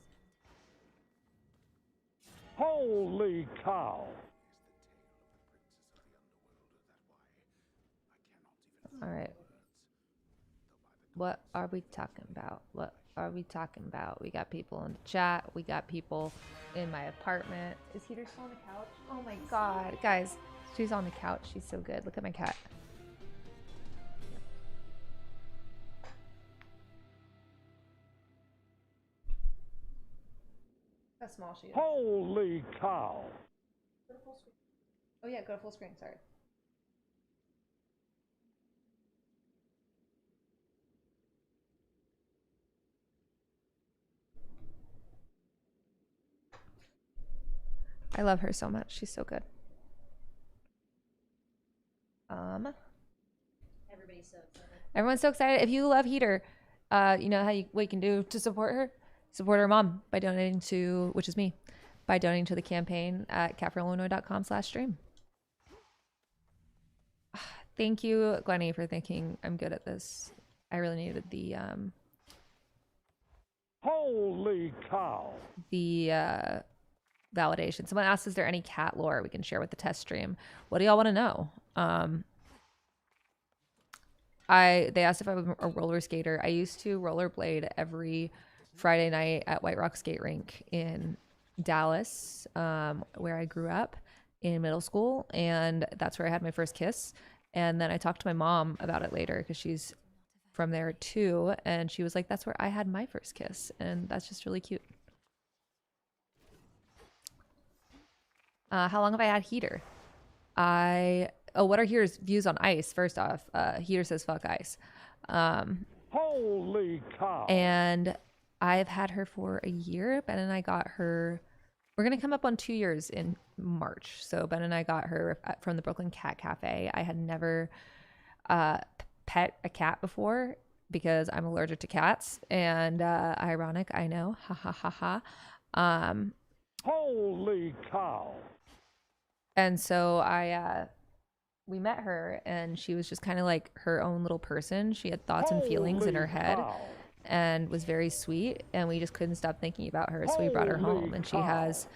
Speaker 5: Holy cow.
Speaker 1: All right. What are we talking about? What are we talking about? We got people in the chat. We got people in my apartment. Is Heater still on the couch? Oh my god. Guys, she's on the couch. She's so good. Look at my cat. How small she is.
Speaker 5: Holy cow.
Speaker 1: Go to full screen. Oh yeah, go to full screen. Sorry. I love her so much. She's so good.
Speaker 3: Everybody's so excited.
Speaker 1: Everyone's so excited. If you love Heater, you know what you can do to support her? Support her mom by donating to, which is me, by donating to the campaign at catforillinois.com/stream. Thank you, Glennie, for thinking I'm good at this. I really needed the
Speaker 5: Holy cow.
Speaker 1: validation. Someone asked, is there any cat lore we can share with the test stream? What do y'all want to know? They asked if I'm a roller skater. I used to rollerblade every Friday night at White Rock Skate Rink in Dallas, where I grew up in middle school, and that's where I had my first kiss. And then I talked to my mom about it later because she's from there too, and she was like, that's where I had my first kiss, and that's just really cute. How long have I had Heater? What are Heater's views on ice? First off, Heater says fuck ice.
Speaker 5: Holy cow.
Speaker 1: And I've had her for a year. Ben and I got her, we're going to come up on 2 years in March. So Ben and I got her from the Brooklyn Cat Cafe. I had never pet a cat before because I'm allergic to cats. And ironic, I know. Ha ha ha ha.
Speaker 5: Holy cow.
Speaker 1: And so we met her, and she was just kind of like her own little person. She had thoughts and feelings in her head and was very sweet, and we just couldn't stop thinking about her. So we brought her home, and she has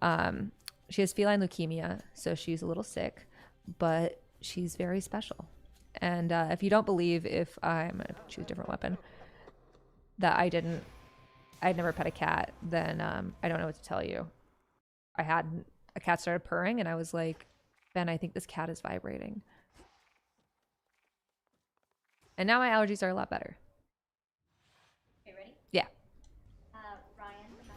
Speaker 1: feline leukemia, so she's a little sick, but she's very special. And if you don't believe, if I'm gonna choose a different weapon, that I'd never pet a cat, then I don't know what to tell you. I had a cat started purring, and I was like, Ben, I think this cat is vibrating. And now my allergies are a lot better.
Speaker 3: Okay, ready?
Speaker 1: Yeah.
Speaker 3: Ryan from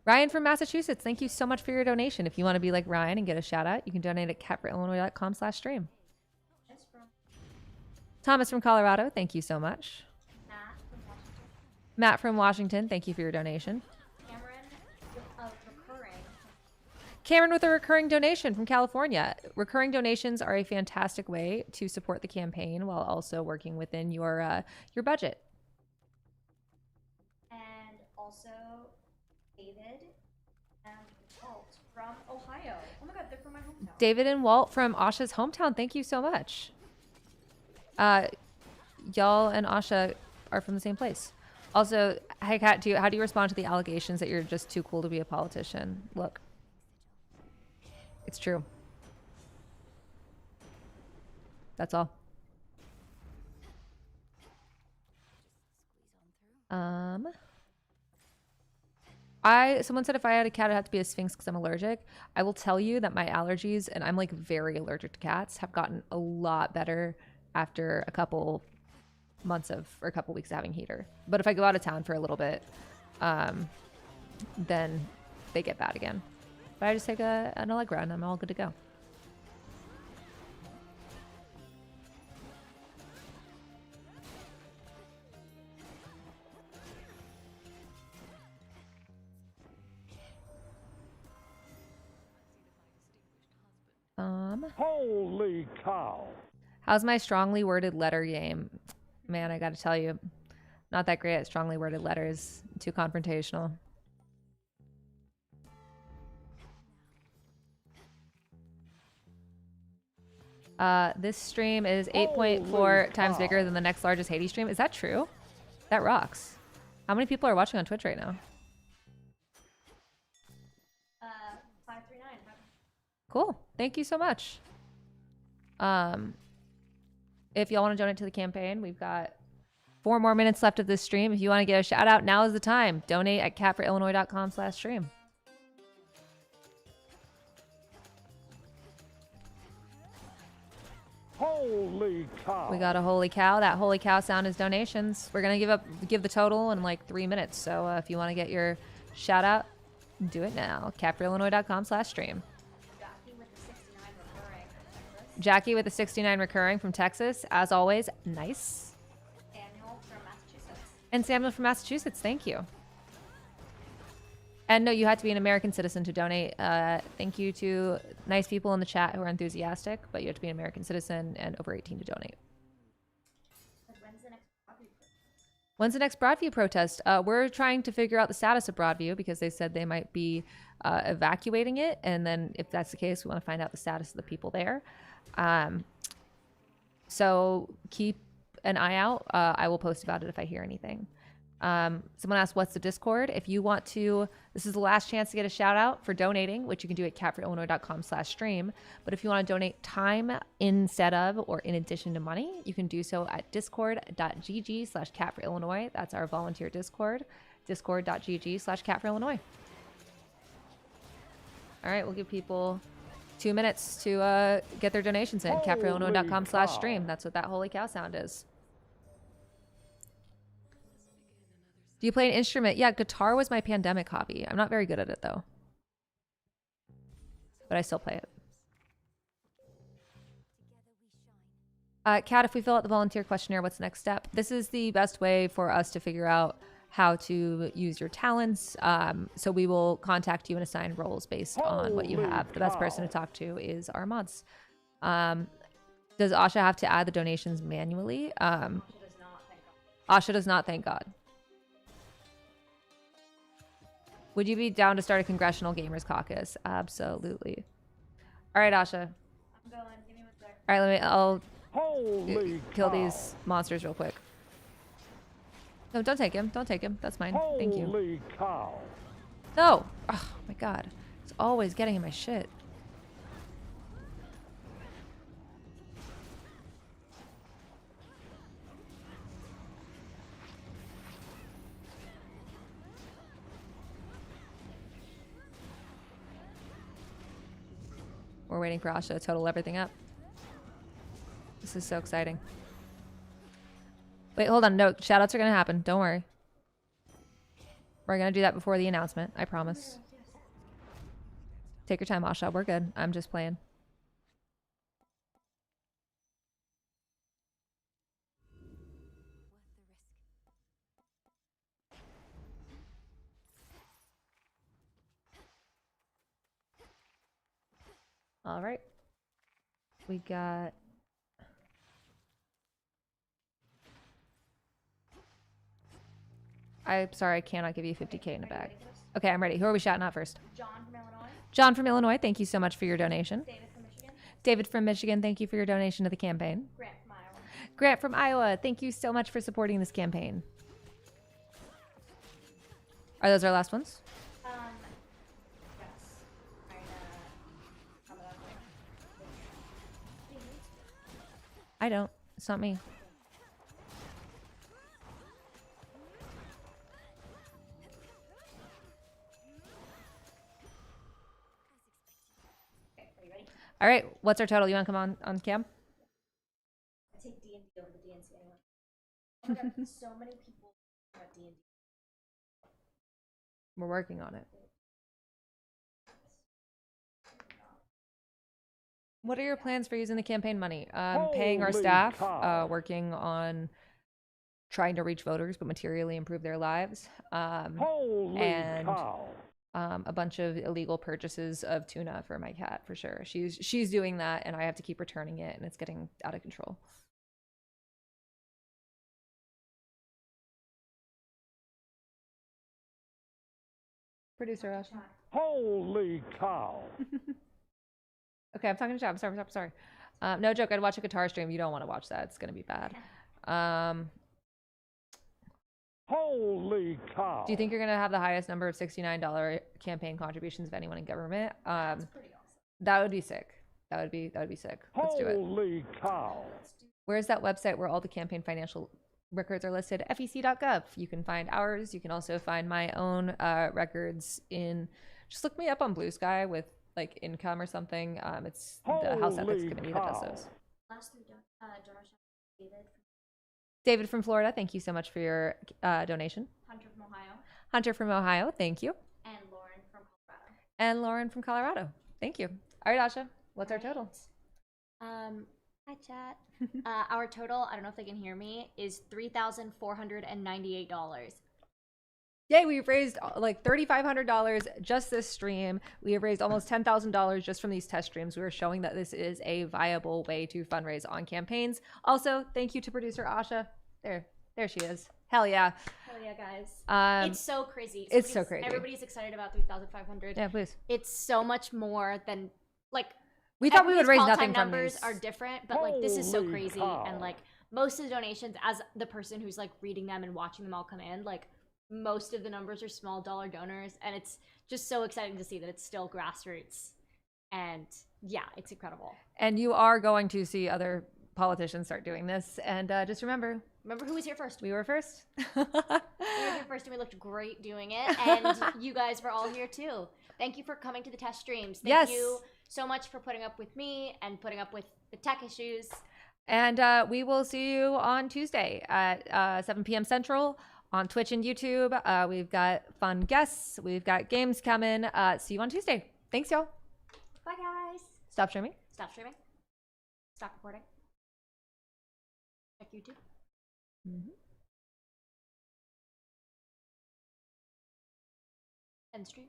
Speaker 1: Ryan from Massachusetts, thank you so much for your donation. If you want to be like Ryan and get a shout out, you can donate at catforillinois.com/stream. Thomas from Colorado, thank you so much.
Speaker 3: Matt from Washington.
Speaker 1: Matt from Washington, thank you for your donation. Cameron with a recurring donation from California. Recurring donations are a fantastic way to support the campaign while also working within your budget.
Speaker 3: And also David and Walt from Ohio. Oh my god, they're from my hometown.
Speaker 1: David and Walt from Asha's hometown, thank you so much. Y'all and Asha are from the same place. Also, hey Kat, how do you respond to the allegations that you're just too cool to be a politician? Look. It's true. That's all. Someone said if I had a cat, it'd have to be a Sphinx because I'm allergic. I will tell you that my allergies, and I'm like very allergic to cats, have gotten a lot better after a couple weeks of having Heater. But if I go out of town for a little bit, then they get bad again. But I just take an Allegra and I'm all good to go.
Speaker 5: Holy cow.
Speaker 1: How's my strongly worded letter game? Man, I gotta tell you, not that great at strongly worded letters. Too confrontational. This stream is 8.4 times bigger than the next largest Hades stream. Is that true? That rocks. How many people are watching on Twitch right now?
Speaker 3: 539.
Speaker 1: Cool. Thank you so much. If y'all want to donate to the campaign, we've got 4 more minutes left of this stream. If you want to get a shout out, now is the time. Donate at catforillinois.com/stream.
Speaker 5: Holy cow.
Speaker 1: We got a holy cow. That holy cow sound is donations. We're gonna give the total in like 3 minutes. So if you want to get your shout out, do it now. catforillinois.com/stream.
Speaker 3: Jackie with the 69 recurring from Texas.
Speaker 1: Jackie with the 69 recurring from Texas. As always, nice.
Speaker 3: Daniel from Massachusetts.
Speaker 1: And Samuel from Massachusetts. Thank you. And no, you had to be an American citizen to donate. Thank you to nice people in the chat who are enthusiastic, but you have to be an American citizen and over 18 to donate.
Speaker 3: When's the next Broadview protest?
Speaker 1: When's the next Broadview protest? We're trying to figure out the status of Broadview because they said they might be evacuating it. And then if that's the case, we want to find out the status of the people there. So keep an eye out. I will post about it if I hear anything. Someone asked, what's the Discord? If you want to, this is the last chance to get a shout out for donating, which you can do at catforillinois.com/stream. But if you want to donate time instead of or in addition to money, you can do so at discord.gg/catforillinois. That's our volunteer Discord, discord.gg/catforillinois. All right, we'll give people 2 minutes to get their donations in. catforillinois.com/stream. That's what that holy cow sound is. Do you play an instrument? Yeah, guitar was my pandemic hobby. I'm not very good at it, though. But I still play it. Kat, if we fill out the volunteer questionnaire, what's the next step? This is the best way for us to figure out how to use your talents. So we will contact you and assign roles based on what you have. The best person to talk to is our mods. Does Asha have to add the donations manually?
Speaker 3: Asha does not, thank God.
Speaker 1: Asha does not, thank God. Would you be down to start a congressional gamers caucus? Absolutely. All right, Asha.
Speaker 3: I'm going. Give me 1 sec.
Speaker 1: All right, I'll
Speaker 5: Holy
Speaker 1: kill
Speaker 5: cow.
Speaker 1: these monsters real quick. No, don't take him. Don't take him. That's mine. Thank you.
Speaker 5: Holy cow.
Speaker 1: No. Oh my God. It's always getting in my shit. We're waiting for Asha to total everything up. This is so exciting. Wait, hold on. No, shoutouts are going to happen. Don't worry. We're going to do that before the announcement. I promise. Take your time, Asha. We're good. I'm just playing. All right. We got... I'm sorry, I cannot give you 50K in a bag. Okay, I'm ready. Who are we shouting out first?
Speaker 3: John from Illinois.
Speaker 1: John from Illinois, thank you so much for your donation.
Speaker 3: David from Michigan.
Speaker 1: David from Michigan, thank you for your donation to the campaign.
Speaker 3: Grant from Iowa.
Speaker 1: Grant from Iowa, thank you so much for supporting this campaign. Are those our last ones?
Speaker 3: Yes. How about that quick?
Speaker 1: I don't. It's not me.
Speaker 3: Okay, are you ready?
Speaker 1: All right, what's our total? You want to come on cam?
Speaker 3: I take D&D over the DNC anyway. Oh my God, so many people about D&D.
Speaker 1: We're working on it. What are your plans for using the campaign money? Paying our
Speaker 5: Holy
Speaker 1: staff,
Speaker 5: cow.
Speaker 1: working on trying to reach voters but materially improve their lives,
Speaker 5: Holy
Speaker 1: and
Speaker 5: cow.
Speaker 1: a bunch of illegal purchases of tuna for my cat for sure. She's doing that, and I have to keep returning it, and it's getting out of control. Producer Ash.
Speaker 5: Holy cow.
Speaker 1: Okay, I'm talking to Chad. I'm sorry. No joke. I'd watch a guitar stream. You don't want to watch that. It's gonna be bad.
Speaker 5: Holy cow.
Speaker 1: Do you think you're gonna have the highest number of $69 campaign contributions of anyone in government?
Speaker 3: That's pretty awesome.
Speaker 1: That would be sick. That would be sick. Let's do it.
Speaker 5: Holy cow.
Speaker 1: Where's that website where all the campaign financial records are listed at fec.gov. You can find ours. You can also find my own records in. Just look me up on Blue Sky with like income or something. It's the House Ethics
Speaker 5: Holy
Speaker 1: Committee that does
Speaker 5: cow.
Speaker 1: those.
Speaker 3: Last three donors, David,
Speaker 1: David from Florida, thank you so much for your donation.
Speaker 3: Hunter from Ohio,
Speaker 1: Hunter from Ohio, thank you.
Speaker 3: and Lauren from Colorado.
Speaker 1: And Lauren from Colorado, thank you. All right, Asha, what's our total?
Speaker 3: Hi, chat. Our total, I don't know if they can hear me, is $3,498.
Speaker 1: Yay, we've raised like $3,500 just this stream. We have raised almost $10,000 just from these test streams. We are showing that this is a viable way to fundraise on campaigns. Also, thank you to producer Asha. There she is. Hell yeah.
Speaker 3: Hell yeah, guys.
Speaker 1: It's
Speaker 3: so crazy.
Speaker 1: It's so crazy.
Speaker 3: Everybody's excited about 3,500.
Speaker 1: Yeah, please.
Speaker 3: It's so much more than, like,
Speaker 1: We thought we would raise
Speaker 3: everybody's
Speaker 1: nothing
Speaker 3: call-time
Speaker 1: from
Speaker 3: numbers
Speaker 1: these.
Speaker 3: are different, but like this is so
Speaker 5: Holy
Speaker 3: crazy.
Speaker 5: cow.
Speaker 3: And like most of the donations, as the person who's like reading them and watching them all come in, like most of the numbers are small dollar donors, and it's just so exciting to see that it's still grassroots. And yeah, it's incredible.
Speaker 1: And you are going to see other politicians start doing this. And just remember
Speaker 3: Who was here first?
Speaker 1: we were first.
Speaker 3: We were here first, and we looked great doing it. And you guys were all here too. Thank you for coming to the test streams. Thank you so much for putting up with me and putting up with the tech issues.
Speaker 1: And we will see you on Tuesday at 7 p.m. Central on Twitch and YouTube. We've got fun guests. We've got games coming. See you on Tuesday. Thanks, y'all.
Speaker 3: Bye, guys.
Speaker 1: Stop streaming.
Speaker 3: Stop streaming. Stop recording. Check YouTube. End stream.